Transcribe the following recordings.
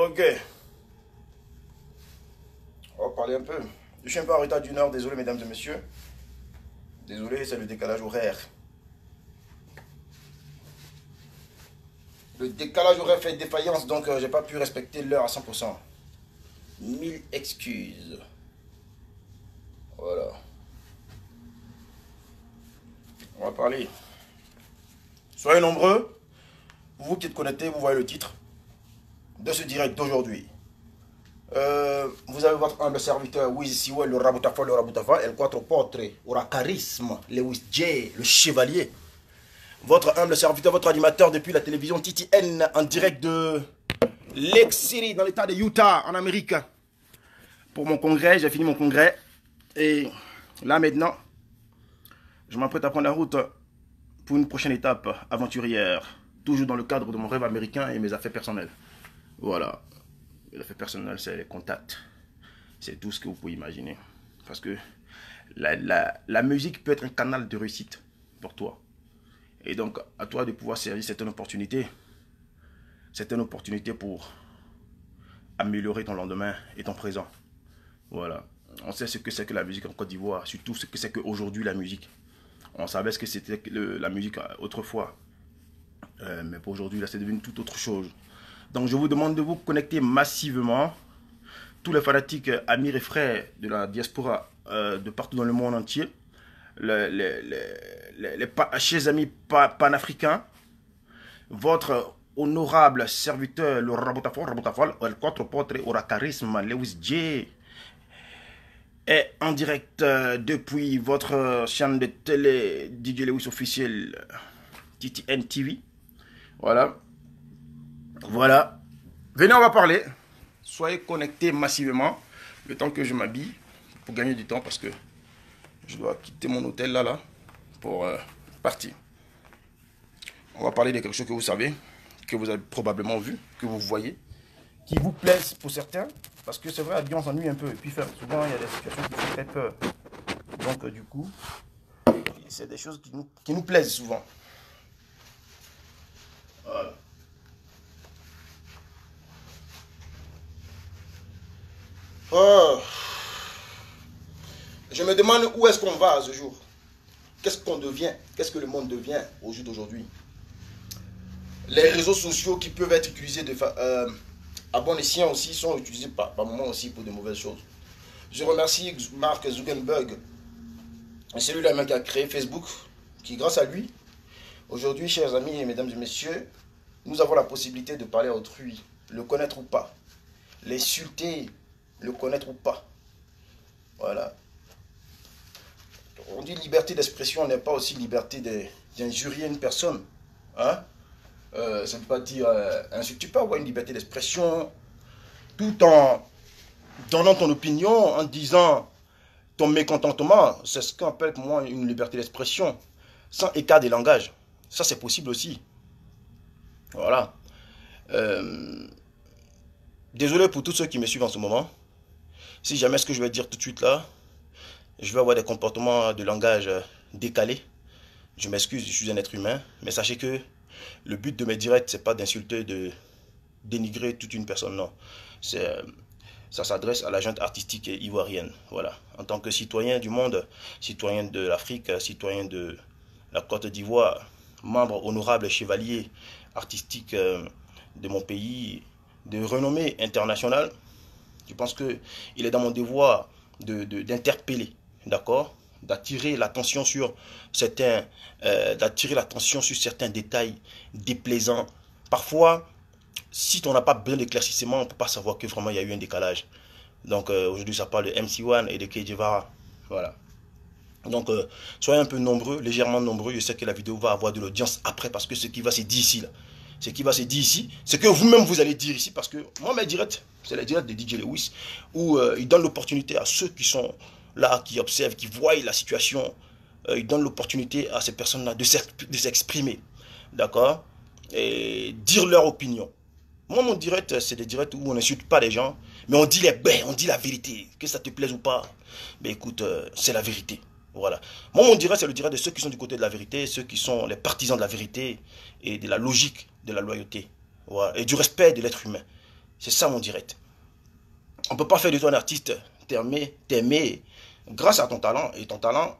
Ok. On va parler un peu. Je suis un peu en retard d'une heure, désolé mesdames et messieurs. Désolé, c'est le décalage horaire. Le décalage horaire fait défaillance, donc j'ai pas pu respecter l'heure à 100%. 1000 excuses. Voilà. On va parler. Soyez nombreux. Vous qui êtes connectés, vous voyez le titre de ce direct d'aujourd'hui. Vous avez votre humble serviteur Wiz Siwel, le Raboutafa, El Quattro Potre, Aura Charisme, Lewis J, le Chevalier. Votre humble serviteur, votre animateur depuis la télévision TTN en direct de Lake City, dans l'état de Utah, en Amérique. Pour mon congrès, j'ai fini mon congrès. Et là maintenant, je m'apprête à prendre la route pour une prochaine étape aventurière. Toujours dans le cadre de mon rêve américain et mes affaires personnelles. Voilà. Les affaires personnelles, c'est les contacts. C'est tout ce que vous pouvez imaginer. Parce que la musique peut être un canal de réussite pour toi. Et donc, à toi de pouvoir saisir cette opportunité. C'est une opportunité pour améliorer ton lendemain et ton présent. Voilà. On sait ce que c'est que la musique en Côte d'Ivoire. Surtout ce que c'est qu'aujourd'hui la musique. On savait ce que c'était la musique autrefois. Mais pour aujourd'hui, là, c'est devenu tout autre chose. Donc, je vous demande de vous connecter massivement. Tous les fanatiques, amis et frères de la diaspora de partout dans le monde entier. Les chers amis panafricains. Votre honorable serviteur, le Raboutafol, El Quattro Potre, Aura Charisme, Lewis J. est en direct depuis votre chaîne de télé DJ Lewis officiel TTN TV. Voilà. Voilà. Venez, on va parler. Soyez connectés massivement. Le temps que je m'habille. Pour gagner du temps. Parce que je dois quitter mon hôtel là. Pour partir. On va parler de quelque chose que vous savez. Que vous avez probablement vu. Que vous voyez. Qui vous plaise pour certains. Parce que c'est vrai, à on s'ennuie un peu. Et puis souvent, il y a des situations qui font très peur. Donc du coup, c'est des choses qui nous plaisent souvent. Voilà. Oh. Je me demande où est-ce qu'on va à ce jour. Qu'est-ce qu'on devient? Qu'est-ce que le monde devient au jour d'aujourd'hui? Les réseaux sociaux qui peuvent être utilisés à bon escient aussi sont utilisés par moments aussi pour de mauvaises choses. Je remercie Mark Zuckerberg, celui-là même qui a créé Facebook, qui grâce à lui, aujourd'hui, chers amis et mesdames et messieurs, nous avons la possibilité de parler à autrui, le connaître ou pas, l'insulter, le connaître ou pas. Voilà. On dit liberté d'expression, n'est pas aussi liberté d'injurier une personne. Hein? Ça ne veut pas dire insulter, pas avoir une liberté d'expression tout en donnant ton opinion, en disant ton mécontentement. C'est ce qu'on appelle pour moi une liberté d'expression, sans écart de langage. Ça, c'est possible aussi. Voilà. Désolé pour tous ceux qui me suivent en ce moment. Si jamais ce que je vais dire tout de suite là, je vais avoir des comportements de langage décalés. Je m'excuse, je suis un être humain. Mais sachez que le but de mes directs, c'est pas d'insulter, de dénigrer toute une personne, non. Ça s'adresse à la junte artistique ivoirienne. Voilà. En tant que citoyen du monde, citoyen de l'Afrique, citoyen de la Côte d'Ivoire, membre honorable chevalier artistique de mon pays, de renommée internationale, je pense qu'il est dans mon devoir d'interpeller, d'accord, d'attirer l'attention sur certains détails déplaisants. Parfois, si on n'a pas besoin d'éclaircissement, on ne peut pas savoir que vraiment il y a eu un décalage. Donc aujourd'hui, ça parle de MC1 et de Kejevara. Voilà. Donc soyez un peu nombreux, légèrement nombreux. Je sais que la vidéo va avoir de l'audience après parce que ce qui va se dire ici, là, ce qui va se dire ici, c'est que vous-même vous allez dire ici parce que moi mes directs, c'est les directs de DJ Lewis où il donne l'opportunité à ceux qui sont là, qui observent, qui voient la situation. Il donne l'opportunité à ces personnes-là de s'exprimer, d'accord, et dire leur opinion. Moi, mon direct, c'est des directs où on n'insulte pas les gens, mais on dit on dit la vérité. Que ça te plaise ou pas, mais écoute, c'est la vérité. Voilà. Moi, mon direct, c'est le direct de ceux qui sont du côté de la vérité, ceux qui sont les partisans de la vérité et de la logique, de la loyauté. Voilà. Et du respect de l'être humain. C'est ça mon direct. On ne peut pas faire de toi un artiste t'aimer grâce à ton talent. Et ton talent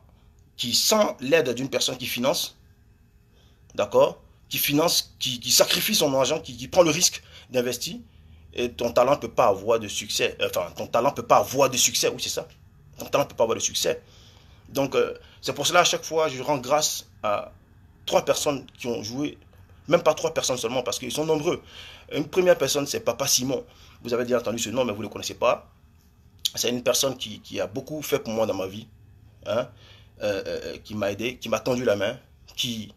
qui, sans l'aide d'une personne qui finance, d'accord, qui finance, qui sacrifie son argent, qui prend le risque d'investir, et ton talent ne peut pas avoir de succès. Enfin, ton talent ne peut pas avoir de succès. Oui, c'est ça. Ton talent ne peut pas avoir de succès. Donc, c'est pour cela, à chaque fois, je rends grâce à 3 personnes qui ont joué. Même pas 3 personnes seulement, parce qu'ils sont nombreux. Une première personne, c'est Papa Simon. Vous avez déjà entendu ce nom, mais vous ne le connaissez pas. C'est une personne qui a beaucoup fait pour moi dans ma vie. Hein, qui m'a aidé, qui m'a tendu la main, qui,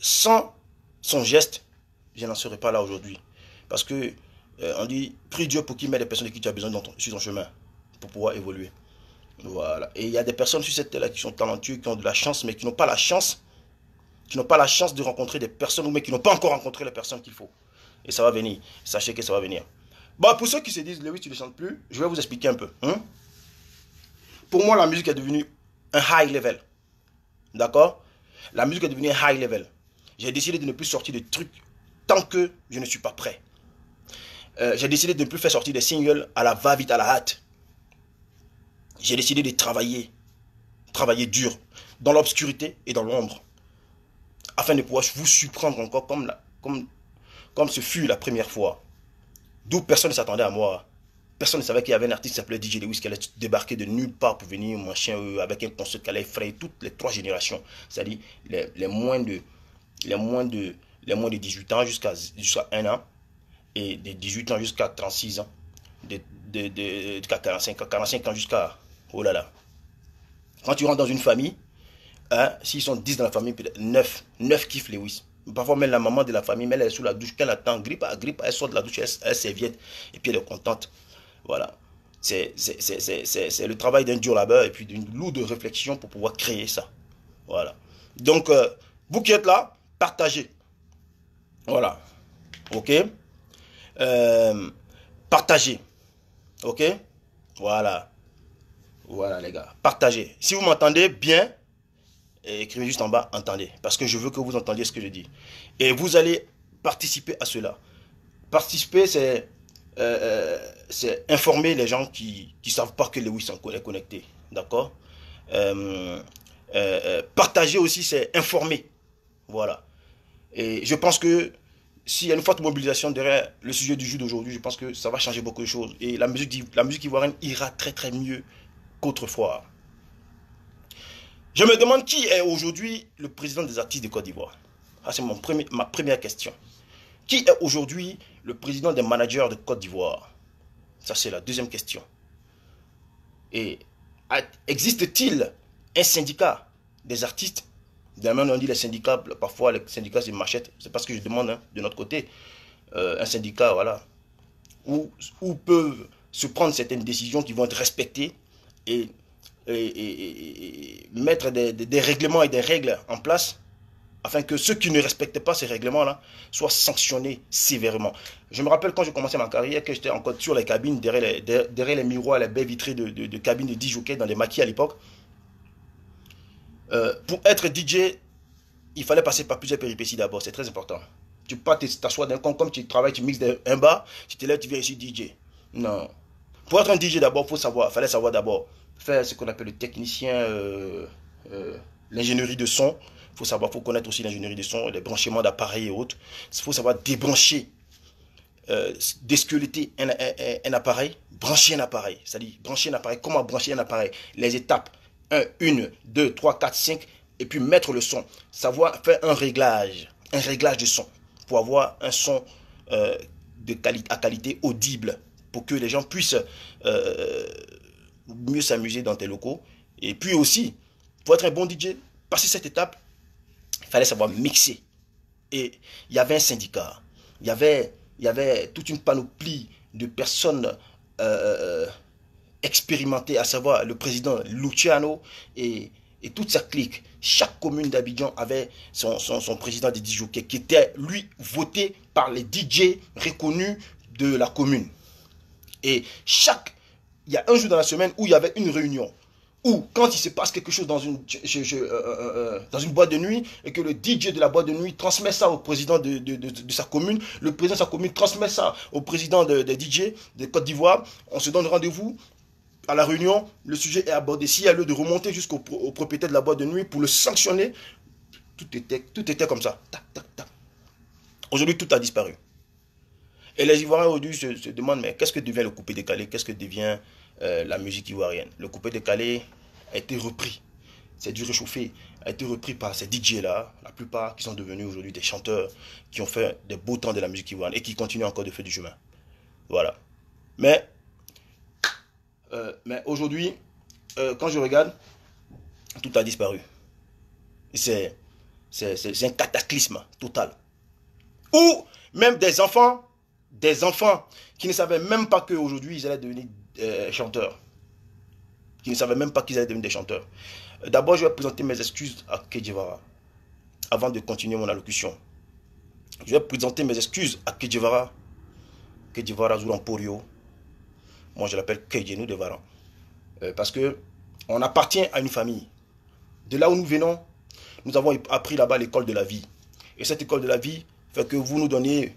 sans son geste, je n'en serais pas là aujourd'hui. Parce que, on dit, prie Dieu pour qu'il mette des personnes de qui tu as besoin sur ton chemin, pour pouvoir évoluer. Voilà. Et il y a des personnes sur cette terre-là qui sont talentueuses, qui ont de la chance, mais qui n'ont pas la chance, de rencontrer des personnes, ou mais qui n'ont pas encore rencontré les personnes qu'il faut. Et ça va venir. Sachez que ça va venir. Bon, pour ceux qui se disent, Lewis, tu ne chantes plus, je vais vous expliquer un peu. Hein? Pour moi, la musique est devenue un high level. D'accord? La musique est devenue un high level. J'ai décidé de ne plus sortir de trucs tant que je ne suis pas prêt. J'ai décidé de ne plus faire sortir des singles à la va-vite, à la hâte. J'ai décidé de travailler dur, dans l'obscurité et dans l'ombre, afin de pouvoir vous surprendre encore comme ce fut la première fois. D'où personne ne s'attendait à moi. Personne ne savait qu'il y avait un artiste qui s'appelait DJ Lewis qui allait débarquer de nulle part pour venir avec un concept qui allait effrayer toutes les 3 générations. C'est-à-dire les moins de 18 ans jusqu'à 1 an et de 18 ans jusqu'à 36 ans. De 45 ans jusqu'à... Oh là là. Quand tu rentres dans une famille, hein, s'ils sont 10 dans la famille, peut-être 9 kiffent Lewis. Parfois même la maman de la famille, mais elle est sous la douche, quand elle attend, grippe, elle sort de la douche, elle serviette, et puis elle est contente. Voilà. C'est le travail d'un dur labeur et puis d'une lourde réflexion pour pouvoir créer ça. Voilà. Donc, vous qui êtes là, partagez. Voilà. Ok. Partagez. Ok. Voilà. Voilà les gars. Partagez. Si vous m'entendez bien, écrivez juste en bas, entendez. Parce que je veux que vous entendiez ce que je dis. Et vous allez participer à cela. Participer, c'est informer les gens qui ne savent pas que Lewis est connecté. D'accord. Partager aussi, c'est informer. Voilà. Et je pense que s'il y a une forte mobilisation derrière le sujet du jeu d'aujourd'hui, je pense que ça va changer beaucoup de choses. Et la musique ivoirienne ira très très mieux qu'autrefois. Je me demande qui est aujourd'hui le président des artistes de Côte d'Ivoire. Ah, c'est ma première question. Qui est aujourd'hui le président des managers de Côte d'Ivoire? Ça, c'est la deuxième question. Et existe-t-il un syndicat des artistes? Dernièrement, on dit les syndicats, parfois les syndicats se machetent. C'est parce que je demande hein, de notre côté. Un syndicat, voilà, où peuvent se prendre certaines décisions qui vont être respectées et mettre des règlements et des règles en place afin que ceux qui ne respectent pas ces règlements-là soient sanctionnés sévèrement. Je me rappelle quand j'ai commencé ma carrière que j'étais encore sur les cabines, derrière les miroirs, les baies vitrées de cabines de DJ dans les maquis à l'époque. Pour être DJ, il fallait passer par plusieurs péripéties d'abord, c'est très important. Tu peux pas t'asseoir d'un con comme tu travailles, tu mixes un bar, tu te lèves, tu viens ici DJ. Non. Pour être un DJ d'abord, il fallait savoir d'abord faire ce qu'on appelle le technicien, l'ingénierie de son. Il faut connaître aussi l'ingénierie de son, les branchements d'appareils et autres. Il faut savoir débrancher, désqueletter un appareil, brancher un appareil. C'est-à-dire brancher un appareil, comment brancher un appareil, les étapes, 1, 2, 3, 4, 5, et puis mettre le son. Savoir faire un réglage de son, pour avoir un son à qualité audible, pour que les gens puissent mieux s'amuser dans tes locaux. Et puis aussi, pour être un bon DJ, passer cette étape, il fallait savoir mixer. Et il y avait un syndicat, il y avait toute une panoplie de personnes expérimentées, à savoir le président Luciano et toute sa clique. Chaque commune d'Abidjan avait son président des DJ qui était, lui, voté par les DJ reconnus de la commune. Et il y a un jour dans la semaine où il y avait une réunion, Ou quand il se passe quelque chose dans dans une boîte de nuit et que le DJ de la boîte de nuit transmet ça au président de sa commune, le président de sa commune transmet ça au président des DJ de Côte d'Ivoire, on se donne rendez-vous à la réunion, le sujet est abordé. S'il y a lieu de remonter jusqu'au propriétaire de la boîte de nuit pour le sanctionner, tout était comme ça. Tac, tac, tac. Aujourd'hui, tout a disparu. Et les Ivoiriens aujourd'hui se demandent, mais qu'est-ce que devient le coupé-décalé? Qu'est-ce que devient la musique ivoirienne? Le coupé-décalé a été repris. C'est du réchauffé. A été repris par ces DJ-là, la plupart qui sont devenus aujourd'hui des chanteurs, qui ont fait des beaux temps de la musique ivoirienne et qui continuent encore de faire du chemin. Voilà. Mais aujourd'hui, quand je regarde, tout a disparu. C'est un cataclysme total. Ou même des enfants qui ne savaient même pas qu'aujourd'hui ils allaient devenir chanteurs. Qui ne savaient même pas qu'ils allaient devenir des chanteurs. D'abord, je vais présenter mes excuses à Kedjevara avant de continuer mon allocution. Je vais présenter mes excuses à Kedjevara. Kedjevara Zouramporio. Moi, je l'appelle Kedjenou de Varan. Parce que on appartient à une famille. De là où nous venons, nous avons appris là-bas l'école de la vie. Et cette école de la vie fait que vous nous donnez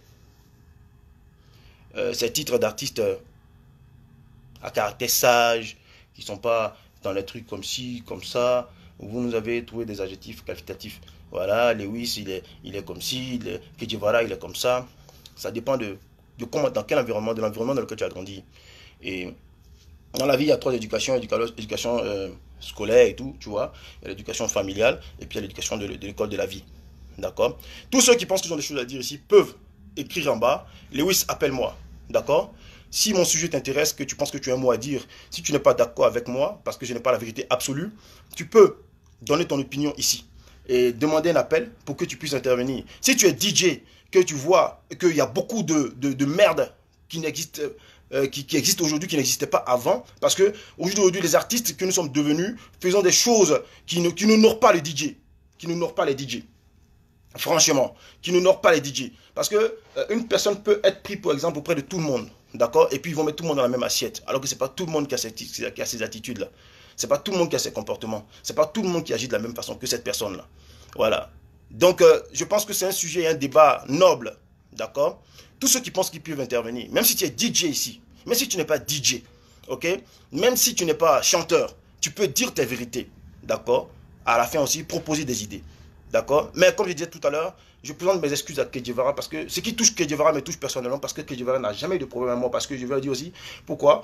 ces titres d'artistes à caractère sage, qui ne sont pas dans les trucs comme ci, comme ça. Vous nous avez trouvé des adjectifs qualificatifs. Voilà, Lewis, il est comme ci, Kedjevara, il est comme ça. Ça dépend de comment, dans quel environnement, de l'environnement dans lequel tu as grandi. Et dans la vie, il y a trois éducations, éducation scolaire et tout, tu vois. Il y a l'éducation familiale et puis il y a l'éducation de l'école de la vie. D'accord? Tous ceux qui pensent qu'ils ont des choses à dire ici peuvent écrire en bas. Lewis, appelle-moi. D'accord? Si mon sujet t'intéresse, que tu penses que tu as un mot à dire, si tu n'es pas d'accord avec moi, parce que je n'ai pas la vérité absolue, tu peux donner ton opinion ici et demander un appel pour que tu puisses intervenir. Si tu es DJ, que tu vois qu'il y a beaucoup de merde qui n'existe qui existe aujourd'hui, qui n'existait pas avant, parce que aujourd'hui, les artistes que nous sommes devenus, faisons des choses qui n'honorent pas les DJ, qui n'honorent pas les DJ. Franchement, qui n'honorent pas les DJ. Parce que une personne peut être prise, par exemple, auprès de tout le monde, d'accord? Et puis ils vont mettre tout le monde dans la même assiette, alors que c'est pas tout le monde qui a ces attitudes-là. C'est pas tout le monde qui a ces comportements. C'est pas tout le monde qui agit de la même façon que cette personne-là. Voilà. Donc, je pense que c'est un sujet, un débat noble, d'accord? Tous ceux qui pensent qu'ils peuvent intervenir, même si tu es DJ ici, même si tu n'es pas DJ, ok? Même si tu n'es pas chanteur, tu peux dire tes vérités, d'accord? À la fin aussi, proposer des idées, d'accord? Mais comme je disais tout à l'heure, je présente mes excuses à Kedjevara parce que ce qui touche Kedjevara me touche personnellement parce que Kedjevara n'a jamais eu de problème à moi, parce que je vais le dire aussi pourquoi.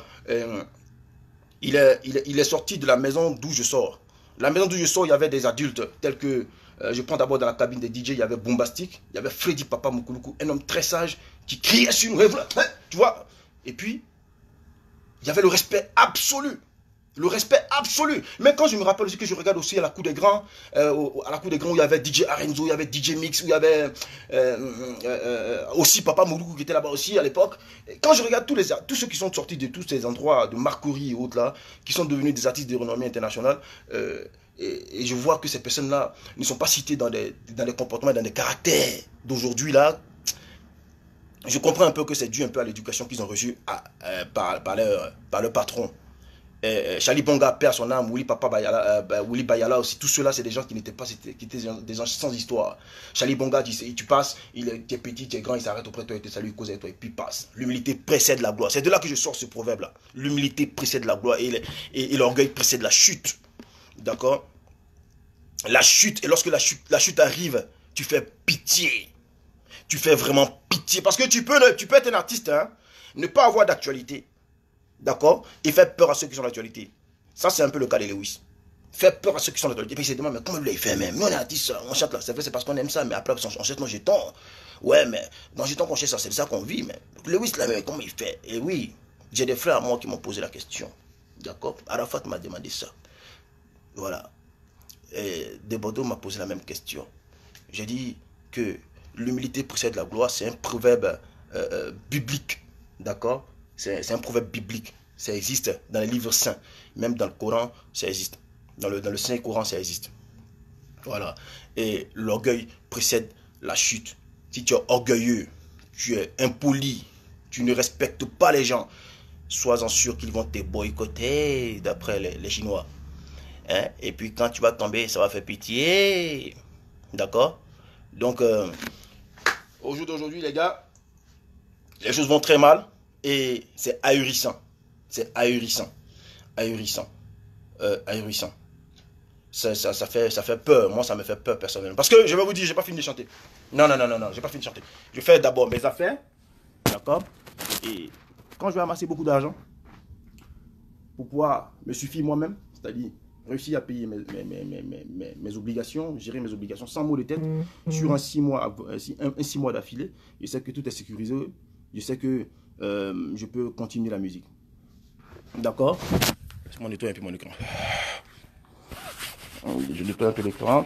Il est sorti de la maison d'où je sors. La maison d'où je sors, il y avait des adultes tels que, je prends d'abord dans la cabine des DJ, il y avait Bombastic, il y avait Freddy Papa Mukuluku, un homme très sage qui criait sur nous, tu vois. Et puis, il y avait le respect absolu. Le respect absolu. Mais quand je me rappelle aussi que je regarde aussi à la cour des grands, où il y avait DJ Arenzo, il y avait DJ Mix, où il y avait aussi Papa Moulougou qui était là-bas aussi à l'époque. Quand je regarde tous ceux qui sont sortis de tous ces endroits, de Marcory et autres là, qui sont devenus des artistes de renommée internationale, et je vois que ces personnes-là ne sont pas citées dans les comportements, dans les caractères d'aujourd'hui là. Je comprends un peu que c'est dû un peu à l'éducation qu'ils ont reçue par leur patron. Charlie Bonga perd son âme, Willy Papa Bayala, Willy Bayala aussi, tout cela c'est des gens qui n'étaient pas, qui étaient des gens sans histoire. Charlie Bonga, tu passes, tu es petit, tu es grand, il s'arrête auprès de toi, il te salue, il cause avec toi et puis passe. L'humilité précède la gloire. C'est de là que je sors ce proverbe là. L'humilité précède la gloire et l'orgueil précède la chute. D'accord? La chute, et lorsque la chute arrive, tu fais pitié. Tu fais vraiment pitié. Parce que tu peux être un artiste, hein, ne pas avoir d'actualité. D'accord? Et faire peur à ceux qui sont d'actualité. Ça, c'est un peu le cas de Lewis. Faire peur à ceux qui sont d'actualité. Et puis il se demande, mais comment il fait même? Nous, on est artistes, on chante là. C'est vrai, c'est parce qu'on aime ça, mais après, on chante nos jetons. Ouais, mais dans jetons qu'on chante ça, c'est ça qu'on vit. Mais Lewis, là, mais comment il fait? Et oui, j'ai des frères à moi qui m'ont posé la question. D'accord? Arafat m'a demandé ça. Voilà. Et Desbordeaux m'a posé la même question. J'ai dit que l'humilité précède la gloire, c'est un proverbe biblique, d'accord? C'est un proverbe biblique, ça existe dans les livres saints, même dans le Coran, ça existe. Dans le Saint-Coran, ça existe. Voilà. Et l'orgueil précède la chute. Si tu es orgueilleux, tu es impoli, tu ne respectes pas les gens, sois-en sûr qu'ils vont te boycotter, d'après les Chinois. Hein? Et puis quand tu vas tomber, ça va faire pitié. D'accord? Donc, au jour d'aujourd'hui, les gars, les choses vont très mal et c'est ahurissant. C'est ahurissant. Ahurissant. Ahurissant. Ça fait peur. Moi, ça me fait peur personnellement. Parce que je vais vous dire, j'ai pas fini de chanter. Non, non, non, non, non, j'ai pas fini de chanter. Je fais d'abord mes affaires. D'accord? Et quand je vais amasser beaucoup d'argent pour pouvoir me suffire moi-même, c'est-à-dire réussir à payer mes obligations, gérer mes obligations sans mot de tête sur un 6 mois, un 6 mois d'affilée, je sais que tout est sécurisé. Je sais que je peux continuer la musique. D'accord? Laisse-moi nettoyer un peu mon écran. Je nettoie un peu l'écran.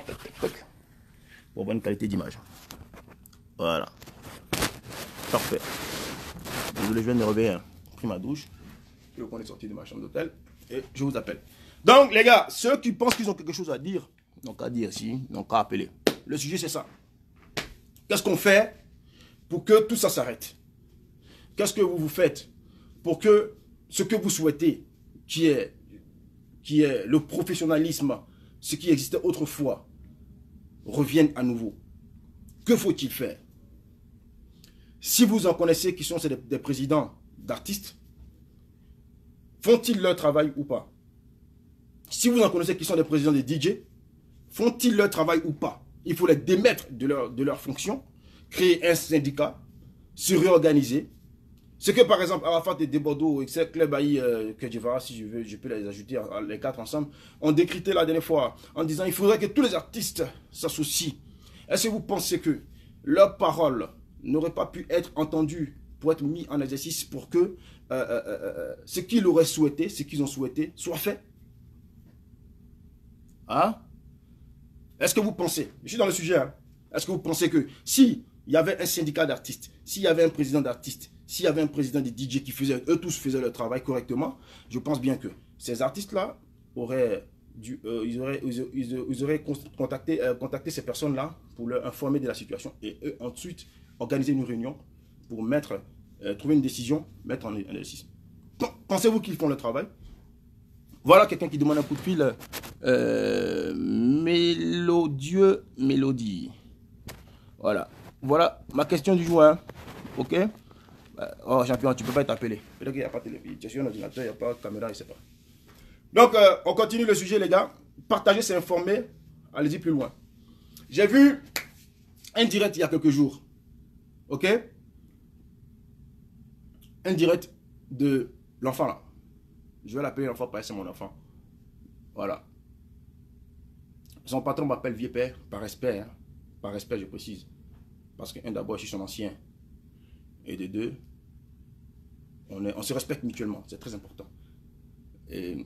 Pour avoir une qualité d'image. Voilà. Parfait. Désolé, je viens de me réveiller. J'ai pris ma douche. Je qu'on est sorti de ma chambre d'hôtel. Et je vous appelle. Donc, les gars, ceux qui pensent qu'ils ont quelque chose à dire, n'ont qu'à dire si, n'ont qu'à appeler. Le sujet, c'est ça. Qu'est-ce qu'on fait pour que tout ça s'arrête? Qu'est-ce que vous faites pour que ce que vous souhaitez, qui est le professionnalisme, ce qui existait autrefois, revienne à nouveau? Que faut-il faire? Si vous en connaissez qui sont des présidents d'artistes, font-ils leur travail ou pas? Si vous en connaissez qui sont des présidents de DJ, font-ils leur travail ou pas? Il faut les démettre de leur fonction, créer un syndicat, se réorganiser. Ce que par exemple Arafat et Debordo et Club Aïe que si je veux, je peux les ajouter les quatre ensemble, ont décrété la dernière fois en disant il faudrait que tous les artistes s'associent. Est-ce que vous pensez que leurs paroles n'auraient pas pu être entendues pour être mis en exercice pour que ce qu'ils auraient souhaité, ce qu'ils ont souhaité, soit fait? Hein? Est-ce que vous pensez, je suis dans le sujet, hein, est-ce que vous pensez que si il y avait un syndicat d'artistes, s'il y avait un président d'artistes, s'il y avait un président des DJ qui faisaient, eux tous faisaient leur travail correctement, je pense bien que ces artistes-là auraient ils auraient contacté ces personnes-là pour leur informer de la situation et eux ensuite organiser une réunion pour trouver une décision, mettre en exercice. Pensez-vous qu'ils font le travail? Voilà quelqu'un qui demande un coup de fil. Mélodieux Mélodie. Voilà. Voilà ma question du jour. Hein. Ok? Oh, champion, tu peux pas être appelé. Peut-être qu'il n'y a pas de télévision. Tu es sur un ordinateur, il n'y a pas de caméra, je ne sais pas. Donc, on continue le sujet, les gars. Partagez, c'est informer. Allez-y plus loin. J'ai vu un direct il y a quelques jours. Ok? Un direct de l'enfant là. Je vais l'appeler l'enfant parce que c'est mon enfant. Voilà. Son patron m'appelle vieux père, par respect. Hein. Par respect, je précise. Parce que, d'abord, je suis son ancien. Et de deux, on se respecte mutuellement. C'est très important. Et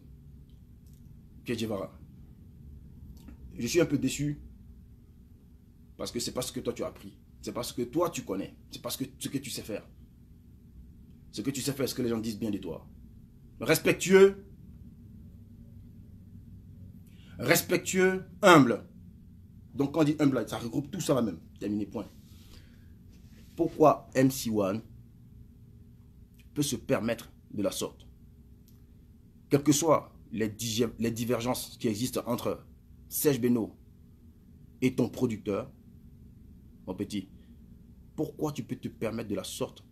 Kedjevara. Je suis un peu déçu. Parce que c'est pas ce que toi tu as appris. C'est parce que toi tu connais. C'est parce que ce que tu sais faire. Ce que tu sais faire, ce que les gens disent bien de toi. Respectueux. Respectueux, humble. Donc quand on dit humble, ça regroupe tout ça là même. Terminé, point. Pourquoi MC1 peut se permettre de la sorte? Quelles que soient les divergences qui existent entre Serge Beno et ton producteur, mon petit, pourquoi tu peux te permettre de la sorte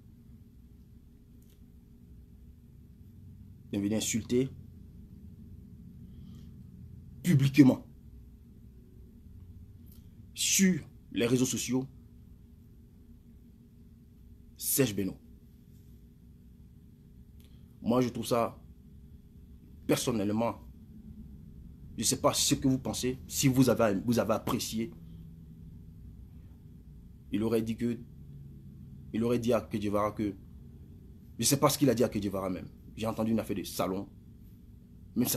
de venir insulter publiquement sur les réseaux sociaux Serge Beno? Moi, je trouve ça, personnellement, je ne sais pas ce que vous pensez, si vous avez apprécié. Il aurait dit à Kedjevara que, je ne sais pas ce qu'il a dit à Kedjevara même. J'ai entendu une affaire de salon. Même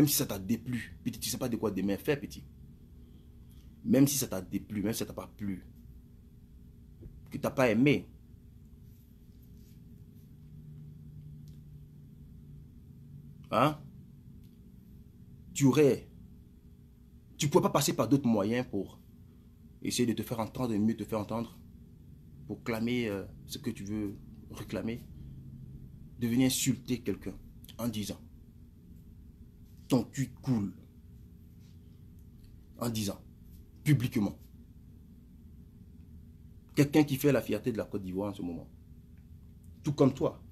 si ça t'a déplu, petit, tu ne sais pas de quoi demain faire, petit. Même si ça t'a déplu, même si ça t'a pas plu, que tu n'as pas aimé, hein, tu ne pourrais pas passer par d'autres moyens pour essayer de te faire entendre, mieux te faire entendre, pour clamer ce que tu veux réclamer, de venir insulter quelqu'un en disant ton cul coule. en disant, publiquement, quelqu'un qui fait la fierté de la Côte d'Ivoire en ce moment, tout comme toi,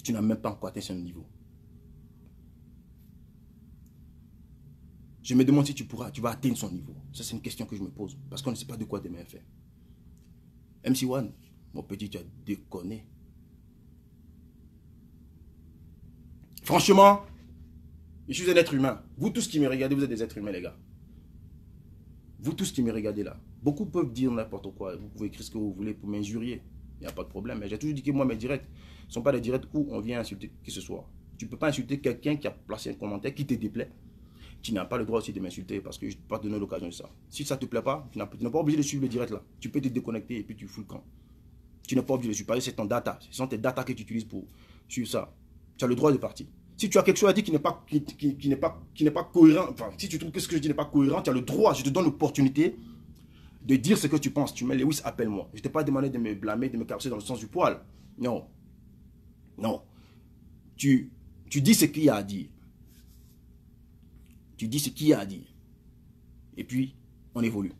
tu n'as même pas encore atteint son niveau. Je me demande si tu vas atteindre son niveau. Ça, c'est une question que je me pose. Parce qu'on ne sait pas de quoi demain est fait. MC1, mon petit, tu as déconné. Franchement, je suis un être humain. Vous tous qui me regardez, vous êtes des êtres humains, les gars. Vous tous qui me regardez là. Beaucoup peuvent dire n'importe quoi. Vous pouvez écrire ce que vous voulez pour m'injurier. Il n'y a pas de problème. Mais j'ai toujours dit que moi, mes directs ne sont pas des directs où on vient insulter qui que ce soit. Tu ne peux pas insulter quelqu'un qui a placé un commentaire qui te déplaît. Tu n'as pas le droit aussi de m'insulter parce que je ne peux pas te donner l'occasion de ça. Si ça ne te plaît pas, tu n'es pas obligé de suivre le direct là. Tu peux te déconnecter et puis tu fous le camp. Tu n'es pas obligé de suivre. C'est ton data. Ce sont tes data que tu utilises pour suivre ça. Tu as le droit de partir. Si tu as quelque chose à dire qui n'est pas cohérent, enfin, si tu trouves que ce que je dis n'est pas cohérent, tu as le droit, je te donne l'opportunité de dire ce que tu penses. Tu mets Lewis, appelle-moi. Je ne t'ai pas demandé de me blâmer, de me caresser dans le sens du poil. Non. Non. Tu dis ce qu'il y a à dire. Tu dis ce qu'il y a à dire. Et puis, on évolue.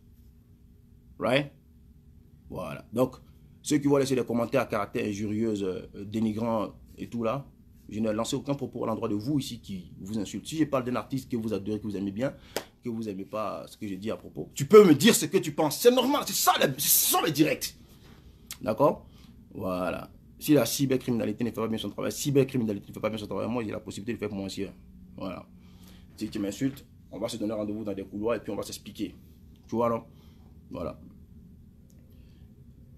Right? Voilà. Donc, ceux qui vont laisser des commentaires à caractère injurieux, dénigrant et tout là, je n'ai lancé aucun propos à l'endroit de vous ici qui vous insulte. Si je parle d'un artiste que vous adorez, que vous aimez bien, que vous n'aimez pas ce que j'ai dit à propos, tu peux me dire ce que tu penses. C'est normal, ce sont les directs. D'accord? Voilà. Si la cybercriminalité ne fait pas bien son travail, moi j'ai la possibilité de le faire pour moi aussi. Voilà. Si tu m'insultes, on va se donner rendez-vous dans des couloirs et puis on va s'expliquer. Tu vois, non? Voilà.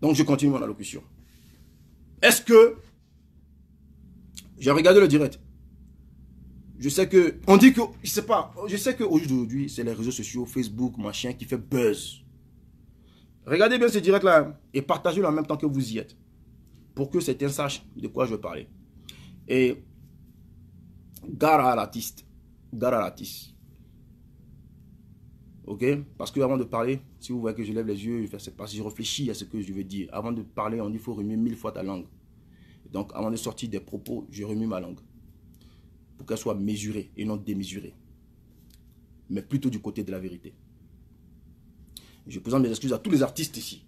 Donc je continue mon allocution. Est-ce que j'ai regardé le direct? Je sais que on dit que je sais pas. Je sais qu'aujourd'hui c'est les réseaux sociaux, Facebook, machin qui fait buzz. Regardez bien ce direct là et partagez-le en même temps que vous y êtes pour que certains sachent de quoi je veux parler. Et gare à l'artiste. Gare à l'artiste. Ok? Parce que avant de parler, si vous voyez que je lève les yeux, c'est parce que je réfléchis à ce que je veux dire. Avant de parler, on dit qu'il faut remuer 1000 fois ta langue. Donc, avant de sortir des propos, je remue ma langue. Pour qu'elle soit mesurée et non démesurée. Mais plutôt du côté de la vérité. Je présente mes excuses à tous les artistes ici.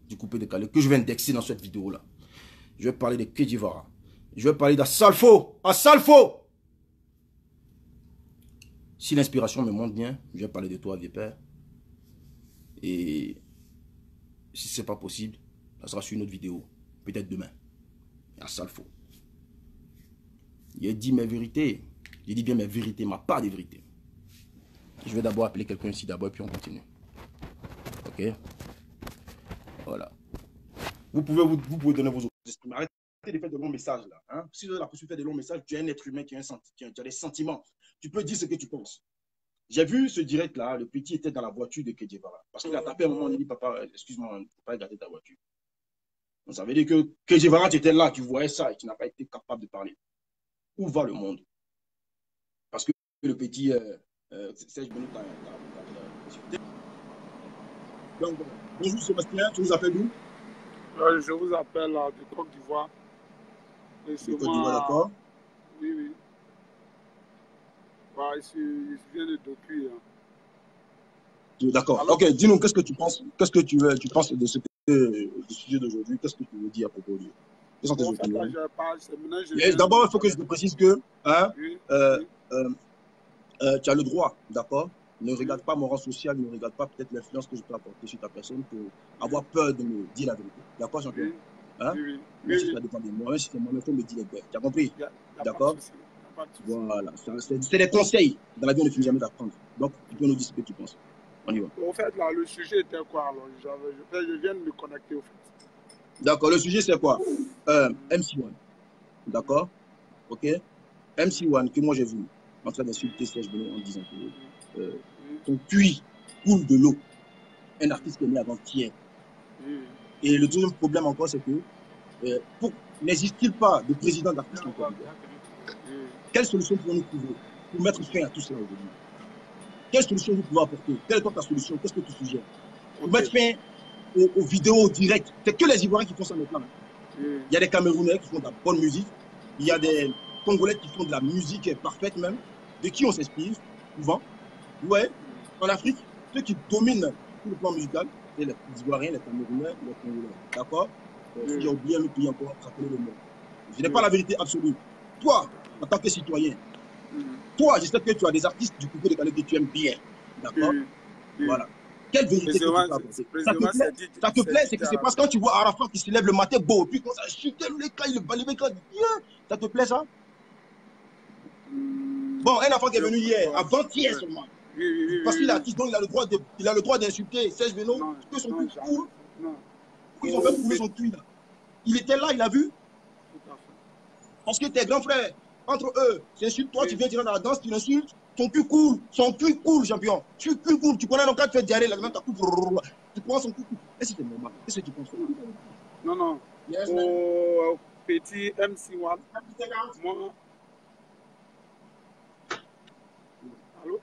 Du coupé décalé que je vais indexer dans cette vidéo-là. Je vais parler de Kedjivara. Je vais parler d'Assalfo. Assalfo! Si l'inspiration me montre bien, je vais parler de toi, vieux père. Et si ce n'est pas possible, ça sera sur une autre vidéo. Peut-être demain. Assalfo. Il a dit mes vérités. J'ai dit bien mes vérités, ma part des vérités. Je vais d'abord appeler quelqu'un ici d'abord, puis on continue. Ok? Voilà. Vous pouvez donner vos exprimes. Arrêtez de faire de longs messages là. Hein? Si vous avez la possibilité de faire de longs messages, tu es un être humain qui a des sentiments. Tu peux dire ce que tu penses. J'ai vu ce direct là, le petit était dans la voiture de Kedjivara. Parce qu'il a tapé un moment, il dit papa, excuse-moi, on ne peut pas regarder ta voiture. Donc, ça veut dire que Kedjivara, tu étais là, tu voyais ça et tu n'as pas été capable de parler. Où va le monde? Parce que le petit Serge Benoît t'a consulté. Donc, bonjour Sébastien, tu nous appelles d'où? Je vous appelle de Côte d'Ivoire. De Côte d'Ivoire, d'accord. Oui, oui. Ouais, je viens de Doku. Hein. D'accord. Ok, dis-nous, qu'est-ce que tu penses? Qu'est-ce que tu penses de ce du sujet d'aujourd'hui? Qu'est-ce que tu veux dire à propos de lui? Quelles sont tes opinions? D'abord, il faut que je te précise que hein, oui, tu as le droit, d'accord? Ne regarde pas mon rang social, ne regarde pas peut-être l'influence que je peux apporter sur ta personne pour avoir peur de me dire la vérité. D'accord, champion? Oui. Hein? Oui. Même si ça dépend de moi, même si c'est moi, il faut me dire les bêtes. Tu as compris? D'accord? Voilà. C'est des conseils. Dans la vie, on ne finit jamais d'apprendre. Donc, tu peux nous dire ce que tu penses. On y va. En fait, là, le sujet était quoi alors? Je viens de me connecter au fait. D'accord. Le sujet, c'est quoi? MC1. D'accord? Ok? MC1, que moi j'ai vu en train d'insulter Serge Benoît en disant que ton puits coule de l'eau. Un artiste qui est né avant-hier. Et le deuxième problème encore, c'est que n'existe-t-il pas de président d'artiste en Côte d'Ivoire? Quelle solution pouvons-nous trouver pour mettre fin à tout cela aujourd'hui? Quelle solution vous pouvez apporter? Quelle est ta solution? Qu'est-ce que tu suggères? Pour mettre fin aux vidéos directes. C'est que les Ivoiriens qui font ça maintenant. Il y a des Camerounais qui font de la bonne musique. Il y a des Congolais qui font de la musique parfaite même. De qui on s'inspire souvent? Ouais, en Afrique, ceux qui dominent tout le plan musical, c'est les Ivoiriens, les Camerounais, les Congolais. D'accord? Si j'ai oublié un pays encore, rappelez le nom. Je n'ai pas la vérité absolue. Toi, en tant que citoyen, toi, je sais que tu as des artistes du Congo décalé que tu aimes bien. D'accord? Voilà. Quelle vérité que tu peux apporter? Ça te plaît, c'est que c'est parce que quand tu vois Arafat qui se lève le matin, beau, puis quand ça chute, les cas, il bat les mecs, ça te plaît ça? Bon, un enfant qui est venu hier, avant-hier seulement. Parce qu'il est artiste, donc il a le droit d'insulter Serge Beno, que son cul coule. Ils ont fait couler son cul là. Il était là, il a vu. Parce que tes grands frères, entre eux, s'insultent, toi, tu viens tirer dans la danse, tu l'insultes, son cul coule, champion. Son cul coule, tu connais, donc quand tu fais diarrhée, là, ta coupe, tu prends son cul coule. Est-ce que c'est normal? Qu'est-ce que tu penses? Non, non. Au petit MC1, moi. Allô?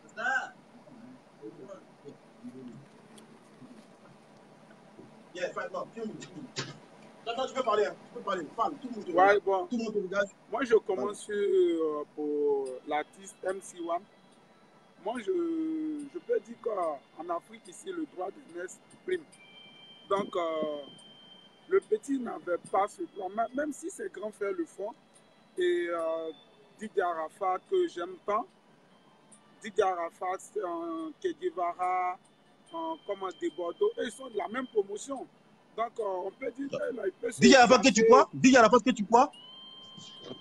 Attends, tu peux parler, hein. Tu peux parler. Parle, tout le monde te regarde. Bon. Tout le monde te regarde. Moi, je commence pour l'artiste MC1. Moi, je peux dire qu'en Afrique, ici, le droit de naissance prime. Donc, le petit n'avait pas ce droit, même si ses grands frères le font. Et Didier Arafat, que j'aime tant, Didier Arafat, Che Guevara, comment des Bordeaux, ils sont de la même promotion. Donc, on peut dire qu'il peut se... Didier Arafat que tu crois? Didier Arafat que tu crois?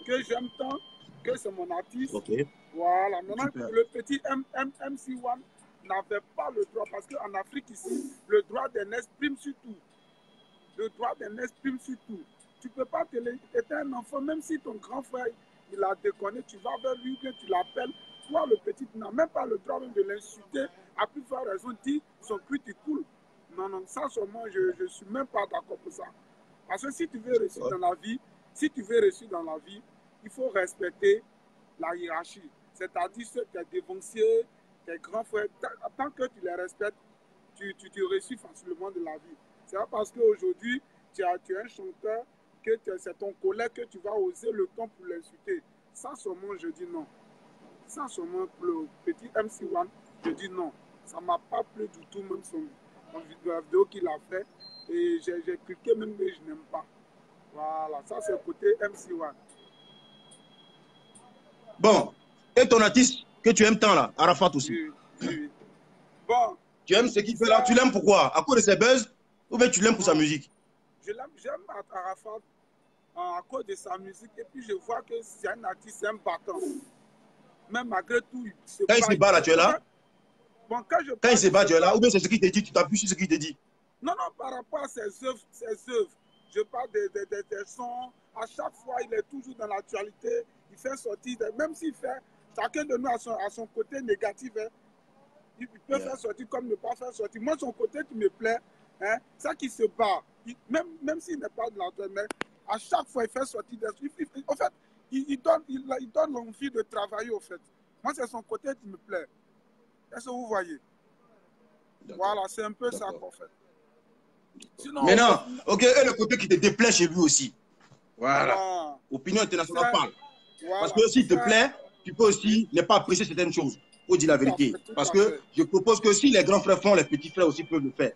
Que j'aime tant, que c'est mon artiste. Okay. Voilà. Maintenant, le petit MC1 n'avait pas le droit, parce qu'en Afrique, ici, le droit d'aînesse prime sur tout. Le droit d'aînesse prime sur tout. Tu ne peux pas te laisser. Tu es un enfant, même si ton grand frère, il a déconné, tu vas vers lui, que tu l'appelles. Toi, le petit, tu n'as même pas le droit de l'insulter. À plus forte raison, dit son cul, tu coules. Non, non, ça, seulement, je ne suis même pas d'accord pour ça. Parce que si tu veux réussir dans la vie, il faut respecter la hiérarchie. C'est-à-dire ceux qui sont dévanciers, tes grands frères. Tant que tu les respectes, tu réussis facilement de la vie. C'est pas parce qu'aujourd'hui, tu es un chanteur, que c'est ton collègue que tu vas oser le temps pour l'insulter. Ça seulement, je dis non. Ça seulement, le petit MC1, je dis non. Ça ne m'a pas plu du tout, même son vidéo qu'il a fait. Et j'ai cliqué même, mais je n'aime pas. Voilà, ça c'est le côté MC1. Bon, et ton artiste que tu aimes tant là, Arafat aussi. Oui. Bon. Tu aimes ce qu'il fait là, tu l'aimes pourquoi? À cause de ses buzz ou bien tu l'aimes pour sa musique? J'aime Arafat à cause de sa musique et puis je vois que c'est un artiste, c'est un battant. Même malgré tout, il se bat. Quand il se bat là, tu es là? Bon, quand il se bat, tu es là? Ou bien c'est ce qu'il te dit, tu t'appuies sur ce qu'il te dit? Non, par rapport à ses œuvres, je parle des sons. À chaque fois, il est toujours dans l'actualité. Il fait sortir, même s'il fait, chacun de nous a son côté négatif. Hein. Il peut faire sortir comme ne pas faire sortir. Moi, son côté qui me plaît, hein, c'est qu'il se bat. Même s'il n'est pas de l'actualité, mais à chaque fois, il fait sortir des trucs. En fait, il donne l'envie de travailler, au fait. Moi, c'est son côté qui me plaît. Est-ce que vous voyez? Voilà, c'est un peu ça qu'on fait. Sinon, maintenant, ok, et le côté qui te déplaît chez lui aussi. Voilà. Opinion internationale parle. Voilà, parce que s'il te plaît, tu peux aussi ne pas apprécier certaines choses. Faut dire la vérité. Parce que je propose que si les grands frères font, les petits frères aussi peuvent le faire.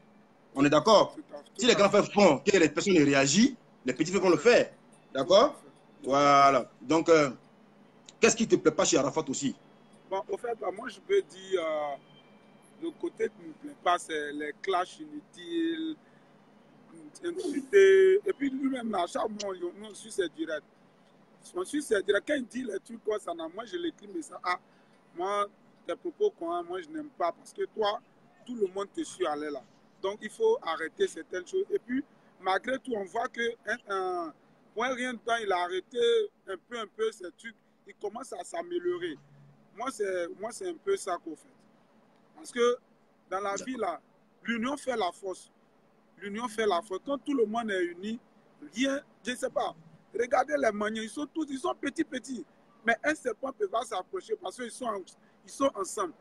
On est d'accord? Si les grands frères font, que les personnes réagissent, les petits frères vont le faire. D'accord? Voilà. Donc, qu'est-ce qui ne te plaît pas chez Arafat aussi? Bon, au fait, moi, je peux dire, le côté qui ne me plaît pas, c'est les clashs inutiles, insulter. Et puis, lui-même, à chaque moment, on suit ses directs. On suit ses directs. Quand il dit les trucs, quoi, ça n'a, moi, je l'écris, mais ça, moi, tes propos, quoi, moi, je n'aime pas. Parce que toi, tout le monde te suit aller là. Donc, il faut arrêter certaines choses. Et puis, malgré tout, on voit que, pour un rien de temps, il a arrêté un peu ces trucs. Il commence à s'améliorer. Moi, c'est un peu ça qu'on fait. Parce que dans la vie, là, l'union fait la force. L'union fait la force. Quand tout le monde est uni, rien, je ne sais pas. Regardez les maniens, ils sont petits. Mais un seul point peut pas s'approcher parce qu'ils sont ensemble.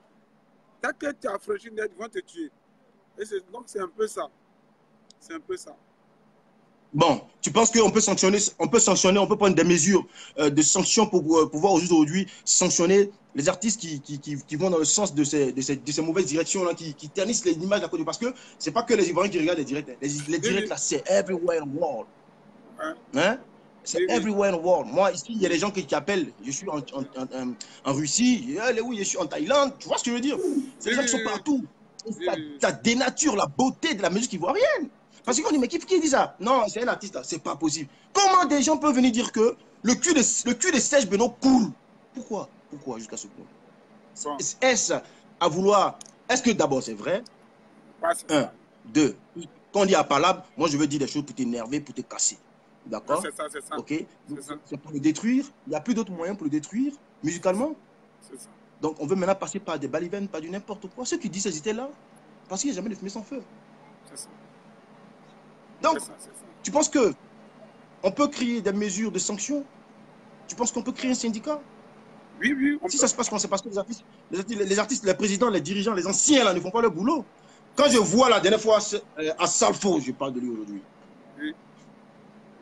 Dès que tu as franchi net, ils vont te tuer. Et donc, c'est un peu ça. C'est un peu ça. Bon, Tu penses qu'on peut sanctionner, on peut prendre des mesures de sanctions pour pouvoir aujourd'hui sanctionner les artistes qui vont dans le sens de ces mauvaises directions-là, qui ternissent l'image de la Côte d'Ivoire. Parce que ce n'est pas que les Ivoiriens qui regardent les directs. Les directs, là, c'est everywhere in the world. Hein? C'est everywhere in the world. Moi, ici, il y a des gens qui appellent. Je suis en Russie, oui, je suis en Thaïlande. Tu vois ce que je veux dire? C'est des gens qui sont partout. Ça dénature la beauté de la musique ivoirienne. Parce qu'on dit, mais qui dit ça? Non, c'est un artiste, c'est pas possible. Comment des gens peuvent venir dire que le cul de Serge Benoît coule? Pourquoi? Pourquoi jusqu'à ce point? Est-ce à vouloir... Est-ce que d'abord c'est vrai? Un, deux. Quand on dit à palabre, moi je veux dire des choses pour t'énerver, pour te casser. D'accord? C'est ça, c'est ça. Ok? C'est pour le détruire. Il n'y a plus d'autres moyens pour le détruire, musicalement. C'est ça. Donc on veut maintenant passer par des balivernes, par du n'importe quoi. Ceux qui disent ces idées-là, parce qu'il n'y a jamais de fumée sans feu. C'est ça. Donc, tu penses que on peut créer des mesures de sanctions? Tu penses qu'on peut créer un syndicat? Oui, oui. Si ça se passe comme c'est parce que les artistes, les présidents, les dirigeants, les anciens là ne font pas leur boulot. Quand je vois la dernière fois à Salfo, je parle de lui aujourd'hui,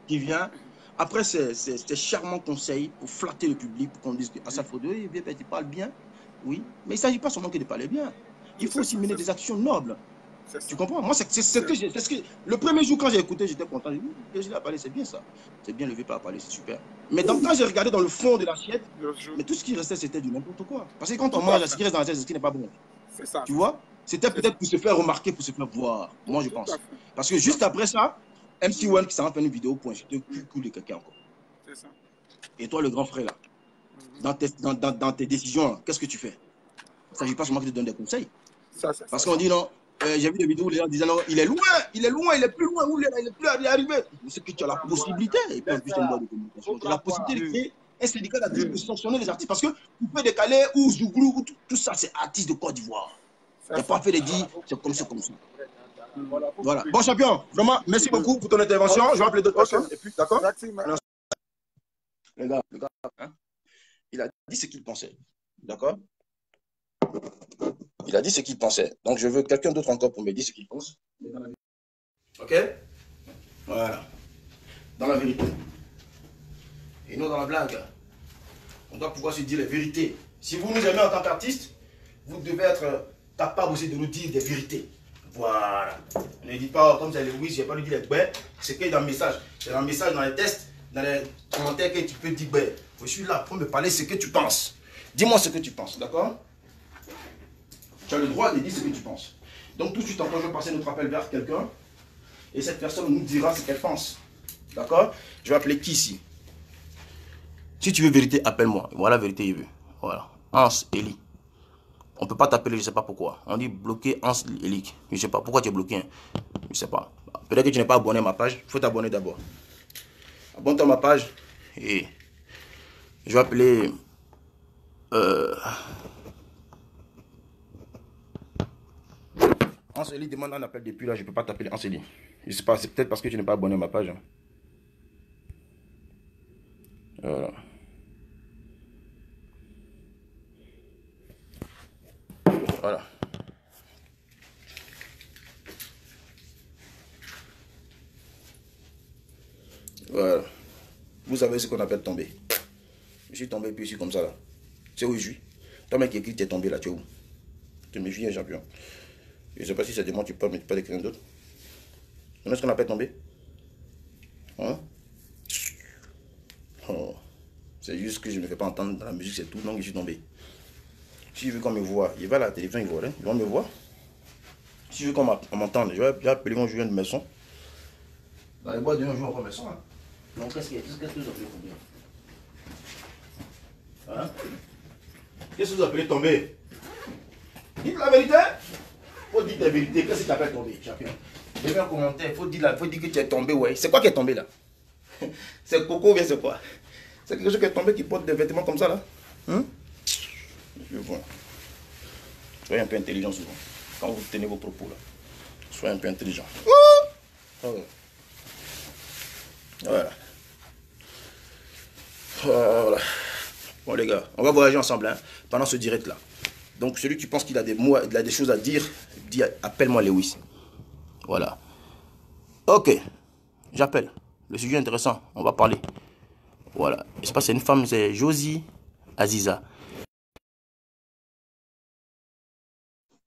qui vient, après ces charmants conseils pour flatter le public, pour qu'on dise qu'à Salfo, oui, tu parles bien, oui, mais il ne s'agit pas seulement que de parler bien. Il faut aussi mener des actions nobles. Tu comprends? Moi, c'est ce que le premier jour quand j'ai écouté, j'étais content. J'ai dit, parler, c'est bien ça. C'est bien levé par parler, c'est super. Mais donc, quand j'ai regardé dans le fond de l'assiette, mais tout ce qui restait, c'était du n'importe quoi. Parce que quand on mange, ce qui reste dans l'assiette, c'est ce qui n'est pas bon. C'est ça. Tu vois? C'était peut-être pour se faire remarquer, pour se faire voir. Moi, je pense. Parce que juste après ça, MC One qui s'en fait une vidéo pour insulter le cul de quelqu'un encore. C'est ça. Et toi, le grand frère, là, dans tes décisions, qu'est-ce que tu fais? Il ne s'agit pas seulement que tu donnes des conseils. Parce qu'on dit non. J'ai vu des vidéos où les gens disaient non, il est loin, il est plus loin, il est plus arrivé. C'est que tu as la possibilité, et puis en plus, tu as la possibilité de créer un syndicat d'artistes pour sanctionner les artistes. Parce que vous pouvez décaler ou Zouglou, tout ça, c'est artistes de Côte d'Ivoire. Il n'y a pas fait de dire, c'est comme ça, comme ça. Voilà. Bon, champion, vraiment, merci beaucoup pour ton intervention. Je vais appeler d'autres personnes. Et puis, d'accord? Le gars, hein, il a dit ce qu'il pensait. D'accord? Il a dit ce qu'il pensait. Donc, je veux quelqu'un d'autre encore pour me dire ce qu'il pense. Ok? Voilà. Dans la vérité. Et non dans la blague. On doit pouvoir se dire les vérités. Si vous nous aimez en tant qu'artiste, vous devez être capable aussi de nous dire des vérités. Voilà. Ne dites pas, comme c'est Lewis, je n'ai pas lui dit les bêtes. C'est qu'il y a dans le message. C'est dans le message, dans les tests, dans les commentaires que tu peux dire bêtes. Je suis là pour me parler ce que tu penses. Dis-moi ce que tu penses, d'accord? Tu as le droit de dire ce que tu penses. Donc tout de suite, encore, je vais passer notre appel vers quelqu'un. Et cette personne nous dira ce qu'elle pense. D'accord? Je vais appeler qui ici? Si tu veux vérité, appelle-moi. Voilà, vérité, il veut. Voilà. Hans Eli. On ne peut pas t'appeler, je ne sais pas pourquoi. On dit bloquer Hans Eli. Je ne sais pas pourquoi tu es bloqué. Hein? Je ne sais pas. Peut-être que tu n'es pas abonné à ma page. Il faut t'abonner d'abord. Abonne-toi à ma page. Et je vais appeler... Anseli demande un appel depuis là, je ne peux pas t'appeler Anseli. Je ne sais pas, c'est peut-être parce que tu n'es pas abonné à ma page. Hein. Voilà. Voilà. Voilà. Vous savez ce qu'on appelle tomber. Je suis tombé puis je suis comme ça là. C'est où je suis. Toi mec qui écrit, tu es tombé là, tu es où? Tu me méfies un champion. Je ne sais pas si c'est de moi tu parles, mais tu parles de quelqu'un d'autre. Est-ce qu'on appelle tomber? Hein? Oh. C'est juste que je ne me fais pas entendre dans la musique, c'est tout, donc je suis tombé. Si je veux qu'on me voit, il va à la télévision, il voit, hein? Ils vont me voir. Si je veux qu'on m'entende, je vais appeler mon Julien de Messon. Dans les boîtes de un jour, on va Messon. Hein? Donc qu'est-ce que vous appelez tomber? Hein? Qu'est-ce que vous appelez tomber? Dites la vérité. Faut dire la vérité. Qu'est-ce que tu appelles tomber, champion? Je vais un commentaire. Faut dire que tu es tombé, ouais. C'est quoi qui est tombé là? C'est Coco ou bien c'est quoi? C'est quelque chose qui est tombé qui porte des vêtements comme ça là? Hein? Je vois. Soyez un peu intelligent souvent. Quand vous tenez vos propos là. Soyez un peu intelligent. Voilà. Voilà. Bon les gars, on va voyager ensemble hein, pendant ce direct là. Donc celui qui pense qu'il a des mots, il a des choses à dire, appelle-moi Lewis. Voilà. Ok. J'appelle. Le sujet est intéressant, on va parler. Voilà. Je sais pas, c'est une femme, c'est Josie Aziza.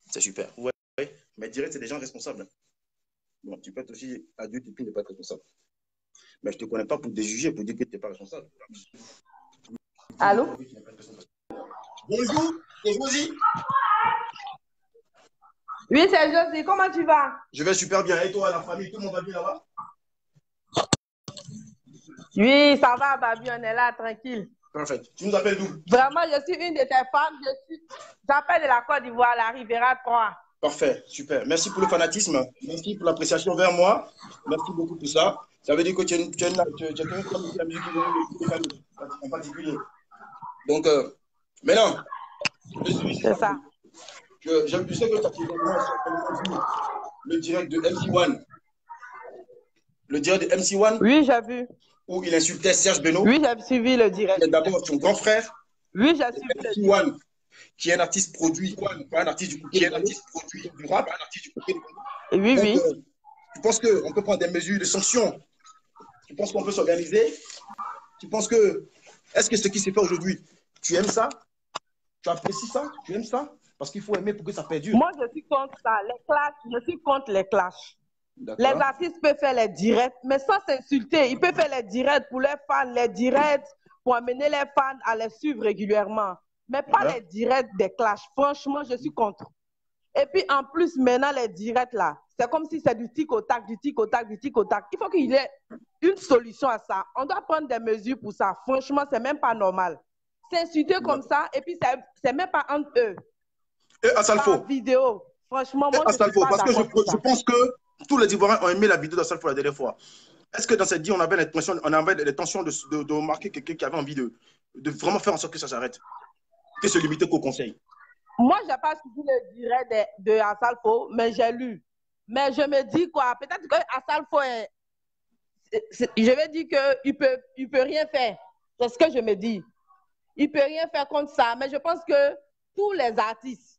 C'est super. Ouais, mais direct, c'est des gens responsables. Bon, tu peux être aussi adulte et puis ne pas être responsable. Mais je ne te connais pas pour te juger, pour dire que tu n'es pas responsable. Allô? Bonjour, c'est Josie. Oui, c'est Josie. Comment tu vas? Je vais super bien. Et toi, la famille, tout le monde va bien là-bas? Oui, ça va, Babi, on est là, tranquille. Parfait. Tu nous appelles d'où? Vraiment, je suis une de tes femmes. J'appelle de la Côte d'Ivoire, la Riviera 3. Parfait, super. Merci pour le fanatisme. Merci pour l'appréciation vers moi. Merci beaucoup pour ça. Ça veut dire que tu es quelqu'un qui la musique en particulier. Donc, maintenant, C'est ça. je sais que tu as le direct de MC1. Le direct de MC1. Oui, j'ai vu. Où il insultait Serge Beno. Oui, j'ai suivi le direct. Il est d'abord son grand frère. Oui, j'ai suivi le direct. Qui est un artiste produit, pas un artiste du coup, qui est un artiste produit du rap, un artiste du coup. Oui, donc, oui. Tu penses qu'on peut prendre des mesures de sanctions? Tu penses qu'on peut s'organiser? Tu penses que, est-ce que ce qui s'est fait aujourd'hui, tu aimes ça? Tu apprécies ça? Tu aimes ça? Parce qu'il faut aimer pour que ça perdure. Moi, je suis contre ça. Les clashs, je suis contre les clashs. Les artistes peuvent faire les directs, mais sans s'insulter. Ils peuvent faire les directs pour les fans, les directs pour amener les fans à les suivre régulièrement. Mais pas les directs des clashs. Franchement, je suis contre. Et puis, en plus, maintenant, les directs, là, c'est comme si c'est du tic au tac, du tic au tac, du tic au tac. Il faut qu'il y ait une solution à ça. On doit prendre des mesures pour ça. Franchement, c'est même pas normal. S'insulter comme ça, et puis, c'est même pas entre eux. Et Assalfo. Vidéo. Franchement, moi, Assalfo, parce que je pense que tous les Ivoiriens ont aimé la vidéo d'Assalfo la dernière fois. Est-ce que dans cette vie, on avait l'intention de remarquer quelqu'un qui avait envie de vraiment faire en sorte que ça s'arrête? Que se limiter qu'au conseil? Moi, je n'ai pas suivi le direct de Assalfo, mais j'ai lu. Mais je me dis quoi, peut-être que Assalfo je vais dire qu'il peut rien faire. C'est ce que je me dis. Il peut rien faire contre ça. Mais je pense que tous les artistes,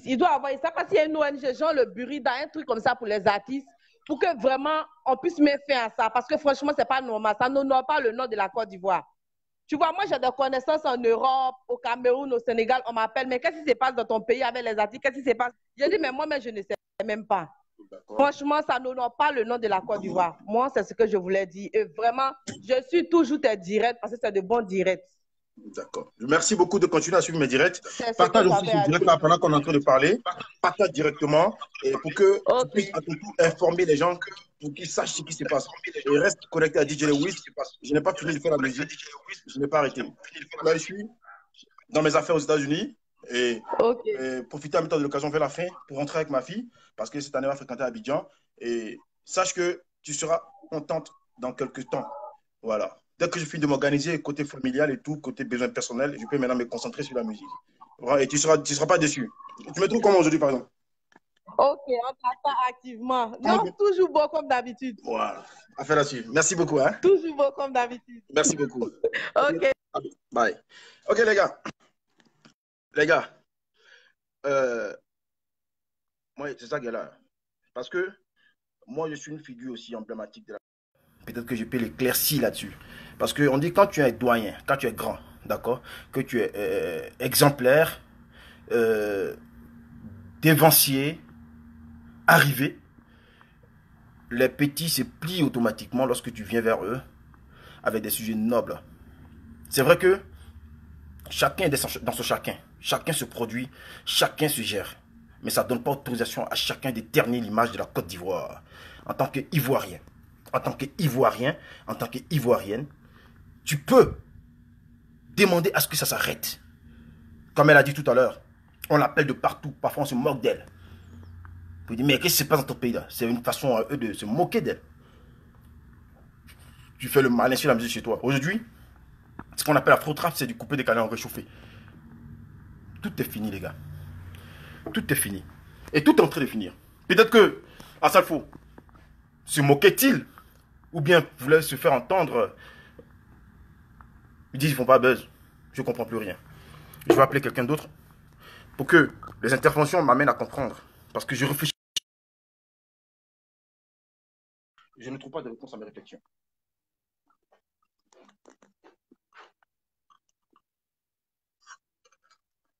ils doivent avoir, je ne sais pas s'il y a une ONG, genre le Burida, un truc comme ça pour les artistes, pour que vraiment on puisse mettre fin à ça. Parce que franchement, ce n'est pas normal. Ça n'honore pas le nom de la Côte d'Ivoire. Tu vois, moi, j'ai des connaissances en Europe, au Cameroun, au Sénégal. On m'appelle, mais qu'est-ce qui se passe dans ton pays avec les artistes? Qu'est-ce qui se passe? Je dis, mais moi, je ne sais même pas. Franchement, ça n'honore pas le nom de la Côte d'Ivoire. Moi, c'est ce que je voulais dire. Et vraiment, je suis toujours tes directs parce que c'est de bons directs. D'accord. Merci beaucoup de continuer à suivre mes directs. Partage aussi ce direct là pendant qu'on est en train de parler. Partage directement et pour que tu puisses à ton tour informer les gens pour qu'ils sachent ce qui se passe. Et reste connecté à DJ Lewis. Je n'ai pas fini de faire la musique. Je n'ai pas arrêté. Là, je suis dans mes affaires aux États-Unis et profiter en même temps de l'occasion vers la fin pour rentrer avec ma fille parce que cette année, on va fréquenter Abidjan. Et sache que tu seras contente dans quelques temps. Voilà. Dès que je finis de m'organiser côté familial et tout, côté besoin personnel, je peux maintenant me concentrer sur la musique. Et tu seras pas déçu. Tu me trouves comment aujourd'hui, par exemple? Ok, on t'attend activement. Non, toujours beau comme d'habitude. Voilà. Affaire là-dessus. Merci beaucoup. Hein? Toujours beau comme d'habitude. Merci beaucoup. Ok. Bye. Ok, les gars. Moi, c'est ça qui est là. Parce que moi, je suis une figure aussi emblématique de la... Peut-être que je peux l'éclaircir là-dessus. Parce qu'on dit quand tu es doyen, quand tu es grand, d'accord, que tu es exemplaire, dévancier, arrivé, les petits se plient automatiquement lorsque tu viens vers eux avec des sujets nobles. C'est vrai que chacun est dans son chacun. Chacun se produit, chacun se gère. Mais ça ne donne pas autorisation à chacun d'éterniser l'image de la Côte d'Ivoire. En tant qu'Ivoirien, en tant qu'Ivoirien, en tant qu'Ivoirienne, tu peux demander à ce que ça s'arrête. Comme elle a dit tout à l'heure, on l'appelle de partout. Parfois, on se moque d'elle. Vous dites, mais qu'est-ce qui se passe dans ton pays là? C'est une façon à eux de se moquer d'elle. Tu fais le malin sur la musique chez toi. Aujourd'hui, ce qu'on appelle afro-trap, c'est du coupé décalé en réchauffé. Tout est fini, les gars. Tout est fini. Et tout est en train de finir. Peut-être que Assalfo se moquait-il, ou bien voulait se faire entendre. Ils disent qu'ils ne font pas buzz. Je ne comprends plus rien. Je vais appeler quelqu'un d'autre pour que les interventions m'amènent à comprendre. Parce que je réfléchis. Je ne trouve pas de réponse à mes réflexions.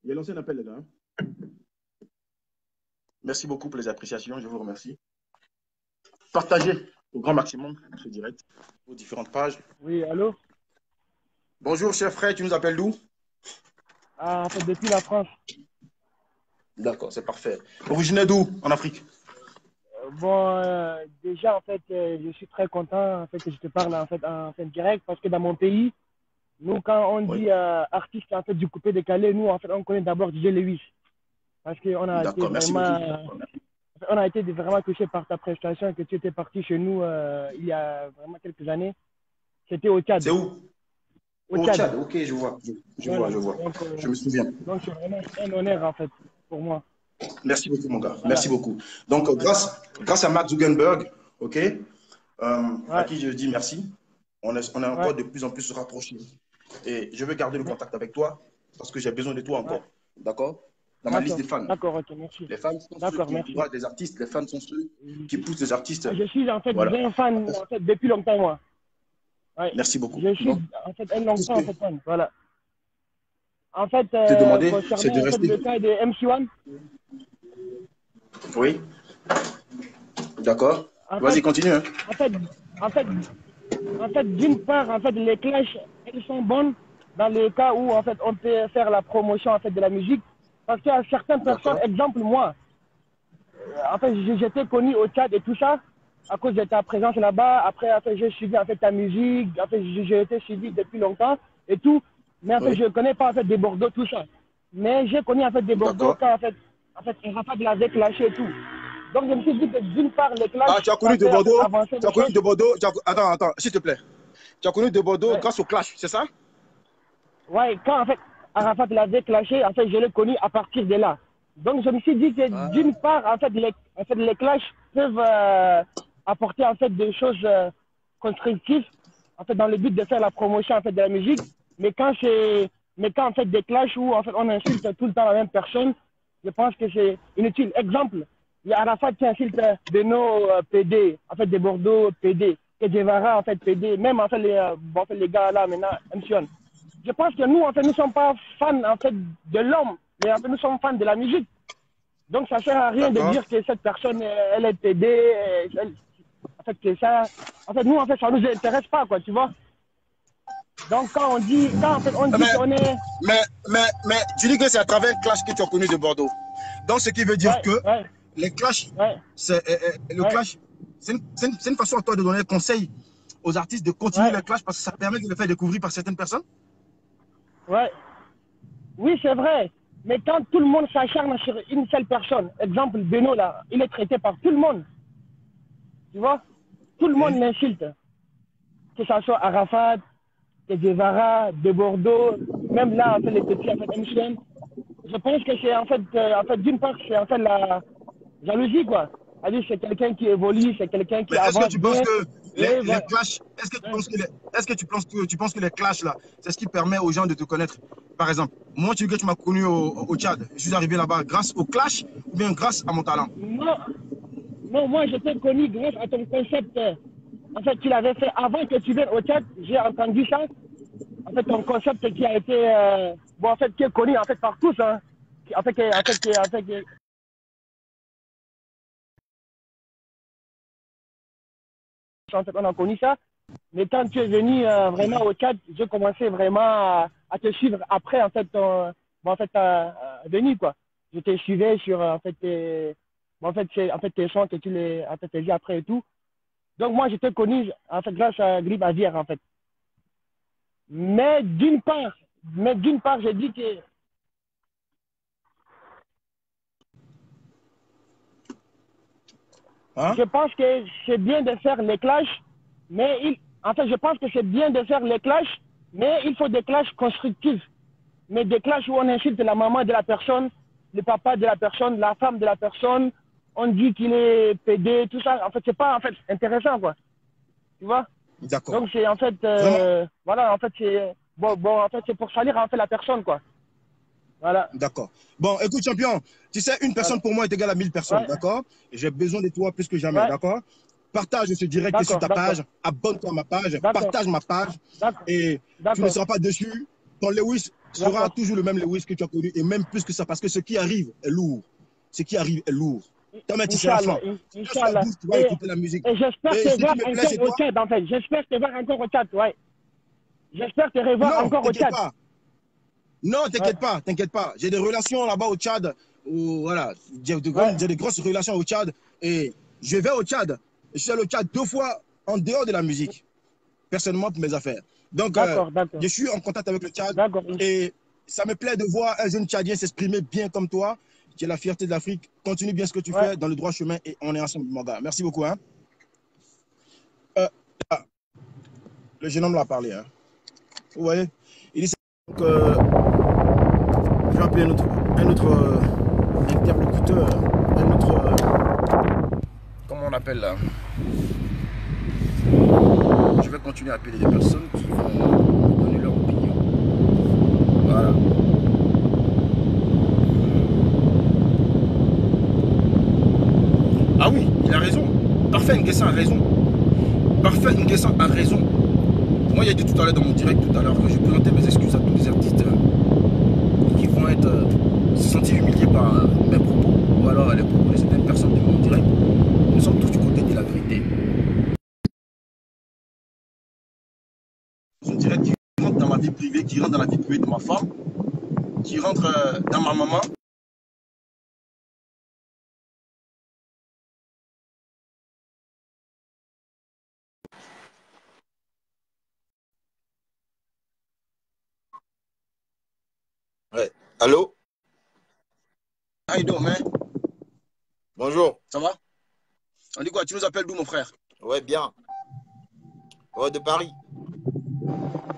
Il a lancé un appel, les gars. Merci beaucoup pour les appréciations. Je vous remercie. Partagez au grand maximum ce direct aux différentes pages. Oui, allô? Bonjour, cher frère. Tu nous appelles d'où? Ah, en fait, depuis la France. D'accord, c'est parfait. Originaire d'où en Afrique? Déjà, en fait, je suis très content en fait, que je te parle en fait, direct parce que dans mon pays, nous, quand on Oui. dit artiste en fait, du coupé décalé, nous, en fait, on connaît d'abord DJ Lewis. Parce qu'on a été D'accord, merci vraiment, beaucoup. on a été vraiment touché par ta prestation que tu étais parti chez nous il y a vraiment quelques années. C'était au Tchad. C'est où? Au Au Tchad. Tchad, ok, je vois. Voilà. Je vois. Donc, Je me souviens. donc, c'est vraiment un honneur, en fait, pour moi. Merci beaucoup, mon gars. Voilà. Merci beaucoup. Donc, grâce à Mark Zuckerberg, ok, à Ouais. qui je dis merci, on est encore de plus en plus rapprochés. Et je veux garder le contact avec toi parce que j'ai besoin de toi encore. D'accord? Dans ma liste des fans. D'accord, ok, merci. Les fans sont ceux qui encouragent les artistes, les fans sont ceux qui poussent les artistes. Je suis en fait Voilà. bien fan en fait, depuis longtemps, moi. Ouais. Merci beaucoup. Je suis Donc, en fait un longtemps en fait, fan. Voilà. En fait, te demander, c'est concernant de en fait, rester. le cas de MC1, Oui. D'accord. Vas-y, fait, continue. Hein. en fait, en fait, en fait, d'une part, en fait, les clashs, elles sont bonnes dans le cas où en fait on peut faire la promotion en fait de la musique, parce qu'il y a certaines personnes, D'accord. exemple moi, en fait, j'étais connu au Tchad et tout ça, à cause de ta présence là-bas. Après, en fait, j'ai suivi en fait ta musique. En fait, j'ai été suivi depuis longtemps et tout. Mais en fait, Oui. je ne connais pas en fait des Bordeaux, tout ça. Mais j'ai connu en fait des Bordeaux D'accord. quand en fait, Rafa de l'avait clashé et tout. Donc, je me suis dit que d'une part, les clashs. Ah, tu as connu de Bordeaux? Tu as connu choses. de Bordeaux? Attends, s'il te plaît. Tu as connu de Bordeaux grâce au clash, c'est ça? Ouais, quand en fait Arafat l'avait clashé, en fait, je l'ai connu à partir de là. Donc, je me suis dit que d'une part, en fait, les clashs peuvent apporter en fait des choses constructives, en fait, dans le but de faire la promotion en fait de la musique. Mais quand en fait des clashs où en fait on insulte tout le temps la même personne, je pense que c'est inutile. Exemple, il y a Arafat qui insulte de nos PD, en fait des Bordeaux PD, que Guevara en fait PD, même en fait les gars là maintenant, MC1. Je pense que nous, en fait, nous ne sommes pas fans en fait, de l'homme, mais en fait, nous sommes fans de la musique. Donc, ça ne sert à rien de dire que cette personne, elle est PD. En fait, que ça. En fait, nous, en fait, ça ne nous intéresse pas, quoi, tu vois. Donc, quand on dit qu'on est. Mais tu dis que c'est à travers le clash que tu as connu de Bordeaux. Donc, ce qui veut dire que les clashs, le clash, c'est une façon à toi de donner un conseil aux artistes de continuer le clash parce que ça permet de le faire découvrir par certaines personnes. Oui, c'est vrai. Mais quand tout le monde s'acharne sur une seule personne, exemple Beno là, il est traité par tout le monde. Tu vois? Tout le monde l'insulte. Que ce soit Arafat, que Guevara, de Bordeaux, même là, en fait, les petits, en fait, MC1. Je pense que c'est en fait d'une part, c'est en fait la jalousie, quoi. C'est-à-dire c'est quelqu'un qui évolue, c'est quelqu'un qui avance. Est-ce que tu penses que les clashs, est-ce que tu penses que les clashs là, c'est ce qui permet aux gens de te connaître? Par exemple, moi tu dis que tu m'as connu au Tchad, je suis arrivé là-bas grâce au clash ou bien grâce à mon talent? Non, moi je t'ai connu grâce à ton concept. En fait, tu l'avais fait avant que tu viennes au Tchad, j'ai entendu ça. En fait, ton concept qui a été, qui est connu en fait par tous, hein. En fait, on a connu ça. Mais quand tu es venu vraiment au Tchad, j'ai commencé vraiment à te suivre après, en fait, Denis, quoi. Je te suivais sur, tes sons que tu les as après et tout. Donc, moi, je t'ai connu, en fait, grâce à Grip Avière, en fait. Mais d'une part, j'ai dit que je pense que c'est bien de faire les clashs, mais je pense que c'est bien de faire les clashs, mais il faut des clashs constructifs. Mais des clashs où on insulte la maman de la personne, le papa de la personne, la femme de la personne, on dit qu'il est pédé, tout ça. En fait, c'est pas intéressant, quoi. Tu vois? D'accord. Donc, c'est en fait, voilà, en fait, c'est c'est pour salir en fait la personne, quoi. Voilà. D'accord. Bon, écoute, champion, tu sais, une personne pour moi est égale à 1000 personnes, d'accord? J'ai besoin de toi plus que jamais, d'accord? partage ce direct sur ta page, abonne-toi à ma page, partage ma page et tu ne seras pas déçu. Ton Lewis sera toujours le même Lewis que tu as connu et même plus que ça parce que ce qui arrive est lourd. Ce qui arrive est lourd. Toi-même, tu seras franc. Inch'Allah. Tu vas écouter la musique. Et j'espère te voir encore au Tchad, en fait. J'espère te voir encore au Tchad, ouais. J'espère te revoir encore au Tchad. Non, t'inquiète pas. J'ai des relations là-bas au Tchad. Voilà, j'ai des grosses relations au Tchad et je vais au Tchad. Je suis allé au Tchad 2 fois en dehors de la musique, personnellement pour mes affaires. Donc, je suis en contact avec le Tchad et ça me plaît de voir un jeune Tchadien s'exprimer bien comme toi. Tu es la fierté de l'Afrique. Continue bien ce que tu fais dans le droit chemin et on est ensemble, mon gars. Merci beaucoup. Hein. Le jeune homme l'a parlé. Hein. Vous voyez, il dit donc, je vais appeler un autre interlocuteur, un autre, comment on appelle là. Je vais continuer à appeler des personnes qui vont donner leur opinion. Voilà. Ah oui, il a raison. Parfait Nguessan a raison. Parfait Nguessan a raison. Moi, j'ai dit tout à l'heure dans mon direct, tout à l'heure, que je présentais mes excuses à tous les artistes qui vont être se sentir humiliés par mes propos ou alors les propos de certaines personnes de mon direct. Nous sommes tous du côté de la vérité. Un direct qui rentre dans ma vie privée, qui rentre dans la vie privée de ma femme, qui rentre dans ma maman. Ouais. Allô? How you doing, man? Bonjour. Ça va? On dit quoi? Tu nous appelles d'où, mon frère? Ouais, bien. Ouais, de Paris.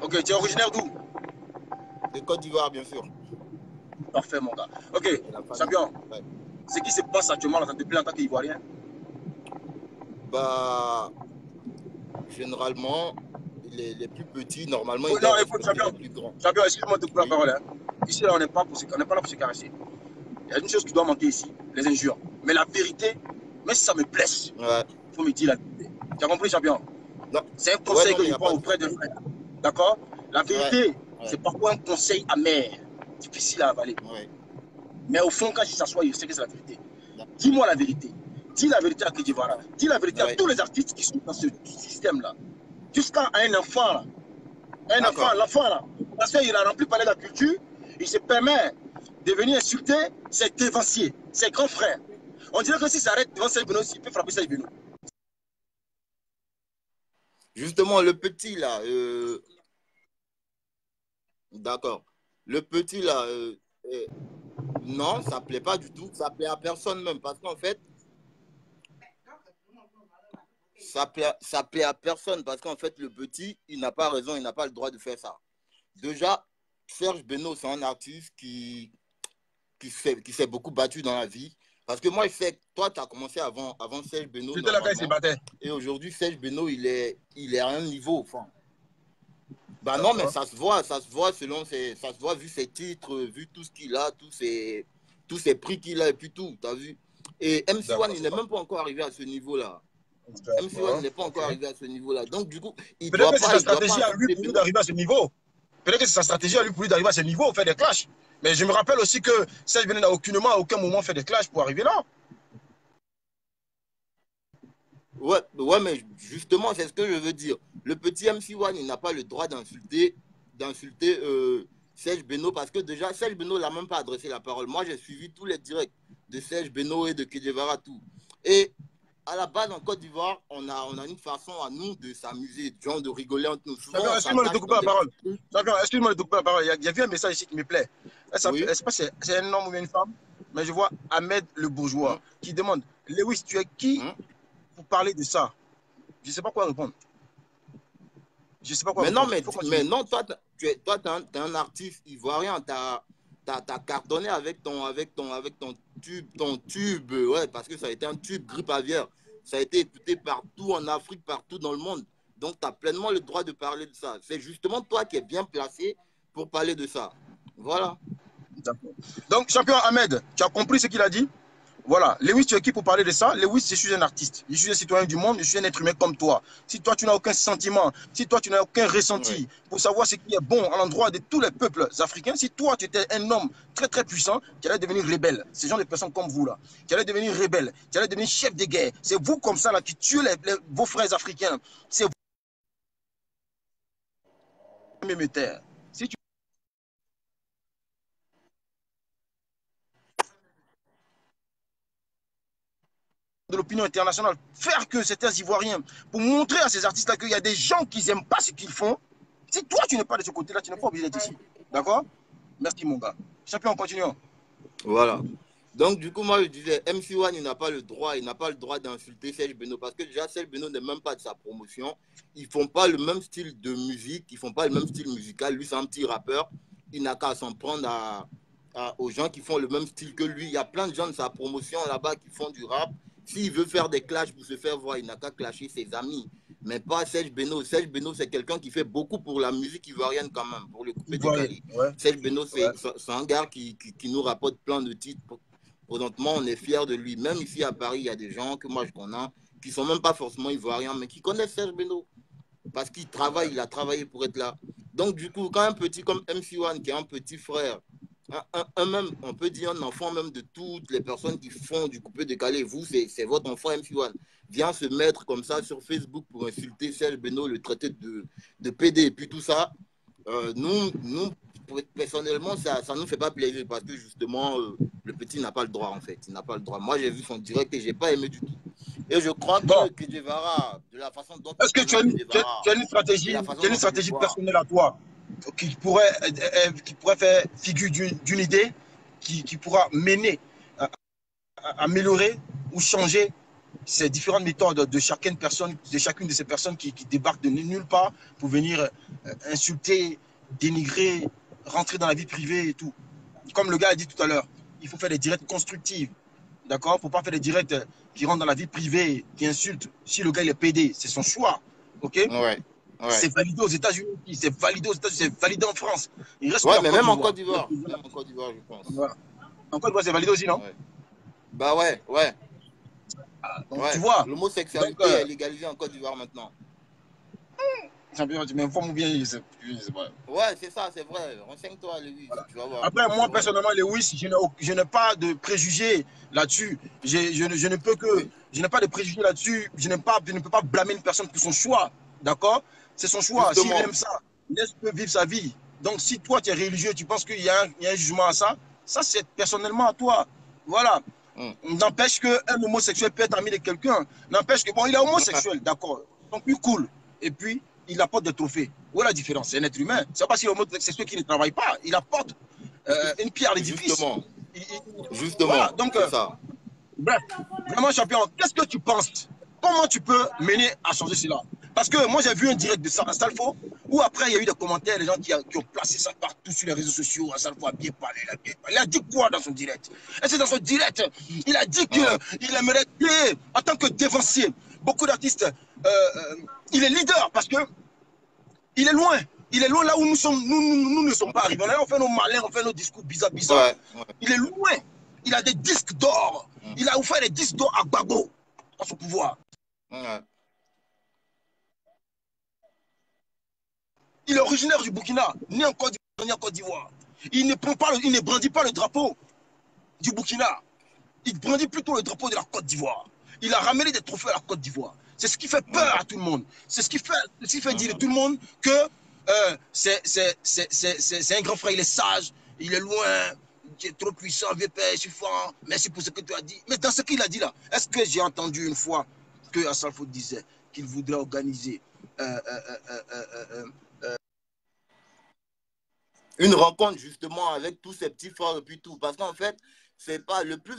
Ok, tu es originaire d'où? De Côte d'Ivoire, bien sûr. Parfait, mon gars. Ok, champion. Ouais. Ce qui se passe actuellement, là, ça te plaît en tant qu'Ivoirien? Bah, généralement, les plus petits, normalement, ils non, écoute, champion, les plus grands. Champion, excuse-moi de te couper la parole. Hein. Ici, là, on n'est pas là pour se caresser. Il y a une chose qui doit manquer ici, les injures. Mais la vérité, même si ça me blesse, il faut me dire la vérité. Tu as compris, champion? C'est un conseil que je prends auprès de frères. D'accord? La vérité, c'est parfois un conseil amer, difficile à avaler. Mais au fond, quand je s'assois, je sais que c'est la vérité. Dis-moi la vérité. Dis la vérité à Kedivara. Dis la vérité à tous les artistes qui sont dans ce système-là. Jusqu'à un enfant, là. Un enfant, l'enfant, là. Parce qu'il a rempli par la culture, il se permet de venir insulter ses dévanciers, ses grands frères. On dirait que si ça arrête devant Serge Beno, il peut frapper Serge Beno. Justement, le petit, là. D'accord. Le petit, là. Non, ça ne plaît pas du tout. Ça ne plaît à personne même. Parce qu'en fait, ça plaît à personne. Parce qu'en fait, le petit, il n'a pas raison, il n'a pas le droit de faire ça. Déjà, Serge Beno, c'est un artiste qui s'est beaucoup battu dans la vie. Parce que moi, je sais que toi, tu as commencé avant Serge Beno. C'était la veille, c'est battait. Et aujourd'hui, Serge Beno, il est à un niveau. Enfin, bah non, mais ça se voit selon ça se voit vu ses titres, vu tout ce qu'il a, tous ses prix qu'il a et puis tout, tu as vu. Et MC1, il n'est même pas encore arrivé à ce niveau-là. MC1 n'est pas encore arrivé à ce niveau-là. Donc, du coup, il doit pas... Peut-être que c'est sa stratégie à lui pour lui d'arriver à ce niveau. Peut-être que c'est sa stratégie à lui pour lui d'arriver à ce niveau, faire des clashs. Mais je me rappelle aussi que Serge Beno n'a à aucun moment fait des clashs pour arriver là. Ouais, mais justement, c'est ce que je veux dire. Le petit MC1, il n'a pas le droit d'insulter Serge Beno parce que déjà, Serge Beno n'a même pas adressé la parole. Moi, j'ai suivi tous les directs de Serge Beno et de Kedivara, tout. Et à la base, en Côte d'Ivoire, on a une façon à nous de s'amuser, genre de rigoler entre nous. Excuse-moi de te couper la parole. Excuse-moi de te couper la parole. Il y a vu un message ici qui me plaît. Oui. C'est un homme ou une femme, mais je vois Ahmed le bourgeois qui demande Lewis, tu es qui pour parler de ça? Je ne sais pas quoi répondre. Je sais pas quoi répondre. Mais non, toi, tu es un artiste ivoirien. Tu as cartonné avec ton tube, ouais, parce que ça a été un tube grippe aviaire. Ça a été écouté partout en Afrique, partout dans le monde. Donc, tu as pleinement le droit de parler de ça. C'est justement toi qui es bien placé pour parler de ça. Voilà. Donc, champion Ahmed, tu as compris ce qu'il a dit? Voilà. Lewis, tu es qui pour parler de ça? Lewis, je suis un artiste. Je suis un citoyen du monde. Je suis un être humain comme toi. Si toi, tu n'as aucun sentiment, si toi, tu n'as aucun ressenti pour savoir ce qui est bon à l'endroit de tous les peuples africains, si toi, tu étais un homme très, très puissant, tu allais devenir rebelle. Ces gens de personnes comme vous, là. Tu allais devenir rebelle. Tu allais devenir chef de guerre. C'est vous, comme ça, là, qui tuez vos frères africains. C'est vous, même terre. Si tu de l'opinion internationale, faire que certains Ivoiriens, pour montrer à ces artistes-là qu'il y a des gens qui n'aiment pas ce qu'ils font. Si toi, tu n'es pas de ce côté-là, tu n'es pas obligé d'être ici. D'accord? Merci, mon gars. Champion, continuons. Voilà. Donc, du coup, moi, je disais, MC1, il n'a pas le droit d'insulter Serge Beno, parce que déjà, Serge Beno n'est même pas de sa promotion. Ils ne font pas le même style de musique, ils ne font pas le même style musical. Lui, c'est un petit rappeur. Il n'a qu'à s'en prendre aux gens qui font le même style que lui. Il y a plein de gens de sa promotion là-bas qui font du rap. S'il veut faire des clashs pour se faire voir, il n'a qu'à clasher ses amis. Mais pas Serge Beno. Serge Beno, c'est quelqu'un qui fait beaucoup pour la musique ivoirienne quand même, pour le coupé de Cali. Serge Beno, c'est un gars qui nous rapporte plein de titres. Présentement, on est fiers de lui. Même ici à Paris, il y a des gens que moi je connais qui ne sont même pas forcément ivoiriens, mais qui connaissent Serge Beno. Parce qu'il travaille, il a travaillé pour être là. Donc, du coup, quand un petit comme MC1, qui est un petit frère, même, on peut dire un enfant même de toutes les personnes qui font du coupé décalé, vous, c'est votre enfant MC1, vient se mettre comme ça sur Facebook pour insulter Serge Beno, le traité de PD, et puis tout ça, nous, personnellement, ça ne nous fait pas plaisir parce que justement, le petit n'a pas le droit en fait. Il n'a pas le droit. Moi, j'ai vu son direct et je n'ai pas aimé du tout. Et je crois que Guevara, de la façon dont... Est-ce que tu as une stratégie personnelle à toi qui pourrait faire figure d'une idée qui pourra mener à améliorer ou changer ces différentes méthodes de chacune de ces personnes qui débarquent de nulle part pour venir insulter, dénigrer, rentrer dans la vie privée et tout. Comme le gars a dit tout à l'heure, il faut faire des directs constructifs. D'accord? Il ne faut pas faire des directs qui rentrent dans la vie privée, qui insultent. Si le gars il est PD, c'est son choix. Ok? Ouais. C'est validé aux États-Unis, c'est validé aux États-Unis, c'est validé en France. Il reste mais même en Côte d'Ivoire. Même en Côte d'Ivoire, je pense. Voilà. En Côte d'Ivoire, c'est validé aussi, non? Bah ouais. Donc, tu vois. L'homosexualité est légalisée en Côte d'Ivoire maintenant. Champion, tu m'informes ou bien je sais pas. Ouais, c'est ça, c'est vrai. Renseigne-toi, Lewis. Voilà. Tu vas voir. Après, moi, personnellement, Lewis, je n'ai pas de préjugés là-dessus. Je ne peux que. Je n'ai pas de préjugés là-dessus. Je ne peux pas blâmer une personne pour son choix. D'accord? C'est son choix. S'il aime ça, laisse-le vivre sa vie. Donc, si toi, tu es religieux, tu penses qu'il y a un jugement à ça, ça, c'est personnellement à toi. Voilà. N'empêche qu'un homosexuel peut être ami de quelqu'un. N'empêche que, bon, il est homosexuel, d'accord. Donc, lui, cool. Et puis, il apporte des trophées. Où est la différence? C'est un être humain. C'est pas si l'homosexuel qui ne travaille pas. Il apporte une pierre à l'édifice. Justement. Voilà. Donc, ça. Bref, vraiment, champion, qu'est-ce que tu penses? Comment tu peux mener à changer cela? Parce que moi, j'ai vu un direct de Salfo où après, il y a eu des commentaires, les gens qui ont placé ça partout sur les réseaux sociaux. Salfo a bien parlé, il a dit quoi dans son direct? Et c'est dans son direct, il a dit qu'il aimerait créer, en tant que dévancier, beaucoup d'artistes, il est leader parce que il est loin. Il est loin là où nous ne sommes pas arrivés. On fait nos malins, on fait nos discours bizarres. Ouais. Il est loin. Il a des disques d'or. Il a offert des disques d'or à Gbagbo, à son pouvoir. Ouais. Il est originaire du Burkina, né en Côte d'Ivoire. Il ne brandit pas le drapeau du Burkina. Il brandit plutôt le drapeau de la Côte d'Ivoire. Il a ramené des trophées à la Côte d'Ivoire. C'est ce qui fait peur à tout le monde. C'est ce qui fait dire à tout le monde que c'est un grand frère, il est sage, il est loin, il est trop puissant, vieux père, suffisant. Merci pour ce que tu as dit. Mais dans ce qu'il a dit là, est-ce que j'ai entendu une fois que Assalfo disait qu'il voudrait organiser une rencontre justement avec tous ces petits frères et puis tout. Parce qu'en fait, c'est pas le plus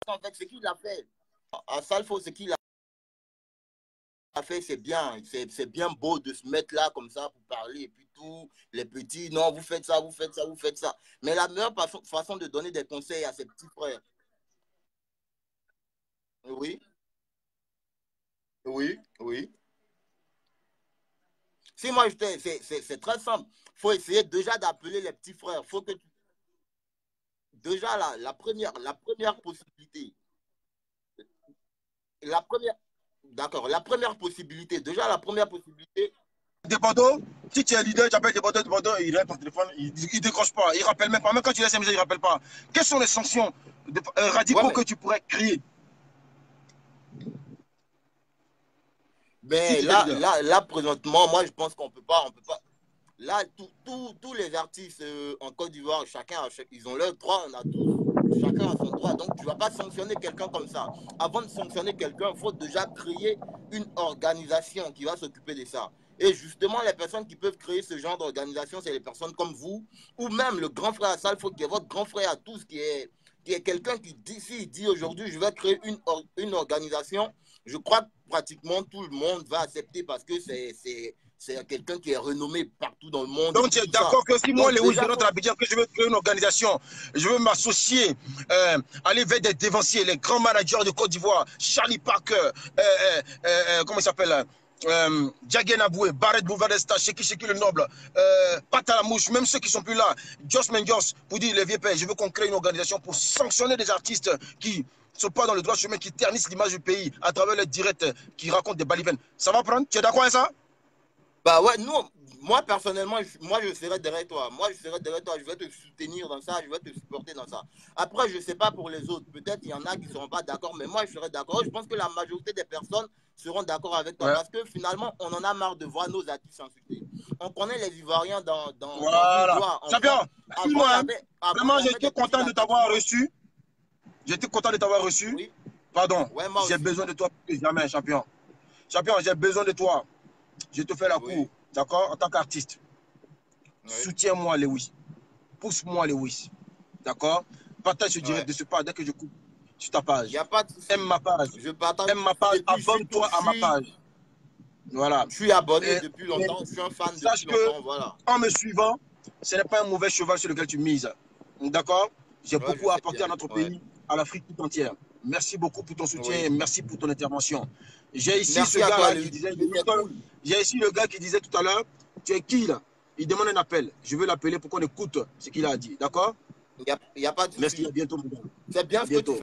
en fait, ce qu'il a fait. Assalfo, ce qu'il a fait, c'est bien. C'est bien beau de se mettre là comme ça pour parler et puis tout. Les petits, non, vous faites ça, vous faites ça, vous faites ça. Mais la meilleure façon de donner des conseils à ses petits frères. Oui, oui. Si moi, c'est très simple. Il faut essayer déjà d'appeler les petits frères. Faut que déjà la première possibilité. D'accord, la première possibilité. Déjà, la première possibilité. De Bordeaux, si tu es leader, tu appelles de Bordeaux, il répond ton téléphone, il décroche pas, il rappelle même pas. Même quand tu laisses un message, il rappelle pas. Quelles sont les sanctions radicaux que tu pourrais créer? Mais si là, présentement, moi, je pense qu'on peut pas. Là, tous les artistes en Côte d'Ivoire, ils ont leur droit, on a tous, chacun a son droit. Donc, tu ne vas pas sanctionner quelqu'un comme ça. Avant de sanctionner quelqu'un, il faut déjà créer une organisation qui va s'occuper de ça. Et justement, les personnes qui peuvent créer ce genre d'organisation, c'est les personnes comme vous, ou même le grand frère Assalfo, qui est votre grand frère à tous, qui est quelqu'un qui dit, s'il dit aujourd'hui, je vais créer une organisation, je crois que pratiquement tout le monde va accepter parce que c'est quelqu'un qui est renommé partout dans le monde. Donc, tu es d'accord que si moi, Léo, je rentre à Abidjan, que je veux créer une organisation, je veux m'associer, aller vers des dévanciers, les grands managers de Côte d'Ivoire, Charlie Parker, comment il s'appelle Djagé Naboué, Barrett Bouvardesta, Sheki le Noble, Patalamouche, même ceux qui ne sont plus là, Jos Mendios, pour dire les vieux pères, je veux qu'on crée une organisation pour sanctionner des artistes qui ne sont pas dans le droit chemin, qui ternissent l'image du pays à travers les directs qui racontent des balivernes. Ça va prendre? Tu es d'accord avec ça? Bah ouais, moi personnellement, je serai derrière toi. Moi, je serai derrière toi. Je vais te soutenir dans ça. Je vais te supporter dans ça. Après, je ne sais pas pour les autres. Peut-être il y en a qui ne seront pas d'accord, mais moi, je serai d'accord. Je pense que la majorité des personnes seront d'accord avec toi. Ouais. Parce que finalement, on en a marre de voir nos artistes insultés. On connaît les Ivoiriens dans voilà. Champion, excuse-moi. Vraiment, j'étais content de t'avoir reçu. J'étais content de t'avoir reçu. Oui. Pardon. Ouais, j'ai besoin de toi plus que jamais, champion. Champion, j'ai besoin de toi. Je te fais la cour, d'accord, en tant qu'artiste. Oui. Soutiens-moi, Lewis. Pousse-moi, Lewis. D'accord? Partage ce direct de ce pas dès que je coupe sur ta page. Y a pas de... Aime ma page. Aime ma page. Abonne-toi à ma page. Voilà. Je suis abonné depuis longtemps. Je suis un fan depuis longtemps. Voilà. En me suivant, ce n'est pas un mauvais cheval sur lequel tu mises. D'accord? J'ai beaucoup apporté à notre pays, à l'Afrique tout entière. Merci beaucoup pour ton soutien et merci pour ton intervention. J'ai ici ce gars qui disait, j'ai ici le gars qui disait tout à l'heure, tu es qui là? Il demande un appel. Je veux l'appeler pour qu'on écoute ce qu'il a dit. D'accord? Il n'y a pas de... Merci, à bientôt, mon gars. C'est bien, bientôt.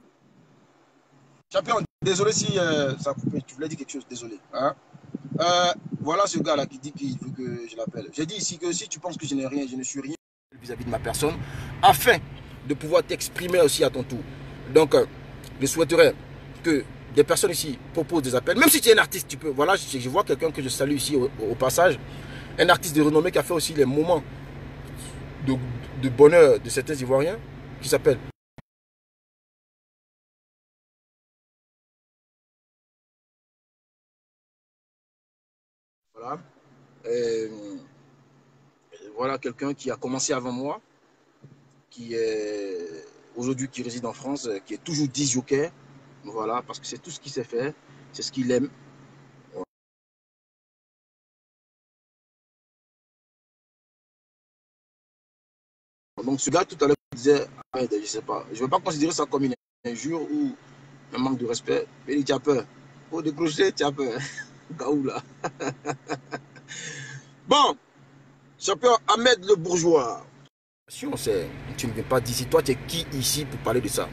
Champion, désolé si ça a coupé. Tu voulais dire quelque chose, désolé. Hein? Voilà ce gars là qui dit qu'il veut que je l'appelle. J'ai dit ici que si tu penses que je n'ai rien, je ne suis rien vis-à-vis de ma personne, afin de pouvoir t'exprimer aussi à ton tour. Donc, je souhaiterais que des personnes ici proposent des appels. Même si tu es un artiste, tu peux. Voilà, je vois quelqu'un que je salue ici au passage. Un artiste de renommée qui a fait aussi les moments de bonheur de certains Ivoiriens, qui s'appelle. Voilà. Voilà quelqu'un qui a commencé avant moi, qui est aujourd'hui qui réside en France, qui est toujours disjockey. Voilà, parce que c'est tout ce qu'il sait faire, c'est ce qu'il aime. Donc ce gars tout à l'heure disait, je sais pas, je ne veux pas considérer ça comme une injure ou un manque de respect. Mais il dit, tu as peur. Pour décrocher, tu as peur. Gaoula. Bon, champion Ahmed le Bourgeois. Si on sait, tu ne viens pas d'ici. Toi, tu es qui ici pour parler de ça?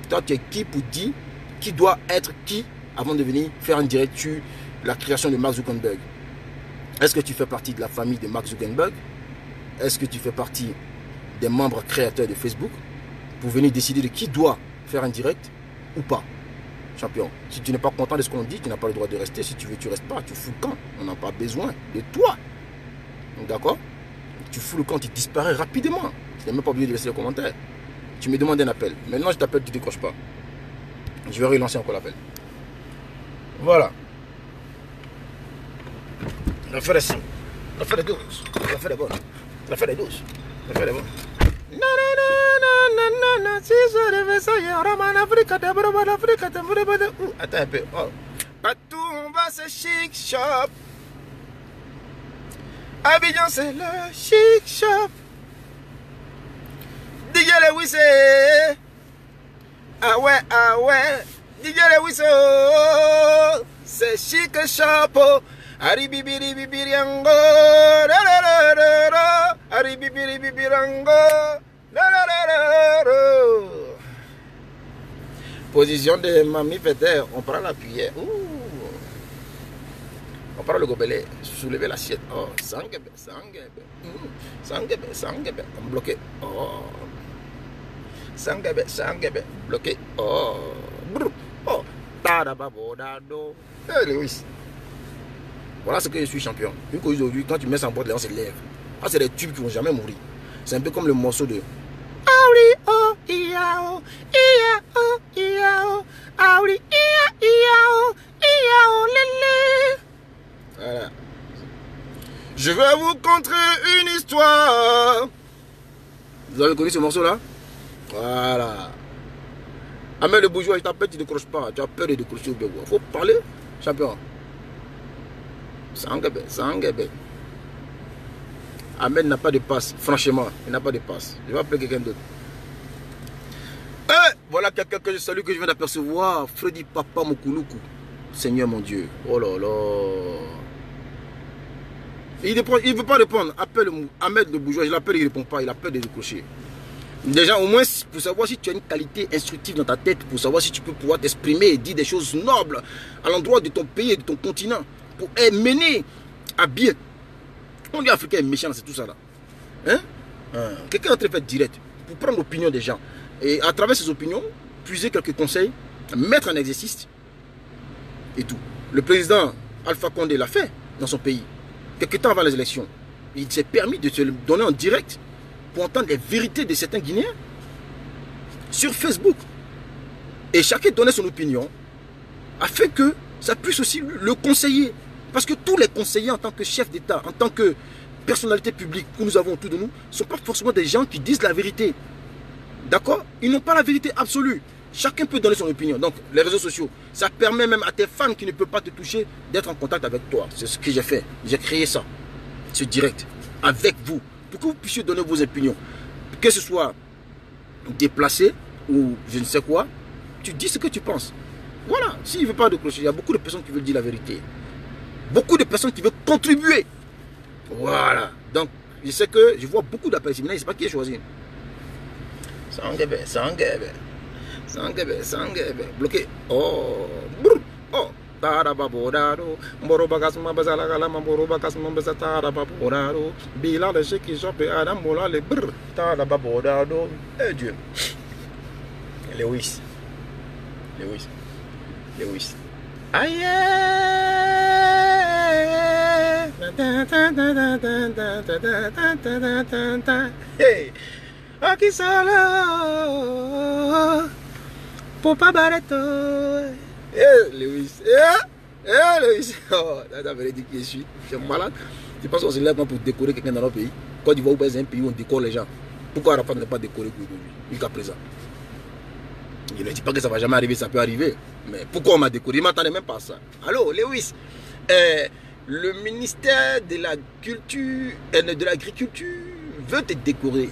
Toi, tu es qui pour dire qui doit être qui avant de venir faire un direct sur la création de Mark Zuckerberg? Est-ce que tu fais partie de la famille de Mark Zuckerberg? Est-ce que tu fais partie des membres créateurs de Facebook pour venir décider de qui doit faire un direct ou pas? Champion, si tu n'es pas content de ce qu'on dit, tu n'as pas le droit de rester. Si tu veux, tu restes pas, tu fous le camp. On n'a pas besoin de toi. D'accord? Tu fous le camp, tu disparais rapidement. Tu n'es même pas obligé de laisser les commentaires. Tu me demandes un appel. Maintenant, je t'appelle, tu ne décroches pas. Je vais relancer encore l'appel. Voilà. L'affaire est simple. L'affaire est douce. L'affaire est bonne. L'affaire est douce. L'affaire est bonne. Attends un peu. Oh. Partout on va, c'est chic shop. Abidjan, c'est le chic shop. DJ Lewis, ah ouais. DJ Lewis, c'est chic shop. Aribibiribibiriango, aribibiribirango. Position de mamie Peter, on prend la cuillère. On prend le gobelet, soulever l'assiette. Oh, sanguebe, sanguebe. Sanguebe, sanguebe. Bloqué. Oh. Sanguebe, sanguebe. Bloqué. Oh. Brr. Oh. Tarababodado. Eh, Lewis. Voilà ce que je suis champion. Vu qu'aujourd'hui, quand tu mets ça en boîte, les gens se lèvent. Ah, c'est des tubes qui vont jamais mourir. C'est un peu comme le morceau de Auri, oh, iao, iao, iao, Auri, iao, iao, lele. Voilà. Je vais vous conter une histoire. Vous avez connu ce morceau-là? Voilà. Amel le bourgeois, je t'appelle, tu ne décroches pas. Tu as peur de décrocher au bureau. Il faut parler, champion. Sanguebe, sanguebe. Ahmed n'a pas de passe, franchement, il n'a pas de passe. Je vais appeler quelqu'un d'autre. Voilà quelqu'un que je salue, que je viens d'apercevoir. Freddy Papa Mokuluku. Seigneur mon Dieu. Oh là là. Il ne veut pas répondre. Appelle Ahmed le bourgeois, je l'appelle, il ne répond pas, il a peur de décrocher. Déjà, au moins, pour savoir si tu as une qualité instructive dans ta tête, pour savoir si tu peux pouvoir t'exprimer et dire des choses nobles à l'endroit de ton pays et de ton continent, pour mener à bien. On dit africain est méchant, c'est tout ça là. Hein? Quelqu'un est en train de faire direct pour prendre l'opinion des gens. Et à travers ces opinions, puiser quelques conseils, mettre en exercice et tout. Le président Alpha Condé l'a fait dans son pays. Quelques temps avant les élections, il s'est permis de se le donner en direct pour entendre les vérités de certains Guinéens sur Facebook. Et chacun donnait son opinion afin que ça puisse aussi le conseiller. Parce que tous les conseillers en tant que chef d'État, en tant que personnalité publique que nous avons autour de nous, ne sont pas forcément des gens qui disent la vérité. D'accord? Ils n'ont pas la vérité absolue. Chacun peut donner son opinion. Donc, les réseaux sociaux, ça permet même à tes fans qui ne peuvent pas te toucher d'être en contact avec toi. C'est ce que j'ai fait. J'ai créé ça. Ce direct. Avec vous. Pour que vous puissiez donner vos opinions. Que ce soit déplacé ou je ne sais quoi, tu dis ce que tu penses. Voilà. S'il ne veut pas décrocher, il y a beaucoup de personnes qui veulent dire la vérité. Beaucoup de personnes qui veulent contribuer. Voilà. Donc, je sais que je vois beaucoup d'appels. Maintenant, je ne sais pas qui est choisi. Sanguebe, sanguebe. Sanguebe, sanguebe. Bloqué. Oh. Brr. Oh. Tarababodaro. Mborobagasma bazalagala. Mborobagasma bazatarababoraro. Bila le cheki jope adam mola le brr. Tarababodaro. Eh Dieu. Lewis. Lewis. Lewis. Aïe. Hey. Aqui solo. Popa Barreto. Eh, Lewis. Lewis. Oh, t'as dit qui je suis. Je suis malade. Tu penses qu'on se lève pour décorer quelqu'un dans notre pays? Quand tu vas au un pays où on décore les gens. Pourquoi Arafat n'est pas décoré jusqu'à présent? Je ne dis pas que ça ne va jamais arriver, ça peut arriver. Mais pourquoi on m'a décoré? Il ne m'attendait même pas à ça. Allô, Lewis. Le ministère de la culture et de l'agriculture veut te décorer.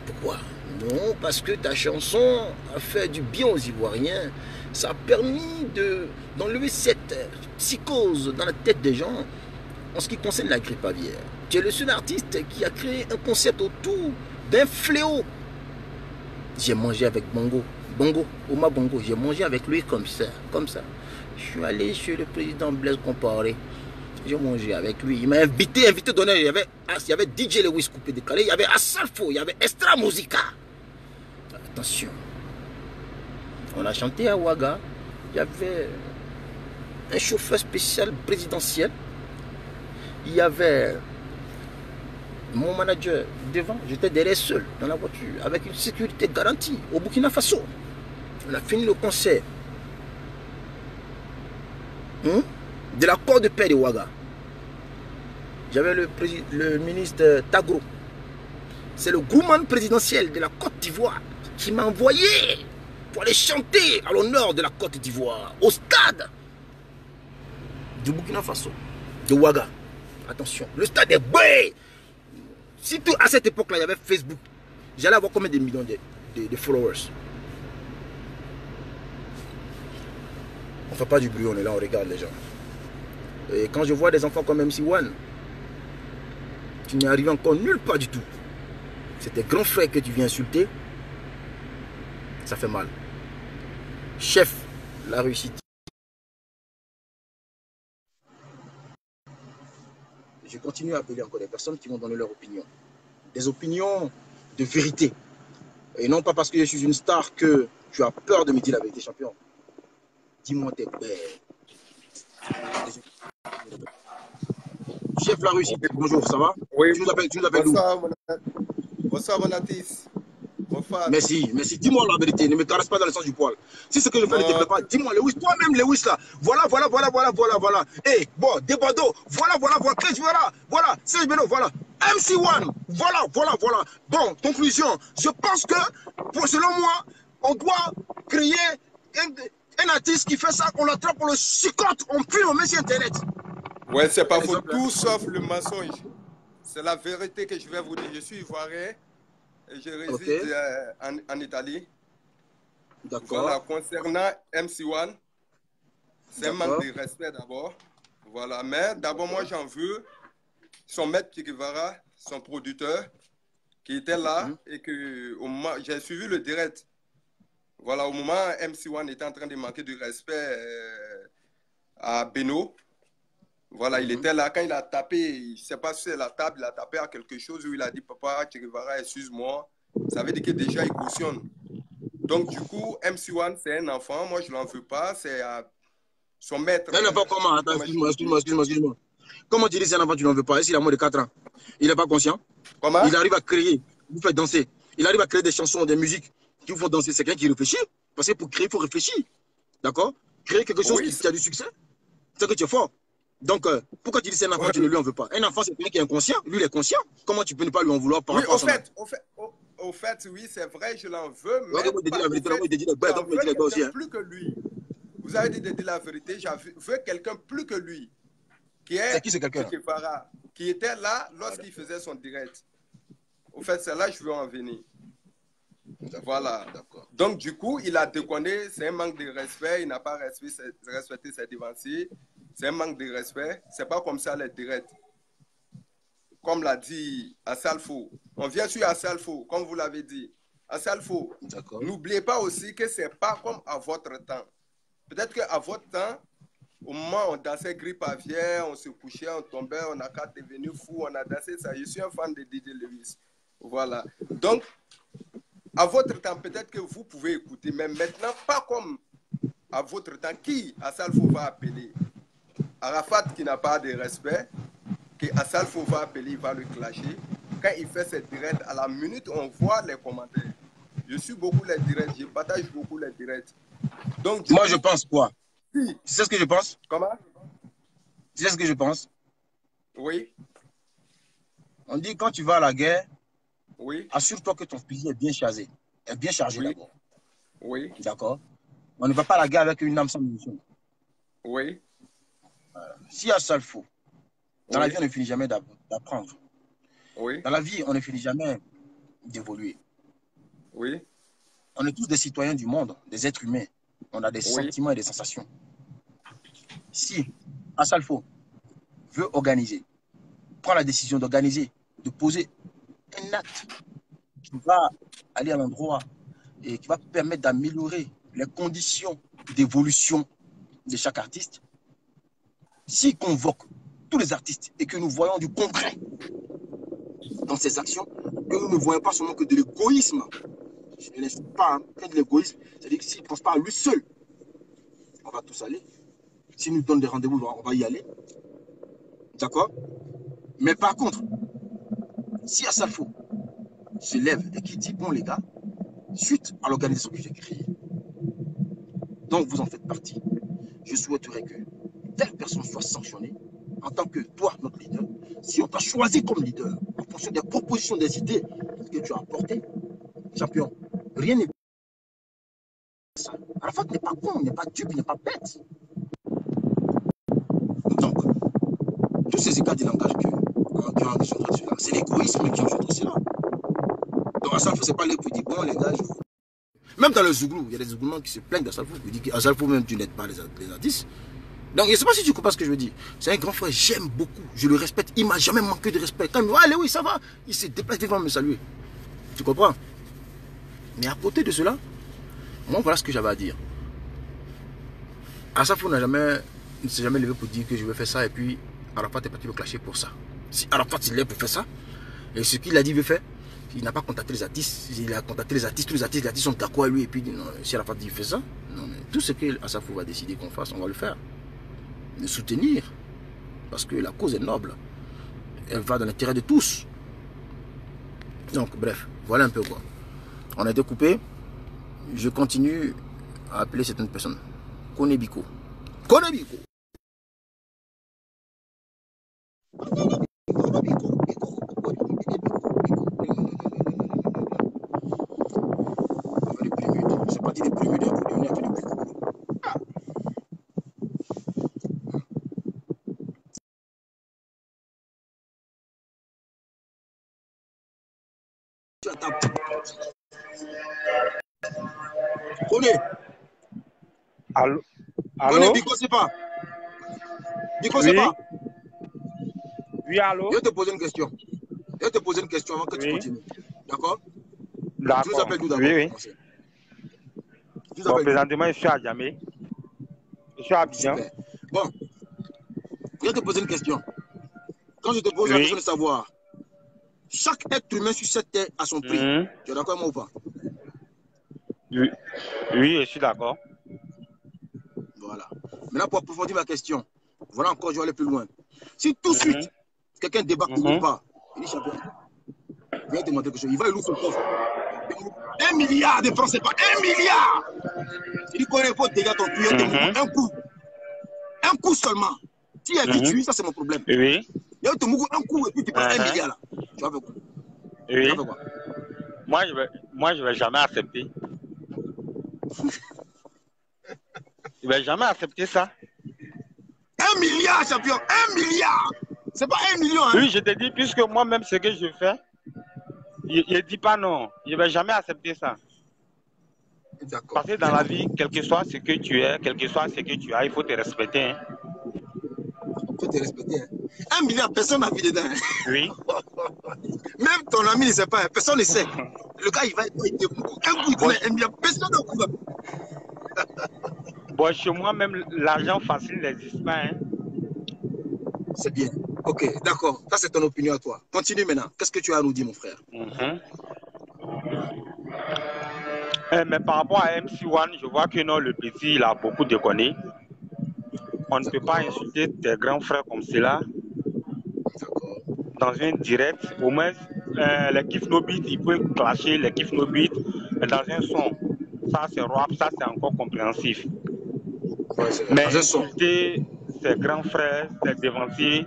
Pourquoi? Non, parce que ta chanson a fait du bien aux Ivoiriens. Ça a permis d'enlever cette psychose dans la tête des gens en ce qui concerne la grippe aviaire. Tu es le seul artiste qui a créé un concept autour d'un fléau. J'ai mangé avec Bongo. Omar Bongo, j'ai mangé avec lui comme ça. Je suis allé chez le président Blaise Compaoré. J'ai mangé avec lui. Il m'a invité d'honneur. Il y avait DJ Lewis coupé décalé. Il y avait Assalfo. Il y avait Extra Musica. Attention. On a chanté à Ouaga. Il y avait un chauffeur spécial présidentiel. Il y avait mon manager devant. J'étais derrière seul dans la voiture avec une sécurité garantie au Burkina Faso. On a fini le concert de l'accord de paix de Ouaga. J'avais le ministre Tagro. C'est le gourmand présidentiel de la Côte d'Ivoire qui m'a envoyé pour aller chanter à l'honneur de la Côte d'Ivoire au stade du Burkina Faso, de Ouaga. Attention, le stade est beau. Surtout à cette époque-là, il y avait Facebook. J'allais avoir combien de millions de followers. On ne fait pas du bruit, on est là, on regarde les gens. Et quand je vois des enfants comme MC1, tu n'es arrivé encore nulle part du tout. C'est tes grands frères que tu viens insulter. ça fait mal. Chef, la réussite. Je continue à appeler encore des personnes qui vont donner leur opinion. Des opinions de vérité. Et non pas parce que je suis une star que tu as peur de me dire la vérité, champion. Dis-moi tes belles. Chef, la réussite. Bonjour, ça va? Oui. Tu nous appelles d'où? Bonsoir, mon artiste. Merci, merci. Dis-moi la vérité, ne me caresse pas dans le sens du poil. Si ce que je fais ne te plaît pas, dis-moi, Lewis, toi-même, Lewis, là. Voilà. Eh, bon, Debado, voilà. Chris, voilà. Serge Beno, voilà. MC1, voilà. Bon, conclusion. Je pense que, selon moi, on doit créer un artiste qui fait ça, qu'on l'attrape, on le chicote, on pue, on met sur Internet. Ouais, c'est pas faux. Tout sauf le mensonge. C'est la vérité que je vais vous dire. Je suis ivoirien. Et je réside en Italie. D'accord. Voilà, concernant MC1, c'est un manque de respect d'abord. Voilà, mais d'abord, moi, j'en veux son maître Che Guevara, son producteur, qui était là et que au moment, j'ai suivi le direct. Voilà, au moment où MC1 était en train de manquer de respect à Beno. Voilà, il était là. Quand il a tapé, il ne sait pas si c'est la table, il a tapé à quelque chose où il a dit, papa, Che Guevara, excuse-moi. Ça veut dire que déjà, il cautionne. Donc, du coup, MC1, c'est un enfant. Moi, je ne l'en veux pas. C'est son maître. Un enfant comment? Attends, excuse-moi. Comment tu dis c'est un enfant, tu n'en veux pas? Est-ce qu'il a moins de 4 ans? Il n'est pas conscient? Comment? Il arrive à créer, vous faites danser. Il arrive à créer des chansons, des musiques qui vous font danser. C'est quelqu'un qui réfléchit. Parce que pour créer, il faut réfléchir. D'accord? Créer quelque chose qui a du succès, c'est que tu es fort. Donc, pourquoi tu dis c'est un enfant, tu ne lui en veux pas? Un enfant, c'est quelqu'un qui est inconscient. Lui, il est conscient. Comment tu peux ne pas lui en vouloir par rapport à son... Au fait, oui, c'est vrai, je l'en veux, mais plus que lui. Vous avez dit de dire la vérité, je veux quelqu'un plus que lui. Qui est qui, c'est quelqu'un? Qui était là lorsqu'il faisait son direct. Au fait, c'est là que je veux en venir. Voilà. Donc, du coup, il a déconné, c'est un manque de respect, il n'a pas respecté ses devanciers. C'est un manque de respect. C'est pas comme ça les directs. Comme l'a dit Assalfo. On vient sur Assalfo, comme vous l'avez dit. Assalfo, n'oubliez pas aussi que c'est pas comme à votre temps. Peut-être qu'à votre temps, au moment où on dansait grippe aviaire, on se couchait, on tombait, on a qu'à devenir fou, on a dansé ça. Je suis un fan de DJ Lewis. Voilà. Donc, à votre temps, peut-être que vous pouvez écouter, mais maintenant, pas comme à votre temps. Qui Assalfo va appeler? Arafat qui n'a pas de respect, que Assalfo va appeler, il va le clasher. Quand il fait ses directs, à la minute, on voit les commentaires. Je suis beaucoup les directs, je partage beaucoup les directs. Donc, moi, je pense quoi? Si. Tu sais ce que je pense? Comment? Tu sais ce que je pense? Oui. On dit quand tu vas à la guerre, oui, assure-toi que ton fusil est bien chargé. Est bien chargé d'abord. Oui. D'accord? On ne va pas à la guerre avec une âme sans munitions. Oui. Si à ça le faut, dans la vie, on ne finit jamais d'apprendre. Oui. Dans la vie, on ne finit jamais d'évoluer. Oui. On est tous des citoyens du monde, des êtres humains. On a des sentiments et des sensations. Si Assalfo veut organiser, prend la décision d'organiser, de poser un acte qui va aller à l'endroit et qui va permettre d'améliorer les conditions d'évolution de chaque artiste, s'il convoque tous les artistes et que nous voyons du concret dans ces actions, que nous ne voyons pas seulement que de l'égoïsme, je ne laisse pas que de l'égoïsme, c'est-à-dire que s'il ne pense pas à lui seul, on va tous aller. S'il nous donne des rendez-vous, on va y aller. D'accord? Mais par contre, si Assalfo se lève et qui dit, bon les gars, suite à l'organisation que j'ai créée, donc vous en faites partie, je souhaiterais que telle personne soit sanctionnée en tant que toi, notre leader. Si on t'a choisi comme leader, en fonction des propositions, des idées que tu as apportées, champion, rien n'est ça. Arafat n'est pas con, n'est pas dupe, n'est pas bête. Donc, tous ces écarts de langage qui ont engendré cela, c'est l'égoïsme qui a engendré cela. Donc, Assalfo, c'est pas les pour dire, bon, les gars, même dans le Zouglou, il y a des Zougloumans qui se plaignent d'Assalfo, qui disent qu'Assalfo, même, tu n'aides pas les artistes. Donc, je ne sais pas si tu comprends ce que je veux dire. C'est un grand frère, j'aime beaucoup, je le respecte, il ne m'a jamais manqué de respect. Quand il me dit, allez, oui, ça va, il se déplace devant me saluer. Tu comprends? Mais à côté de cela, Moi, voilà ce que j'avais à dire. Asafo ne s'est jamais levé pour dire que je vais faire ça et puis Arafat est parti le clasher pour ça. Si Arafat il est pour faire ça, et ce qu'il a dit veut faire, il n'a pas contacté les artistes, il a contacté les artistes, tous les artistes sont d'accord à lui et puis non, si Arafat dit fait ça, non, mais tout ce que Asafo va décider qu'on fasse, on va le faire. Le soutenir, parce que la cause est noble, elle va dans l'intérêt de tous. Donc bref, voilà un peu quoi. On a été coupé, je continue à appeler certaines personnes. Konebiko. Konebiko. C'est parti des plus d'un coup de Connais. Allô? Connais, Biko, c'est pas. Biko, c'est pas. Oui, allô? Je vais te poser une question. Je vais te poser une question avant que tu continues. D'accord? D'accord. Tu nous appelles d'où d'abord? Oui, oui. Bon, présentement, je suis à Djamé. Je suis à Abidjan. Super. Bon, je vais te poser une question. Quand je te pose la question de savoir, chaque être humain sur cette terre a son prix. Tu es d'accord avec moi ou pas? Oui, oui, je suis d'accord. Voilà. Maintenant, pour approfondir ma question, voilà encore, je vais aller plus loin. Si tout de suite, quelqu'un débarque de nulle part, il dit champion, viens te demander quelque chose, il va lui ouvrir son coffre. 1 milliard de francs, c'est pas 1 milliard. Il dit qu'on est pour dégager ton tuyau, un coup. Un coup seulement. Si il y a qui tue, ça c'est mon problème. Oui. Il y a un coup et puis tu prends 1 milliard là. Tu vas faire quoi? Oui. Tu vas faire quoi? Moi, je vais jamais accepter. Je vais jamais accepter ça. 1 milliard, champion, 1 milliard. C'est pas 1 million. Hein? Oui, je te dis, puisque moi-même, ce que je fais, il ne dit pas non. Je ne vais jamais accepter ça. Parce que dans la vie, quel que soit ce que tu es, quel que soit ce que tu as, il faut te respecter. Hein. Il faut te respecter. Hein. 1 milliard, personne n'a vu dedans. Hein. Oui. Même ton ami ne sait pas, personne ne sait. Le gars, il va être un coup, il connaît 1 milliard, personne ne connaît. Bon, chez moi, même l'argent facile n'existe pas. Hein. C'est bien. Ok, d'accord. Ça, c'est ton opinion à toi. Continue maintenant. Qu'est-ce que tu as à nous dire, mon frère? Mais par rapport à MC1, je vois que non, le petit, il a beaucoup déconné. On ne peut pas insulter tes grands frères comme cela. Dans un direct, au moins, les kiff no beat, il peut clasher les kiff no beat, mais dans un son, ça c'est rap, ça c'est encore compréhensif. Mais insulter ses grands frères, ses devanciers,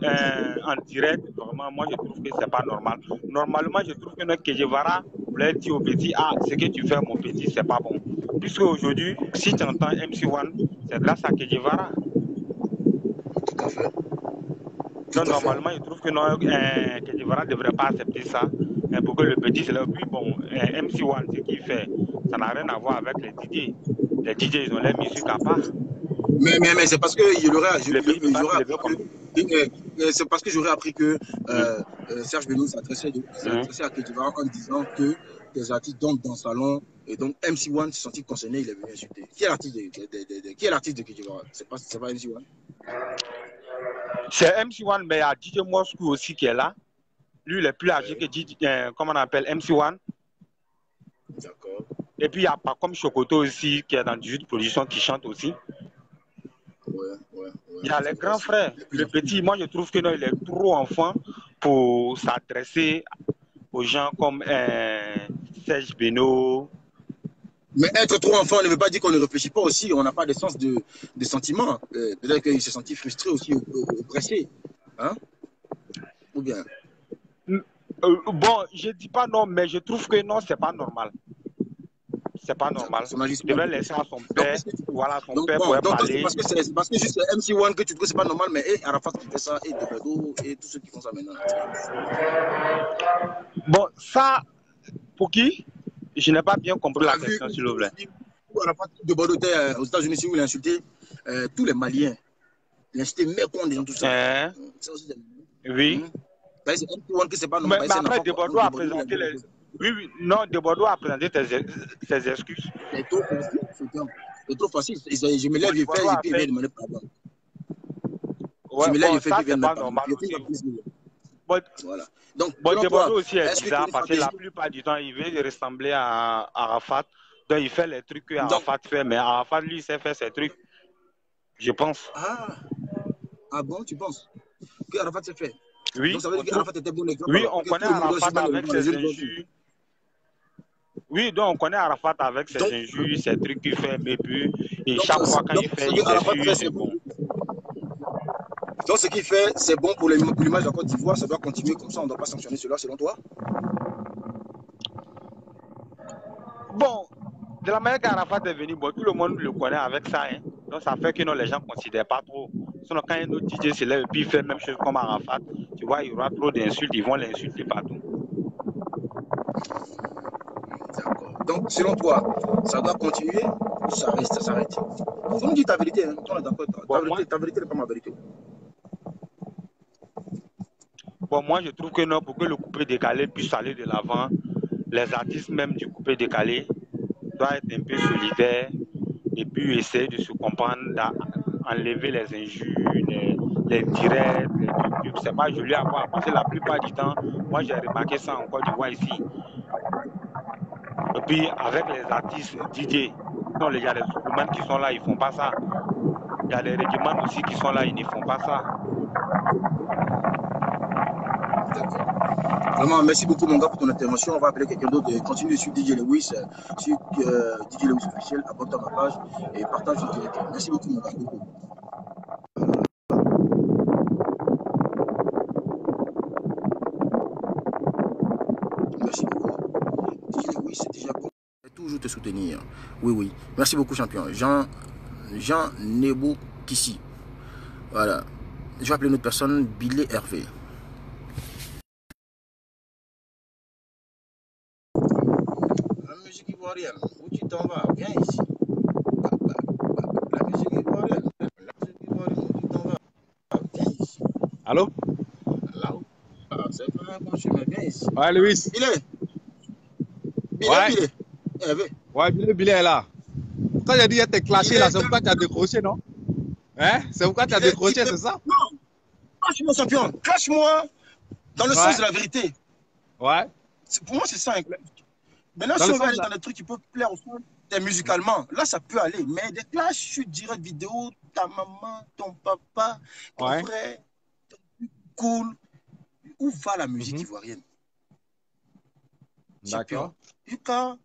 en direct, vraiment, moi je trouve que c'est pas normal. Normalement, je trouve que notre Kejevara voulait dire au petit, ah, ce que tu fais, mon petit, c'est pas bon. Puisque aujourd'hui, si tu entends MC1, c'est grâce à Kejevara. Tout à fait. Donc, normalement, je trouve que Kejevara ne devrait pas accepter ça. Pour que le petit se lève. Puis bon, MC1, ce qu'il fait, ça n'a rien à voir avec les DJ. Les DJ, ils ont leur musique à part. Mais c'est parce que c'est parce que j'aurais appris que Serge Benoît s'adressait à Kejevara en disant que des artistes dorment dans le salon et donc MC1 se sentit concerné, il est venu insulter. Qui est l'artiste de Kejevara? C'est pas MC1. C'est MC1, mais il y a DJ Moscou aussi qui est là. Lui, il est plus âgé que DJ, comment on appelle, MC1. D'accord. Et puis il y a pas comme Chocoto aussi qui est dans 18 productions qui chante aussi. Il y a les grands frères. Le petit, moi je trouve que non, il est trop enfant pour s'adresser aux gens comme Serge Benoît. Mais être trop enfant ne veut pas dire qu'on ne réfléchit pas aussi. On n'a pas de sens de sentiments. Peut-être qu'il s'est senti frustré aussi, oppressé. Hein? Ou bien? Bon, je ne dis pas non, mais je trouve que non, c'est pas normal. C'est pas normal. Il devrait laisser à son père, voilà, son père pour parler. C'est parce que juste MC1 que tu trouves que c'est pas normal, mais Arafat qui fait ça, et Debedo, et tous ceux qui font ça maintenant. Bon, ça, pour qui? Je n'ai pas bien compris la question, s'il vous plaît. Arafat Debedo était aux États-Unis, si vous l'insultez, tous les Maliens, il a insulté Mekong, des gens, tout ça. Oui. C'est MC1 que c'est pas normal. Mais après, Debedo a présenté les... Oui, oui, non, de Bordeaux a présenté ses excuses. C'est trop facile. Je me lève, je fais, et puis il vient demander pardon. Ouais, Je me lève, bon, je fais, ça, puis il vient c'est demander pas pardon. normal aussi. Voilà. Donc, Bon, selon de toi, Bordeaux aussi est est-ce que bizarre tu parce que la plupart du temps, il veut ressembler à Arafat. Donc, il fait les trucs que Arafat fait, mais Arafat, lui, sait faire ses trucs. Je pense. Ah bon, tu penses que Arafat s'est fait? Oui, donc ça veut dire qu'Arafat était bon exemple. Oui, on connaît Arafat avec ses injures. Oui, donc on connaît Arafat avec ses injures, ses trucs qu'il fait, mais puis, et chaque fois quand il fait, il s'excuse, c'est bon. Donc ce qu'il fait, c'est bon pour l'image de la Côte d'Ivoire, ça doit continuer comme ça, on ne doit pas sanctionner cela selon toi? Bon, de la manière qu'Arafat est venu, bon, tout le monde le connaît avec ça, hein. Donc ça fait que non, les gens ne considèrent pas trop. Sinon, quand un autre DJ se lève et puis il fait la même chose comme Arafat, tu vois, il y aura trop d'insultes, ils vont l'insulter partout. D'accord. Donc, selon toi, ça doit continuer ou ça reste, ça s'arrête? Il faut nous dire ta vérité, hein. On est d'accord. Ta vérité n'est pas ma vérité. Bon, moi, je trouve que non, pour que le coupé décalé puisse aller de l'avant, les artistes même du coupé décalé doivent être un peu solidaires et puis essayer de se comprendre, enlever les injures, les directs, les trucs. C'est pas joli à voir parce que la plupart du temps, moi, j'ai remarqué ça en Côte d'Ivoire ici. Et puis, avec les artistes DJ, non, il y a les Zoulouman qui sont là, ils ne font pas ça. Il y a les Reggaeman aussi qui sont là, ils ne font pas ça. D'accord. Vraiment, merci beaucoup, mon gars, pour ton intervention. On va appeler quelqu'un d'autre. Continue de suivre DJ Lewis, sur DJ Lewis officiel, abonne-toi à ma page et partage le direct. Merci beaucoup, mon gars. Merci beaucoup. DJ Lewis, c'est déjà bon. Toujours te soutenir. Oui, oui. Merci beaucoup, champion. Jean Nebo Kissi. Voilà. Je vais appeler une autre personne, Billy Hervé. La musique ivoirienne, où tu t'en vas? Viens ici. La musique ivoirienne, où tu t'en vas? Viens ici. Allô? Là, c'est pas un bon chemin, viens ici. Ouais, Louis. Billy. Hervé. Ouais, Billy est là. Quand j'ai dit que t'es clashé là, c'est pourquoi tu as décroché, non? Hein? C'est pourquoi tu as décroché, c'est ça? Non! Clash-moi, champion! Clash-moi dans le sens de la vérité. Ouais. Pour moi, c'est ça. Maintenant, si on va aller dans des trucs qui peuvent plaire au fond, musicalement, là, ça peut aller. Mais des clashs, je dirais vidéo, ta maman, ton papa, ton frère, ton cool. Où va la musique ivoirienne? D'accord. Quand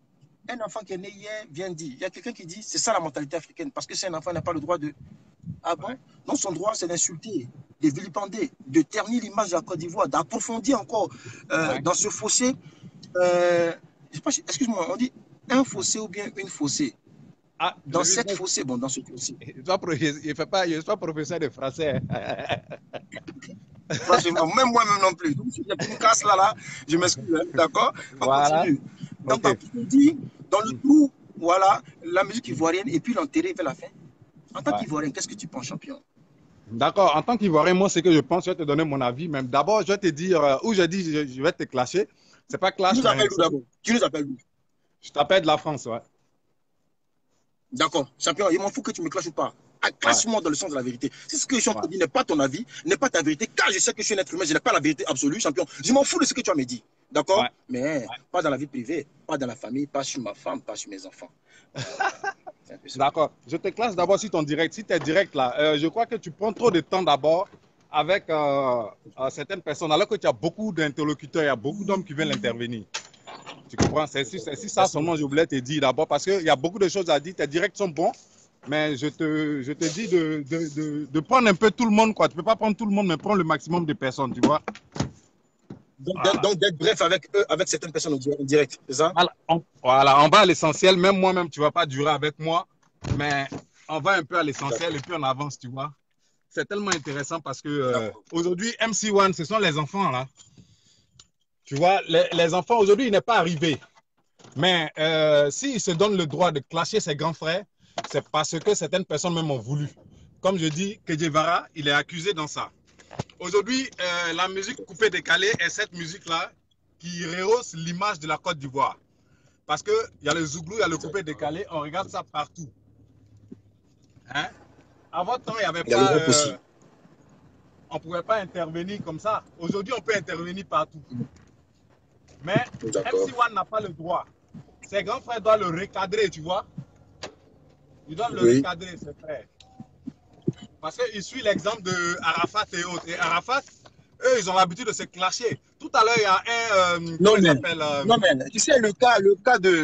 un enfant qui est né hier vient dire, il y a quelqu'un qui dit, c'est ça la mentalité africaine, parce que c'est un enfant, il n'a pas le droit de... Ah bon? Non, son droit, c'est d'insulter, de vilipender, de ternir l'image de la Côte d'Ivoire, d'approfondir encore dans ce fossé. Excuse-moi, on dit un fossé ou bien une fossée. Ah, dans cette fossée, bon, dans ce fossé. Je ne suis pas professeur de français. Franchement, même moi-même non plus. Donc, si j'ai une casse là, je m'excuse, d'accord? Voilà. Donc, on dit, dans le tout, voilà, la musique ivoirienne et puis l'enterrer vers la fin. En tant qu'Ivoirien, qu'est-ce que tu penses, champion? D'accord. En tant qu'Ivoirien, moi, ce que je pense, je vais te donner mon avis. Même d'abord, je vais te dire où je dis je vais te clasher. C'est pas clash. Tu nous appelles d'abord. Tu nous appelles d'où? Je t'appelle de la France, ouais. D'accord. Champion, il m'en fout que tu me clashes ou pas. Classe-moi dans le sens de la vérité. C'est ce que je suis en train de dire n'est pas ton avis, n'est pas ta vérité. Car je sais que je suis un être humain, je n'ai pas la vérité absolue, champion. Je m'en fous de ce que tu as me dit. D'accord? Mais pas dans la vie privée, pas dans la famille, pas sur ma femme, pas sur mes enfants. D'accord. Je te classe d'abord sur ton direct. Si tu es direct là, je crois que tu prends trop de temps d'abord avec certaines personnes, alors que tu as beaucoup d'interlocuteurs, il y a beaucoup d'hommes qui viennent intervenir. Tu comprends? C'est ça seulement je voulais te dire d'abord, parce qu'il y a beaucoup de choses à dire. Tes directs sont bons, mais je te dis de prendre un peu tout le monde, quoi. Tu ne peux pas prendre tout le monde, mais prendre le maximum de personnes, tu vois. Donc d'être bref avec eux, avec certaines personnes en direct, c'est ça? Voilà, on va à l'essentiel. Même moi-même, tu ne vas pas durer avec moi, mais on va un peu à l'essentiel et puis on avance, tu vois. C'est tellement intéressant parce que aujourd'hui, MC1, ce sont les enfants, là. Tu vois, les enfants, aujourd'hui, il n'est pas arrivé. Mais s'il se donne le droit de clasher ses grands frères, c'est parce que certaines personnes même ont voulu. Comme je dis, que Guevara, il est accusé dans ça. Aujourd'hui, la musique coupée décalée est cette musique-là qui rehausse l'image de la Côte d'Ivoire. Parce qu'il y a le Zouglou, il y a le coupé décalé, on regarde ça partout. Hein? Avant temps, il n'y avait pas... on ne pouvait pas intervenir comme ça. Aujourd'hui, on peut intervenir partout. Mais MC1 n'a pas le droit. Ses grands frères doivent le recadrer, tu vois. Ils doivent le recadrer, ses frères. Parce qu'il suit l'exemple de Arafat et autres. Et Arafat, eux, ils ont l'habitude de se clasher. Tout à l'heure, il y a un... non, mais tu sais, le cas de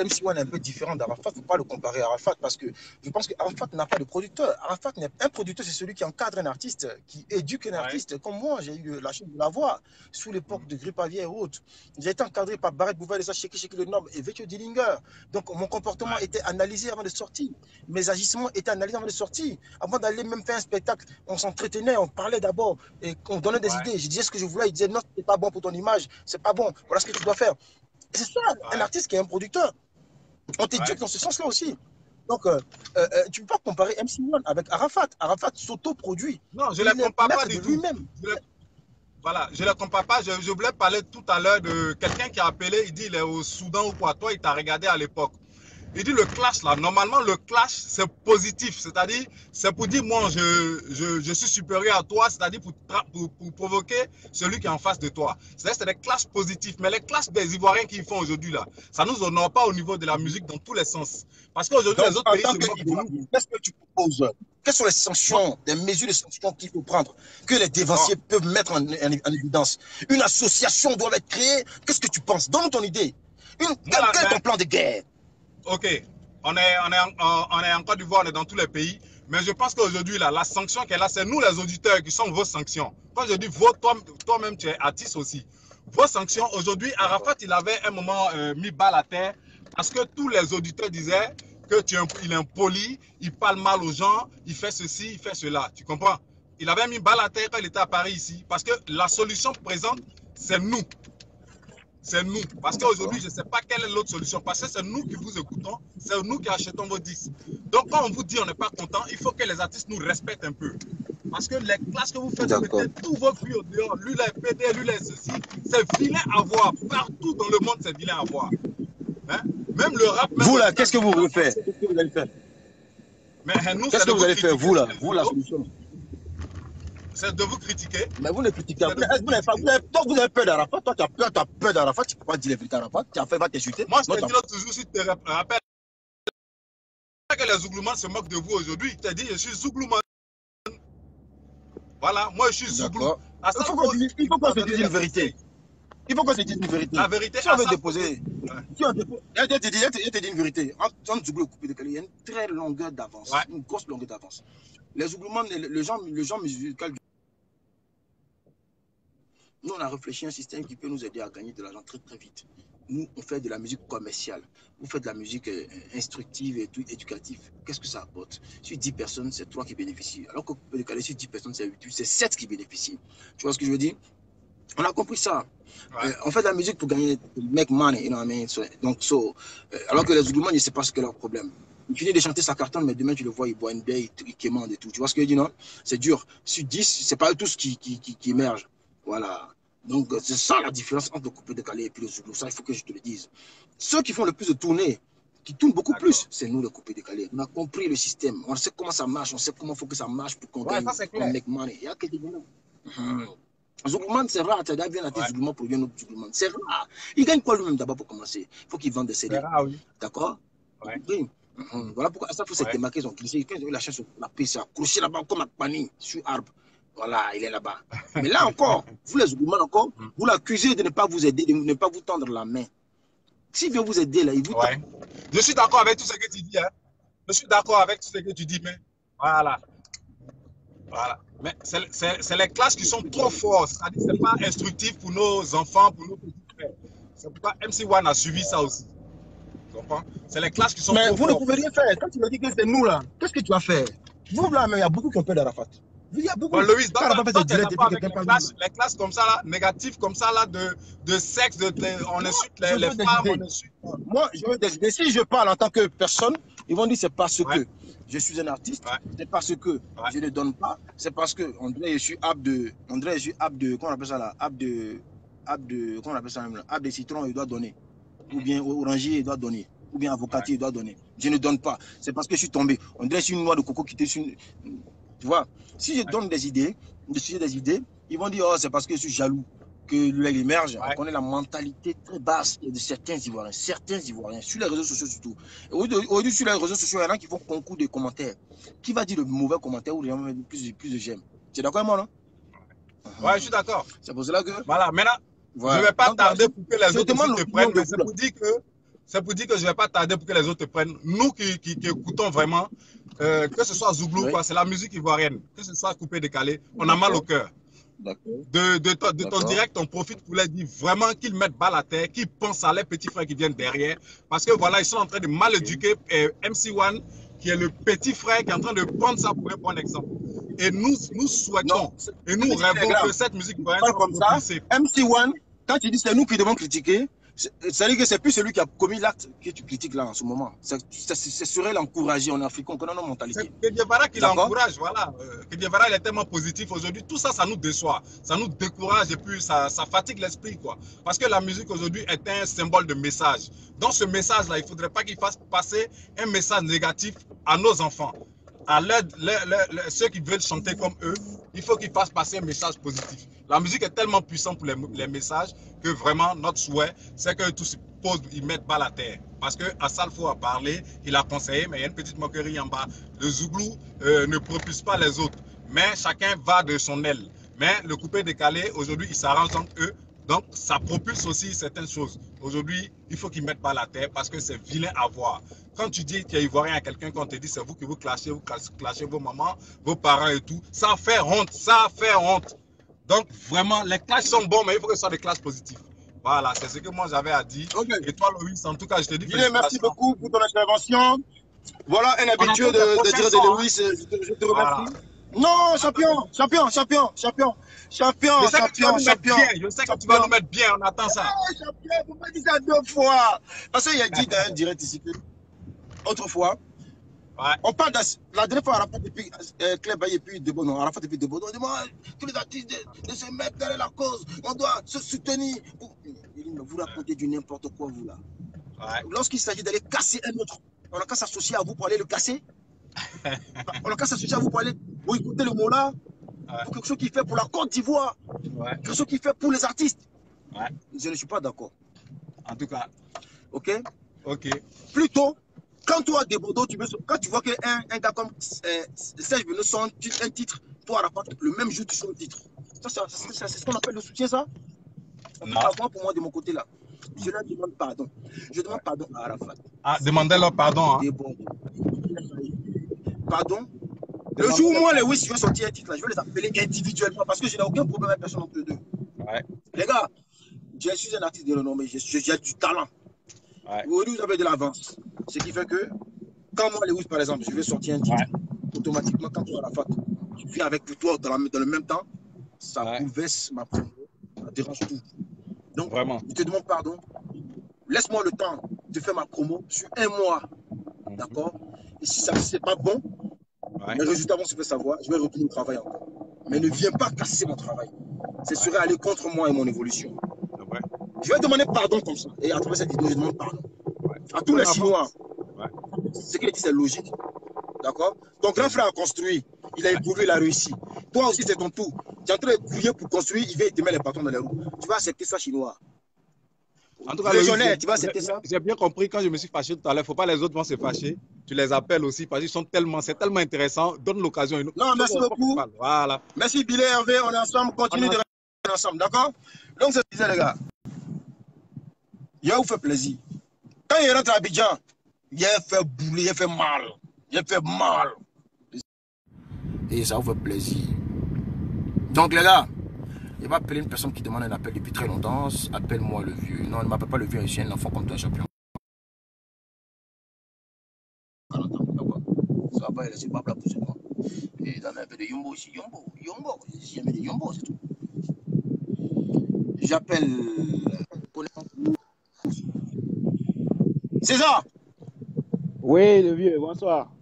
MC1 est un peu différent d'Arafat. Il ne faut pas le comparer à Arafat parce que je pense qu'Arafat n'a pas de producteur. Arafat, un producteur, c'est celui qui encadre un artiste, qui éduque un artiste. Comme moi, j'ai eu la chance de l'avoir sous l'époque de Grippavier et autres. J'ai été encadré par Barrett Bouval, Sheki le Nom et Vecchio Dillinger. Donc, mon comportement était analysé avant de sortir. Mes agissements étaient analysés avant de sortir. Avant d'aller même faire un spectacle, on s'entretenait, on parlait d'abord et on donnait des idées. Je disais ce que je voulais, il disait non, c'est pas bon pour ton image, c'est pas bon, voilà ce que tu dois faire. C'est ça, un artiste qui est un producteur. On t'éduque dans ce sens-là aussi. Donc, tu ne peux pas comparer MC1 avec Arafat. Arafat s'auto-produit. Non, je ne le compare pas du tout. Voilà, je ne le compare pas. Je voulais parler tout à l'heure de quelqu'un qui a appelé, il dit il est au Soudan ou quoi. Toi, il t'a regardé à l'époque. Il dit le clash là, normalement le clash c'est positif, c'est-à-dire c'est pour dire moi je suis supérieur à toi, c'est-à-dire pour provoquer celui qui est en face de toi. C'est-à-dire c'est des clashs positifs, mais les clashs des Ivoiriens qu'ils font aujourd'hui là, ça nous honore pas au niveau de la musique dans tous les sens. Parce qu'aujourd'hui les autres pays se moquent de nous. Qu'est-ce que tu proposes? Quelles sont les sanctions, des mesures de sanctions qu'il faut prendre, que les dévanciers peuvent mettre en évidence? Une association doit être créée. Qu'est-ce que tu penses? Donne ton idée. Quel est ton plan de guerre? Ok, on est en Côte d'Ivoire, on est dans tous les pays, mais je pense qu'aujourd'hui, la sanction qu'elle a, c'est nous les auditeurs qui sont vos sanctions. Quand je dis vos, toi-même tu es artiste aussi. Vos sanctions, aujourd'hui, Arafat, il avait un moment mis balle à terre parce que tous les auditeurs disaient qu'il est impoli, il parle mal aux gens, il fait ceci, il fait cela. Tu comprends? Il avait mis balle à terre quand il était à Paris ici parce que la solution présente, c'est nous. C'est nous. Parce qu'aujourd'hui, je ne sais pas quelle est l'autre solution. Parce que c'est nous qui vous écoutons, c'est nous qui achetons vos disques. Donc, quand on vous dit on n'est pas content, il faut que les artistes nous respectent un peu. Parce que les classes que vous faites, vous mettez tous vos culs au dehors. Lui, les PD, lui, les ceci. C'est vilain à voir. Partout dans le monde, c'est vilain à voir. Hein? Même le rap. Vous, là, qu'est-ce que vous voulez faire? Qu'est-ce que vous allez faire? Qu'est-ce que vous allez faire, vous, là? Vous, la solution? C'est de vous critiquer. Mais vous ne critiquez pas. Donc vous avez peur d'Arafat. Toi, tu as peur d'Arafat. Tu ne peux pas dire la vérité d'Arafat. Tu as fait, va t'insulter. Moi, je te dis toujours, si tu te rappelles que les Zouglouman se moquent de vous aujourd'hui, tu t'es dit, je suis Zouglouman. Voilà, moi, je suis Zouglou. Il faut qu'on se dise une vérité. Il faut qu'on se dise une vérité. La vérité, si on veut déposer. Si on dépose, elle te dit une vérité. Entre Zouglou et Coupé Décalé, il y a une très longueur d'avance. Une grosse longueur d'avance. Les Zouglouman, le genre musical. Nous, on a réfléchi à un système qui peut nous aider à gagner de l'argent très très vite. Nous, on fait de la musique commerciale. Vous faites de la musique instructive et tout, éducative. Qu'est-ce que ça apporte? Sur 10 personnes, c'est 3 qui bénéficient. Alors que sur 10 personnes, c'est 7 qui bénéficient. Tu vois ce que je veux dire? On a compris ça. On fait de la musique pour gagner, make money, you know what I mean? Donc, alors que les Zouglouman, je ne sais pas ce que leur problème. Il finit de chanter sa cartonne, mais demain, tu le vois, il boit une bière, il quémande et tout. Tu vois ce que je dis, non? C'est dur. Sur 10, ce n'est pas tous qui émergent. Voilà. Donc, c'est ça la différence entre le coupé décalé et puis le Zouglou. Ça, il faut que je te le dise. Ceux qui font le plus de tournées, qui tournent beaucoup plus, c'est nous, le coupé décalé. On a compris le système. On sait comment ça marche. On sait comment il faut que ça marche pour qu'on gagne, qu'on make money. Il y a quelques Zouglouman, c'est rare. Tu as bien acheté Zouglouman pour un autre Zouglouman. C'est rare. Il gagne quoi lui-même d'abord pour commencer? Il faut qu'il vende des CD. Oui. D'accord? Oui. Voilà pourquoi ça, il faut se démarquer son cliché. Quand ils ont eu la chance de la paix, c'est accroché là-bas comme un panier sur arbre. Voilà, il est là-bas. Mais là encore, vous les Zouglouman encore, vous l'accusez de ne pas vous aider, de ne pas vous tendre la main. S'il veut vous aider, là, il vous tend. Je suis d'accord avec tout ce que tu dis. Hein. Je suis d'accord avec tout ce que tu dis, mais voilà. Voilà. Mais c'est les classes qui sont trop fortes. C'est-à-dire que ce n'est pas instructif pour nos enfants, pour nos petits frères. C'est pourquoi MC1 a suivi ça aussi. Tu comprends? C'est les classes qui sont trop fortes. Mais vous ne pouvez rien faire. Quand tu me dis que c'est nous, là, qu'est-ce que tu vas faire? Vous, là, mais il y a beaucoup qui ont peur d'Arafat. Il y a beaucoup. Louis, les classes comme ça, là, négatives comme ça, là, de sexe, on insulte les femmes, on insulte. Moi, je veux décider. Si je parle en tant que personne, ils vont dire c'est parce que je suis un artiste, c'est parce que je ne donne pas, c'est parce que André, je suis apte de, comment on appelle ça là, apte comment on appelle ça même là, arbre de citron, il doit donner. Ou bien orangier, il doit donner. Ou bien avocatier, il doit donner. Je ne donne pas. C'est parce que je suis tombé. On dirait une noix de coco qui était sur une... Tu vois, si je donne des idées, des idées, ils vont dire, oh, c'est parce que je suis jaloux que l'œil émerge. On connaît la mentalité très basse de certains Ivoiriens sur les réseaux sociaux surtout. Aujourd'hui, sur les réseaux sociaux, il y en a qui font concours de commentaires. Qui va dire le mauvais commentaire ou plus de j'aime? Tu es d'accord avec moi, non? Ouais, je suis d'accord. C'est pour cela que... Voilà, maintenant, voilà. je ne vais pas tarder pour que les autres te prennent, mais c'est pour dire que je ne vais pas tarder pour que les autres te prennent. Nous qui écoutons vraiment, que ce soit Zouglou, c'est la musique ivoirienne, que ce soit coupé, décalé, on a mal au cœur. De ton direct, on profite pour leur dire vraiment qu'ils mettent balle à terre, qu'ils pensent à les petits frères qui viennent derrière. Parce que voilà, ils sont en train de mal éduquer MC1, qui est le petit frère qui est en train de prendre ça pour un bon exemple. Et nous souhaitons, et nous rêvons que cette musique va être comme ça. MC1, quand tu dis c'est nous qui devons critiquer, c'est-à-dire que c'est plus celui qui a commis l'acte que tu critiques là en ce moment. C'est serait l'encourager en Afrique, on connaît nos mentalités. C'est Guevara qui l'encourage, voilà. Guevara, il est tellement positif aujourd'hui. Tout ça, ça nous déçoit, ça nous décourage et puis ça fatigue l'esprit, quoi. Parce que la musique aujourd'hui est un symbole de message. Dans ce message-là, il ne faudrait pas qu'il fasse passer un message négatif à nos enfants. À ceux qui veulent chanter comme eux, il faut qu'ils fassent passer un message positif. La musique est tellement puissante pour les messages que vraiment notre souhait, c'est que tous se posent, ils mettent balle à terre. Parce que Assalfo a parlé, il a conseillé, mais il y a une petite moquerie en bas. Le Zouglou ne propulse pas les autres, mais chacun va de son aile. Mais le coupé décalé, aujourd'hui, il s'arrange entre eux. Donc, ça propulse aussi certaines choses. Aujourd'hui, il faut qu'ils mettent pas la terre parce que c'est vilain à voir. Quand tu dis qu'il y a Ivoirien à quelqu'un, quand on te dit c'est vous qui vous clashez vos mamans, vos parents et tout, ça fait honte, ça fait honte. Donc, vraiment, les clashes sont bons, mais il faut que ce soit des clashes positifs. Voilà, c'est ce que moi j'avais à dire. Okay. Et toi, Loïs, en tout cas, je te dis merci beaucoup pour ton intervention. Voilà un habitué de dire de Loïs, je te remercie. Voilà. Non, champion. Je sais que tu vas nous mettre bien, on attend ça. Champion, vous m'avez dit ça 2 fois. Parce qu'il y a dit dans un direct ici que, autrefois, on parle de la dernière fois, Arafat depuis Club et puis Debono. Arafat depuis Debono, on demande tous les artistes de se mettre derrière la cause. On doit se soutenir. Vous racontez du n'importe quoi, vous là. Lorsqu'il s'agit d'aller casser un autre, on n'a qu'à s'associer à vous pour aller le casser. On n'a qu'à s'associer à vous pour aller écouter le mot là. Pour quelque chose qui fait pour la Côte d'Ivoire. Quelque chose qui fait pour les artistes. Je ne suis pas d'accord. En tout cas. Ok. Plutôt, quand toi, Debodo, quand tu vois qu'un gars comme Serge Beno sort un titre, toi, Arafat, le même jour, tu sors le titre. C'est ce qu'on appelle le soutien, ça? Pour moi, de mon côté là. Je leur demande pardon. Je demande pardon à Arafat. Demandez-leur pardon. Hein. Pardon. Le jour où moi, les Wiss, je vais sortir un titre là, je vais les appeler individuellement parce que je n'ai aucun problème avec personne entre eux deux. Les gars, je suis un artiste de renommée, j'ai du talent. Aujourd'hui, vous avez de l'avance. Ce qui fait que, quand moi, les Wiss, par exemple, je vais sortir un titre, automatiquement, quand toi, Arafat, je viens avec toi dans le même temps, ça bouleverse ma promo, ça dérange tout. Donc, vraiment, je te demande pardon. Laisse-moi le temps de faire ma promo sur 1 mois. D'accord? Et si ça n'est pas bon, mes résultats vont se faire savoir, je vais retourner au travail encore. Mais ne viens pas casser mon travail. Ce serait aller contre moi et mon évolution. Je vais demander pardon comme ça. Et à travers cette vidéo, je demande pardon. À tous les Chinois. Ce qu'il dit, c'est logique. D'accord? Ton grand frère a construit. Il a évolué, il a réussi. Toi aussi, c'est ton tour. Tu es en train de courir pour construire, il vient te mettre les bâtons dans les roues. Tu vas accepter ça, Chinois. En tout cas, tu vas accepter ça. J'ai bien compris quand je me suis fâché tout à l'heure. Il ne faut pas les autres vont se fâcher. Tu les appelles aussi parce qu'ils sont c'est tellement intéressant. Donne l'occasion. Non, merci beaucoup. Voilà. Merci Billy, Hervé. On est ensemble. Continue de rester ensemble. D'accord? Donc, c'est ce que les gars. Il vous fait plaisir. Quand il rentre à Abidjan, il a fait bouler, il a fait mal. Il a fait mal. Et ça vous fait plaisir. Donc, les gars, il va appeler une personne qui demande un appel depuis très longtemps. Appelle-moi le vieux. Non, ne m'appelle pas le vieux, je suis un enfant comme toi, champion. Ça va pas, il est pas pour moi. Et dans un peu de Yombo ici, Yombo, j'ai mis de Yombo, c'est tout. J'appelle. César! Oui, le vieux, bonsoir.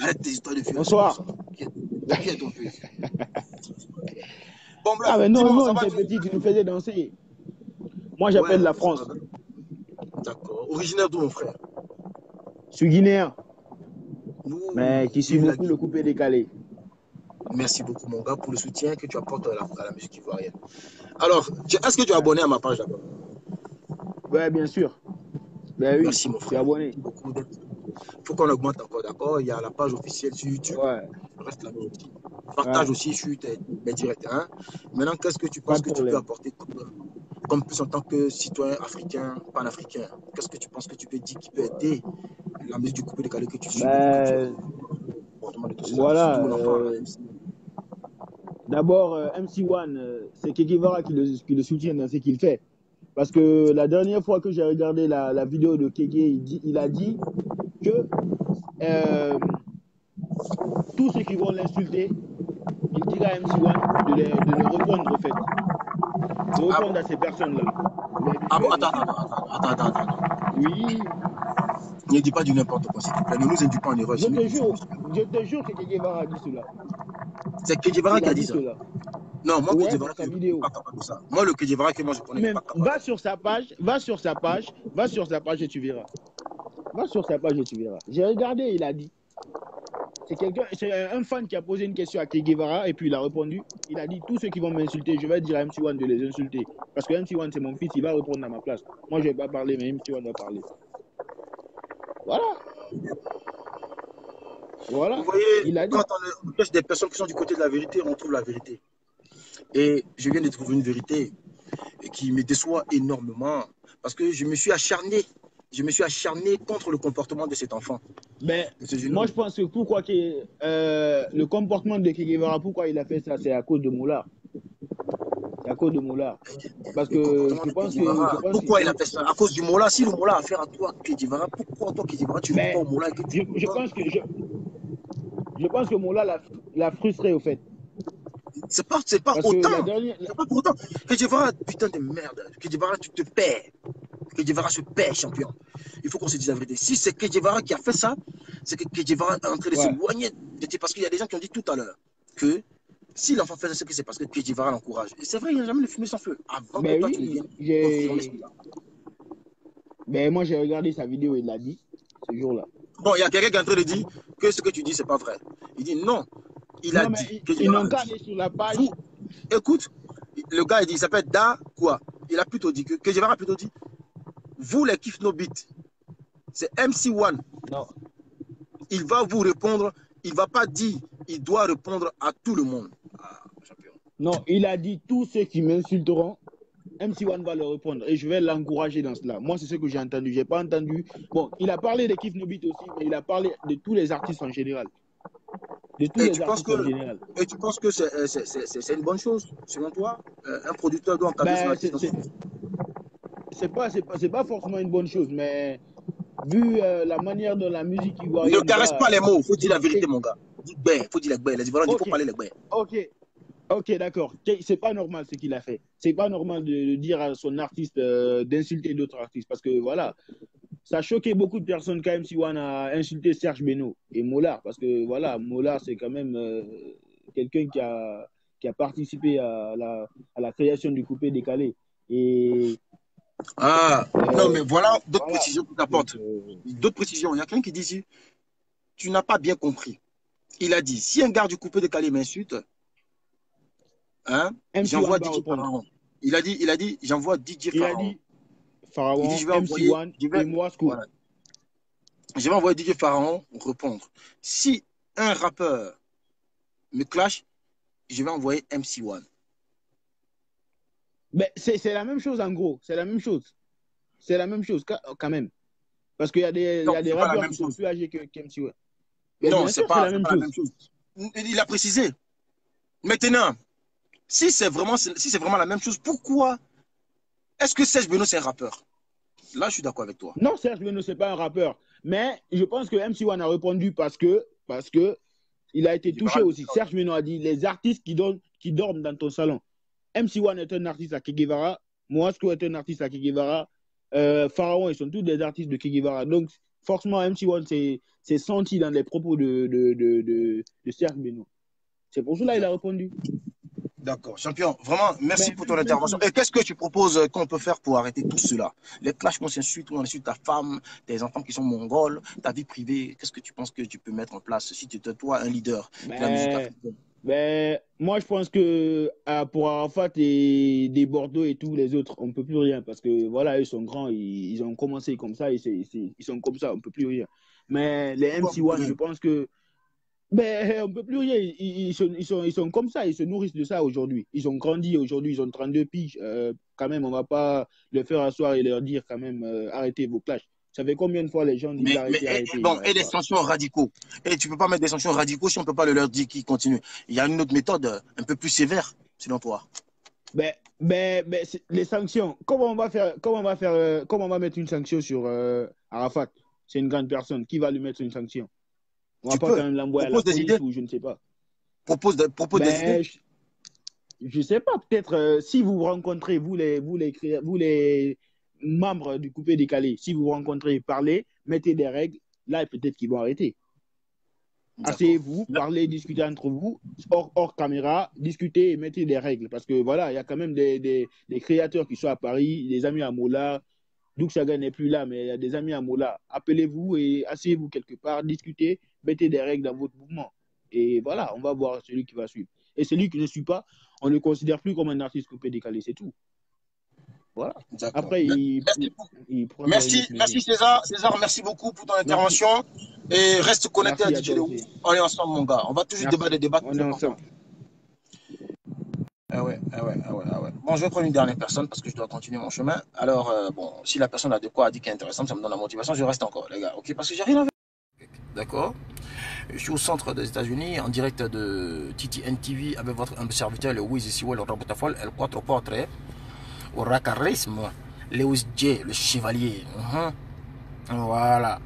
Arrête tes histoires de vieux. Bonsoir. Qui est ton vieux? Bon, ah, mais non, non, t'es petit, tu nous faisais danser. Moi, j'appelle Ouais, la France. d'accord. Originaire d'où, mon frère? Je suis guinéen, Nous, mais qui suit vive la beaucoup le Guinée. coupé décalé. Merci beaucoup, mon gars, pour le soutien que tu apportes à la musique ivoirienne. Alors, est-ce que tu es abonné à ma page d'abord? Ouais, bien sûr. Ben oui, Merci, mon je suis frère. abonné. Merci beaucoup. Il faut qu'on augmente encore, d'accord? Il y a la page officielle sur YouTube. Ouais, Reste là aussi. Partage ouais, aussi sur mes directs. Hein? Maintenant, qu'est-ce que tu pas penses de que tu peux problème. apporter comme plus en tant que citoyen africain, panafricain? Qu'est-ce que tu penses que tu peux dire qui peut aider la musique du coupé décalé que tu suis, que tu Ben, voilà. surtout l'enfant là. D'abord, MC1, c'est Kekivara qui le soutient dans ce qu'il fait. Parce que la dernière fois que j'ai regardé la vidéo de Keke, il a dit que tous ceux qui vont l'insulter, il dira à MC1 de le répondre au fait. De répondre à ces personnes-là. Ah bon, attends. Oui. Ne dis pas du n'importe quoi, s'il te plaît. Ne nous induis pas en erreur. Je te jure que Kekivara a dit cela. C'est Kekivara qui a dit ça. Cela. Non, moi, Ouais, Kekivara, je ne pas capable de ça. Moi, le Kekivara que moi je connais, même pas capable. va sur sa page et tu verras. Va sur sa page et tu verras. J'ai regardé, il a dit. C'est un fan qui a posé une question à Che Guevara et puis il a répondu. Il a dit tous ceux qui vont m'insulter, je vais dire à MC1 de les insulter. Parce que MC1 c'est mon fils, il va répondre à ma place. Moi je ne vais pas parler, mais MC1 va parler. Voilà. Voilà. Vous voyez, il a dit. Quand on cherche des personnes qui sont du côté de la vérité, on trouve la vérité. Et je viens de trouver une vérité qui me déçoit énormément parce que je me suis acharné contre le comportement de cet enfant. Mais moi, je pense que pourquoi le comportement de Che Guevara, pourquoi il a fait ça, c'est à cause de Moula. C'est à cause de Moula. Parce que je pense que... Pourquoi il a fait ça? À cause du Moula. Si le Moula a affaire à toi, Che Guevara, pourquoi toi, Che Guevara, tu ne veux pas au Moula? Je pense que Moula l'a frustré, au fait. C'est pas autant. C'est pas pour autant. Che Guevara, putain de merde. Che Guevara, tu te perds. Che Guevara se perd, champion. Il faut qu'on se dise la vérité. Si c'est Che Guevara qui a fait ça, c'est que Che Guevara est en train de s'éloigner de ti. Parce qu'il y a des gens qui ont dit tout à l'heure que si l'enfant fait ça, c'est parce que Che Guevara l'encourage. Et c'est vrai, il n'y a jamais de fumée sans feu. Avant que toi, tu ne viennes. Mais moi, j'ai regardé sa vidéo, il l'a dit, ce jour-là. Bon, il y a quelqu'un qui est en train de dire que ce que tu dis, c'est pas vrai. Il dit non. Il a dit. Ils n'ont qu'à aller sur la page. Écoute, le gars, il dit, il s'appelle Da quoi. Il a plutôt dit que Che Guevara a plutôt dit vous les Kiff No Beat, c'est MC1. Non. Il va vous répondre, il ne va pas dire, il doit répondre à tout le monde. Non, il a dit tous ceux qui m'insulteront, MC1 va leur répondre et je vais l'encourager dans cela. Moi, c'est ce que j'ai entendu. Je n'ai pas entendu. Bon, il a parlé des Kiff No Beat aussi, mais il a parlé de tous les artistes en général. De tous les artistes en général. Et tu penses que c'est une bonne chose, selon toi? Un producteur doit encadrer son artiste. C'est pas forcément une bonne chose, mais vu la manière dont la musique ivoirienne... Ne caresse pas les mots, il faut dire la vérité, mon gars. Il faut dire les gbè. Les Ivoiriens, il faut parler les gbè. Ok, d'accord. C'est pas normal ce qu'il a fait. C'est pas normal de dire à son artiste d'insulter d'autres artistes, parce que voilà, ça a choqué beaucoup de personnes quand MC1 a insulté Serge Beno et Mollard, parce que voilà, Mollard, c'est quand même quelqu'un qui a participé à la création du coupé décalé. Et... non, mais voilà d'autres précisions que tu apportes. D'autres précisions. Il y a quelqu'un qui dit ici, tu n'as pas bien compris. Il a dit, si un gars du coupé décalé m'insulte, hein, j'envoie DJ Pharaon. Il a dit, j'envoie DJ Pharaon. Il a dit, Pharaon, MC1 et moi, voilà. Je vais envoyer DJ Pharaon répondre. Si un rappeur me clash, je vais envoyer MC1. Mais c'est la même chose en gros, c'est la même chose. C'est la même chose quand même. Parce qu'il y a des rappeurs qui sont plus âgés que MC1. Non, c'est pas la même chose. Il a précisé. Maintenant, si c'est vraiment la même chose, pourquoi est-ce que Serge Beno c'est un rappeur? Là, je suis d'accord avec toi. Non, Serge Beno c'est pas un rappeur. Mais je pense que MC1 a répondu parce que il a été touché aussi. Serge Beno a dit les artistes qui dorment dans ton salon. MC1 est un artiste à Che Guevara, Mouasco est un artiste à Che Guevara, Pharaon, ils sont tous des artistes de Che Guevara. Donc, forcément, MC1 s'est senti dans les propos de Serge Beno. C'est pour cela qu'il a répondu. D'accord. Champion, vraiment, merci Mais pour ton intervention. Et qu'est-ce que tu proposes qu'on peut faire pour arrêter tout cela? Les clashs qu'on s'insulte, on insulte ta femme, tes enfants qui sont mongols, ta vie privée. Qu'est-ce que tu penses que tu peux mettre en place si tu es toi un leader de la musique ben, africaine? moi, je pense que pour Arafat et des Bordeaux et tous les autres, on ne peut plus rien parce que voilà, ils sont grands, ils ont commencé comme ça, ils sont comme ça, on ne peut plus rien. Mais les Pourquoi on peut plus MC1, je rien? pense que on ne peut plus rien. Ils sont comme ça, ils se nourrissent de ça aujourd'hui. Ils ont grandi aujourd'hui, ils ont 32 piges. Quand même, on ne va pas les faire asseoir et leur dire quand même arrêtez vos clashs. Ça fait combien de fois les gens disent arrêtez, arrêtez, ils Bon, et n'arrêtent des pas. sanctions radicaux. Et tu ne peux pas mettre des sanctions radicaux si on ne peut pas leur dire qu'ils continuent. Il y a une autre méthode un peu plus sévère, selon toi. Les sanctions, comment on va mettre une sanction sur Arafat? C'est une grande personne. Qui va lui mettre une sanction? On va Tu pas peux. quand même l'envoyer à la Propose des idées. police ou je ne sais pas. Propose des idées. Ben, je sais pas, peut-être si vous vous rencontrez, vous les membres du coupé décalé, si vous vous rencontrez, parlez, mettez des règles, là peut-être qu'ils vont arrêter. Asseyez-vous, parlez, discutez entre vous, hors caméra, discutez et mettez des règles. Parce que voilà, il y a quand même des créateurs qui sont à Paris, des amis à Mola. Douk Saga n'est plus là, mais il y a des amis à Mola. Appelez-vous et asseyez-vous quelque part, discutez, mettez des règles dans votre mouvement. Et voilà, on va voir celui qui va suivre. Et celui qui ne suit pas, on ne le considère plus comme un artiste coupé décalé, c'est tout. Voilà. Après, merci César. César, merci beaucoup pour ton intervention. Et reste connecté à DJ Léo. On est ensemble, mon gars. On va toujours débattre des débats. On est ensemble. Ah ouais. Bon, je vais prendre une dernière personne parce que je dois continuer mon chemin. Alors, bon, si la personne a de quoi dire qui est intéressante, ça me donne la motivation, je reste encore, les gars. Ok, parce que j'ai rien à faire. D'accord. Je suis au centre des États-Unis, en direct de TTN TV avec votre humble serviteur, le Wiz ici, le Rabotafol, le Quattro Portrait, au Rakarisme, Lewis J, le chevalier. Voilà.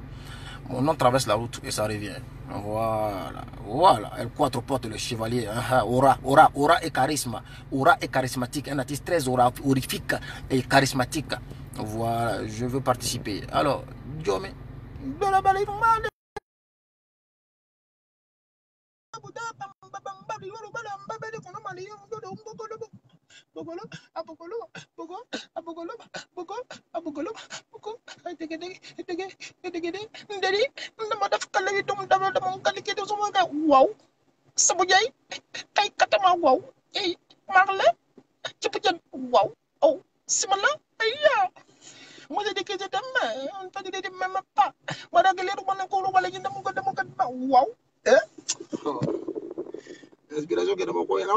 Mon nom traverse la route et ça revient. Voilà. El Quattro Porte, le chevalier. Aura et charisme. Aura et charismatique. Un artiste très horrifique et charismatique. Voilà, je veux participer. Alors, Jomé. Wow, sabujay, kay katama wow, marle, cipujan wow, oh, simala, ayya. Moi j'ai dit que je t'aime, on peut dire même pas. Moi d'ailleurs on a couru wala jinda mo ko wow. Inspiration que d'abord quoi là.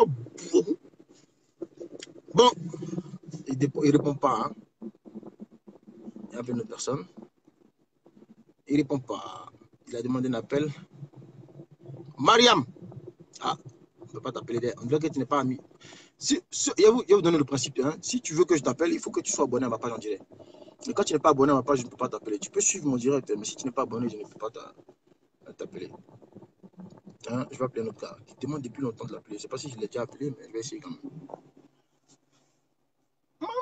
Bon, il répond pas. Hein. Il appelle une personne. Il répond pas. Il a demandé un appel. Mariam. Ah, on ne peut pas t'appeler. On dirait que tu n'es pas ami. Il va vous donner le principe. Hein. Si tu veux que je t'appelle, il faut que tu sois abonné à ma page en direct. Et quand tu n'es pas abonné à ma page, je ne peux pas t'appeler. Tu peux suivre mon direct, mais si tu n'es pas abonné, je ne peux pas t'appeler. Hein, je vais appeler un autre gars. Il demande depuis longtemps de l'appeler. Je ne sais pas si je l'ai déjà appelé, mais je vais essayer quand même. Maman,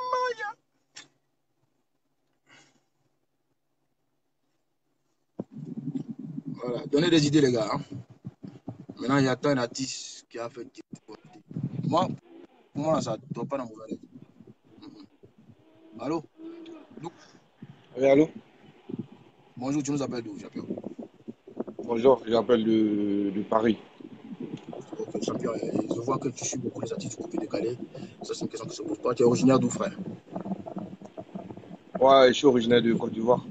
voilà, donnez des idées, les gars. Hein. Maintenant, il y a un artiste qui a fait. Moi, pour moi, ça ne doit pas dans mon oreille. Allô? Oui, allô? Bonjour, tu nous appelles d'où, champion? Bonjour, j'appelle de Paris. Ok, champion, je vois que tu suis beaucoup les artistes du coupé décalé. Ça, c'est une question qui se pose pas. Tu es originaire d'où, frère? Ouais, je suis originaire de Côte d'Ivoire.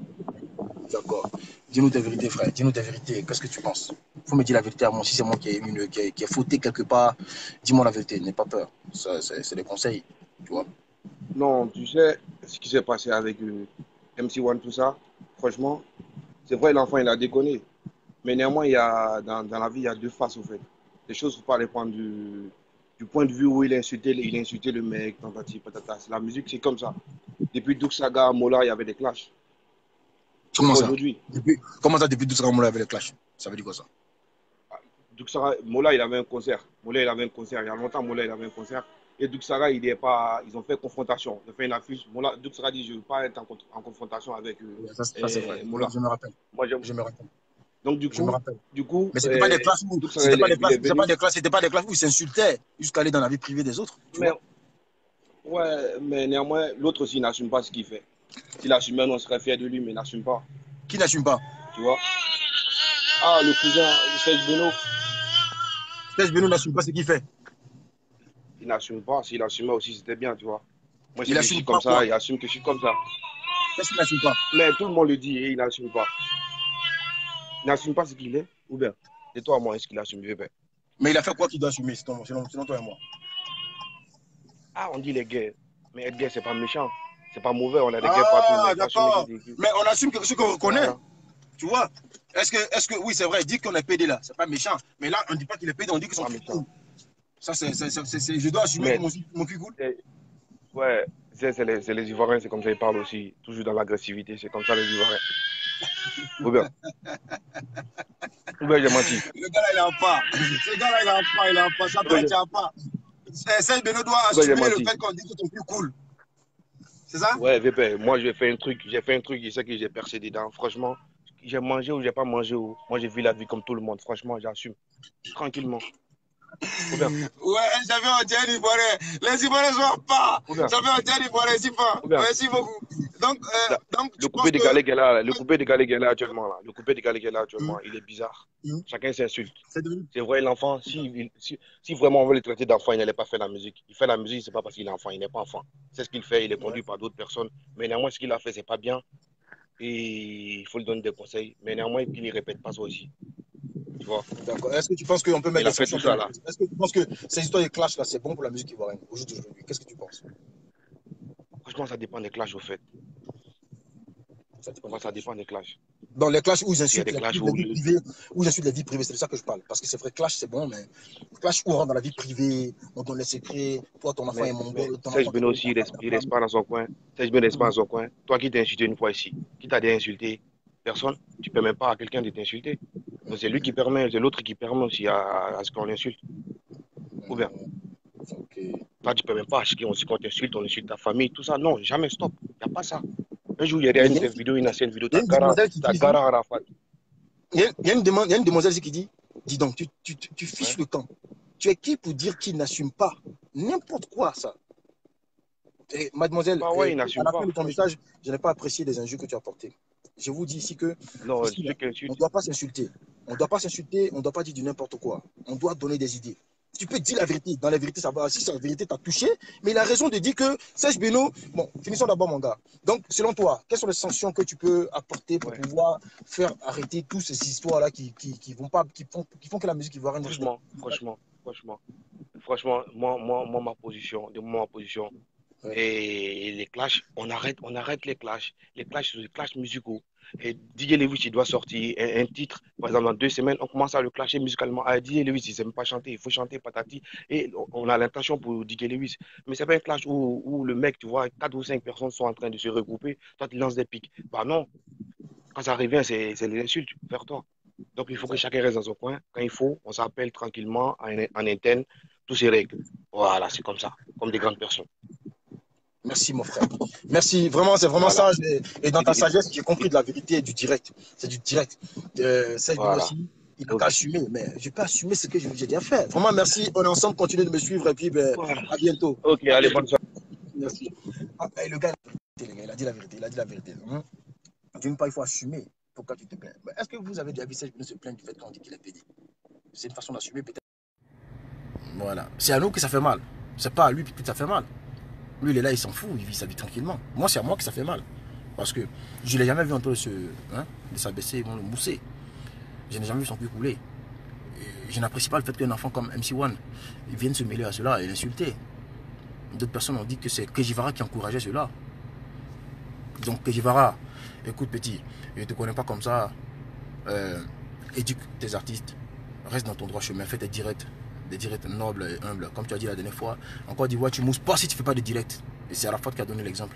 D'accord. Dis-nous tes vérités, frère. Dis-nous tes vérités. Qu'est-ce que tu penses? Il faut me dire la vérité à moi. Si c'est moi qui ai fauté quelque part, dis-moi la vérité. N'aie pas peur. C'est des conseils, tu vois. Non, tu sais ce qui s'est passé avec MC1, tout ça. Franchement, c'est vrai, l'enfant, il a déconné. Mais néanmoins, dans la vie, il y a deux faces, au fait. Les choses, il ne faut pas les prendre du point de vue où il a insulté le mec, tentati, patata. La musique, c'est comme ça. Depuis Douk Saga, Mola, il y avait des clashs. Comment ça? Comment ça, depuis Douk Saga, Mola, il y avait des clashs? Ça veut dire quoi, ça? Douk Saga, Mola, il avait un concert. Il y a longtemps, Mola, il avait un concert. Et Douk Saga, ils ont fait confrontation. Ils ont fait une affiche. Douk Saga dit, je ne veux pas être en confrontation avec ça c'est vrai. Mola. Je me rappelle. Moi, je me rappelle. Donc, Je me rappelle. du coup, Mais c'était pas des classes où, tout ça, il est venu. c'était pas des classes où ils s'insultaient jusqu'à aller dans la vie privée des autres. Tu Mais, vois? ouais, mais néanmoins, l'autre aussi n'assume pas ce qu'il fait. S'il assumait, on serait fier de lui, mais il n'assume pas. Qui n'assume pas? Tu vois? Ah, le cousin, Serge Beno. Serge Beno n'assume pas ce qu'il fait. Il n'assume pas. S'il assumait aussi, c'était bien, tu vois. Moi, Il je assume suis pas comme quoi? ça, il assume que je suis comme ça. Qu'est-ce qu'il n'assume pas? Mais tout le monde le dit et il n'assume pas. Il n'assume pas ce qu'il est, ou bien? Et toi, moi, est-ce qu'il assume? Mais il a fait quoi qu'il doit assumer, selon toi et moi? Ah, on dit les gays. Mais être gay, c'est pas méchant. C'est pas mauvais, on a des gays Ah, partout. d'accord. Mais on assume ce qu'on reconnaît. Voilà. Tu vois? Est-ce que, oui, c'est vrai, dire qu'on est pédé là, c'est pas méchant. Mais là, on ne dit pas qu'il est pédé, on dit que son cul coule. Ça, je dois assumer que mon cul coule. Ouais, c'est les Ivoiriens, c'est comme ça ils parlent aussi. Toujours dans l'agressivité, c'est comme ça les Ivoiriens. Ou bien? Ou bien j'ai menti? Le gars là, il a pas. Ce gars là, il a pas. Ça ne pas. Serge Beno doit assumer le fait qu'on dit que ton cul coule. C'est ça? Ouais, VP, moi j'ai fait un truc, je sais que j'ai percé dedans. Franchement, j'ai mangé ou j'ai pas mangé. Moi j'ai vu la vie comme tout le monde. Franchement, j'assume. Tranquillement. Ouais, j'avais un diable ivoirien. Les Ivoiriens ne sont pas. J'avais un diable ivoirien, c'est pas. Merci beaucoup. Donc le coupé de Galeg est là. Le coupé de Galeg est là actuellement. Le coupé de Galeg est là actuellement. Il est bizarre. Chacun s'insulte. C'est vrai, l'enfant, si vraiment on veut le traiter d'enfant, il n'allait pas faire la musique. Il fait la musique, c'est pas parce qu'il est enfant. Il n'est pas enfant. C'est ce qu'il fait. Il est conduit par d'autres personnes. Mais néanmoins, ce qu'il a fait, c'est pas bien. Et il faut lui donner des conseils. Mais néanmoins, il ne répète pas ça aussi. Tu vois? D'accord. Est-ce que tu penses qu'on peut mettre des sanctions là? Est-ce que tu penses que ces histoires de clash là, c'est bon pour la musique ivoirienne aujourd'hui? Qu'est-ce que tu penses? Franchement, ça dépend des clashs au fait. Ça dépend des clashs. Dans les clashs où ils insultent la vie privée, c'est de ça que je parle. Parce que c'est vrai, clash c'est bon, mais clash où on rentre dans la vie privée, on donne les secrets, toi ton enfant est mongol. Serge Beno aussi, il reste pas dans son coin. Serge Beno reste pas dans son coin. Toi qui t'es insulté une fois ici, qui t'a dit insulter personne, tu ne permets pas à quelqu'un de t'insulter. C'est lui qui permet, c'est l'autre qui permet aussi à ce qu'on l'insulte. Ou bien? Toi, tu ne permets pas à ce qu'on t'insulte, on insulte ta famille, tout ça. Non, jamais, stop. Il n'y a pas ça. Un jour, il y a une vidéo, une ancienne vidéo, t'as Gara Arafat. Il y a une demoiselle qui dit, dis donc, tu fiches le camp. Tu es qui pour dire qu'il n'assume pas n'importe quoi, ça? Et mademoiselle, à la fin de ton message, je n'ai pas apprécié les injures que tu as portées. Je vous dis ici que on ne doit pas s'insulter. On ne doit pas s'insulter, on ne doit pas dire du n'importe quoi. On doit donner des idées. Tu peux dire la vérité. Dans la vérité, ça va. Si la vérité t'a touché, mais il a raison de dire que Serge Beno. Bon, finissons d'abord, mon gars. Donc, selon toi, quelles sont les sanctions que tu peux apporter pour pouvoir faire arrêter toutes ces histoires-là qui font que la musique ivoirienne. Franchement, moi, ma position, et les clashs, on arrête les clashs. Les clashs, c'est des clashs musicaux. Et DJ Lewis, il doit sortir un titre, par exemple, dans 2 semaines, on commence à le clasher musicalement. Ah, DJ Lewis, il ne sait pas chanter, il faut chanter patati. Et on a l'intention pour DJ Lewis. Mais c'est pas un clash où le mec, tu vois, 4 ou 5 personnes sont en train de se regrouper, toi, tu lances des pics. Bah non. Quand ça revient, c'est les insultes vers toi. Donc, il faut que chacun reste dans son coin. Quand il faut, on s'appelle tranquillement en interne, tout se règle. Voilà, c'est comme ça, comme des grandes personnes. Merci, mon frère. Merci. Vraiment, c'est vraiment sage. Et dans ta sagesse, j'ai compris de la vérité et du direct. C'est du direct. Aussi, il peut assumer, mais je peux assumer ce que j'ai déjà fait. Vraiment, merci. On est ensemble. Continuez de me suivre et puis à bientôt. Ok, allez, bonne soirée. Merci. Le gars, il a dit la vérité. Il a dit la vérité. D'une part, il faut assumer. Pourquoi tu te plains? Est-ce que vous avez déjà vu Serge Beno se plaindre du fait qu'on dit qu'il est pédé? C'est une façon d'assumer, peut-être. Voilà. C'est à nous que ça fait mal. C'est pas à lui que ça fait mal. Lui, il est là, il s'en fout, il vit sa vie tranquillement. Moi, c'est à moi que ça fait mal. Parce que je ne l'ai jamais vu en train de s'abaisser, de le mousser. Je n'ai jamais vu son cul couler. Et je n'apprécie pas le fait qu'un enfant comme MC1 vienne se mêler à cela et l'insulter. D'autres personnes ont dit que c'est Kejivara qui encourageait cela. Donc, Kejivara, écoute petit, je ne te connais pas comme ça. Éduque tes artistes. Reste dans ton droit chemin, fais tes directs. Des directs nobles et humbles. Comme tu as dit la dernière fois, en Côte d'Ivoire, tu ne mousses pas si tu ne fais pas de direct. Et c'est Arafat qui a donné l'exemple.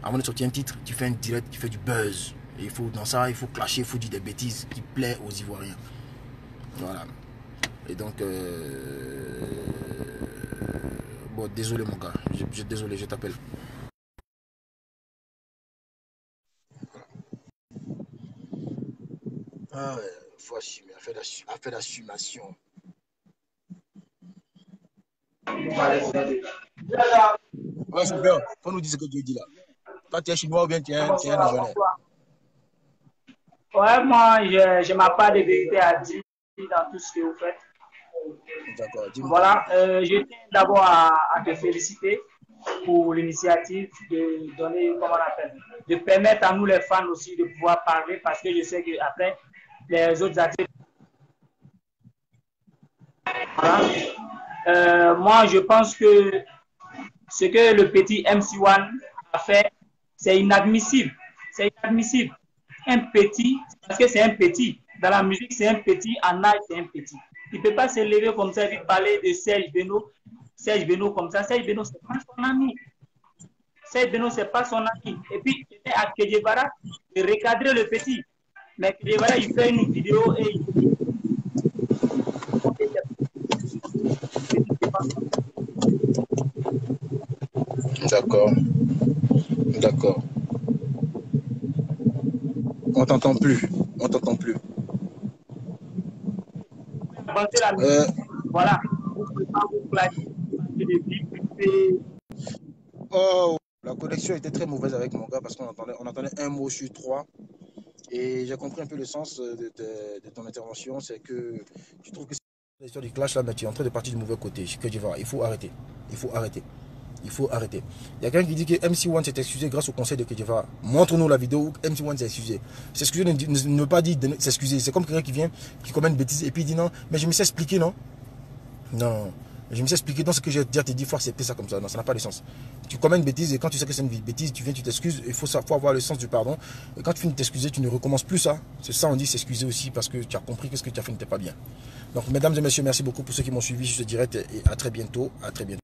Avant de sortir un titre, tu fais un direct qui fait du buzz. Et dans ça, il faut clasher, il faut dire des bêtises qui plaisent aux Ivoiriens. Voilà. Et donc, bon, désolé mon gars. Désolé, je t'appelle. Ah ouais, faut assumer, affaire d'assumation. Ouais, super. Faut nous dire ce que tu dis là. Toi, tu es chinois ou bien tu es un légionnaire? Ouais, moi, je n'ai pas de vérité à dire dans tout ce que vous faites. D'accord, dis-moi. Voilà, je tiens d'abord à te féliciter pour l'initiative de donner, comment on appelle, de permettre à nous les fans aussi de pouvoir parler parce que je sais qu'après, les autres artistes. Voilà. Moi, je pense que ce que le petit MC1 a fait, c'est inadmissible. C'est inadmissible. Un petit, parce que c'est un petit. Dans la musique, c'est un petit. En âge, c'est un petit. Il ne peut pas se lever comme ça et parler de Serge Beno. Serge Beno comme ça. Serge Beno, ce n'est pas son ami. Serge Beno, ce n'est pas son ami. Et puis, c'était à Kedjevara de recadrer le petit. Mais Kedjevara, il fait une vidéo et il dit. D'accord. D'accord. On t'entend plus. On t'entend plus. Voilà. Oh, la connexion était très mauvaise avec mon gars parce qu'on entendait un mot sur 3. Et j'ai compris un peu le sens de ton intervention. C'est que tu trouves que c'est l'histoire du clash là, mais tu es en train de partir du mauvais côté. Il faut arrêter. Il faut arrêter. Il faut arrêter. Il y a quelqu'un qui dit que MC1 s'est excusé grâce au conseil de Kedjevara. Montre-nous la vidéo où MC1 s'est excusé. S'excuser ne veut pas dire s'excuser. C'est comme quelqu'un qui vient, qui commet une bêtise et puis il dit non, mais je me sais expliquer, non? Non. Je me sais expliquer dans ce que j'ai déjà te dit, il faut accepter ça comme ça. Non, ça n'a pas de sens. Tu commets une bêtise et quand tu sais que c'est une bêtise, tu viens, tu t'excuses. Il faut avoir le sens du pardon. Et quand tu finis de t'excuser, tu ne recommences plus ça. C'est ça, on dit s'excuser aussi parce que tu as compris que ce que tu as fait n'était pas bien. Donc, mesdames et messieurs, merci beaucoup pour ceux qui m'ont suivi sur ce direct et à très bientôt. À très bientôt.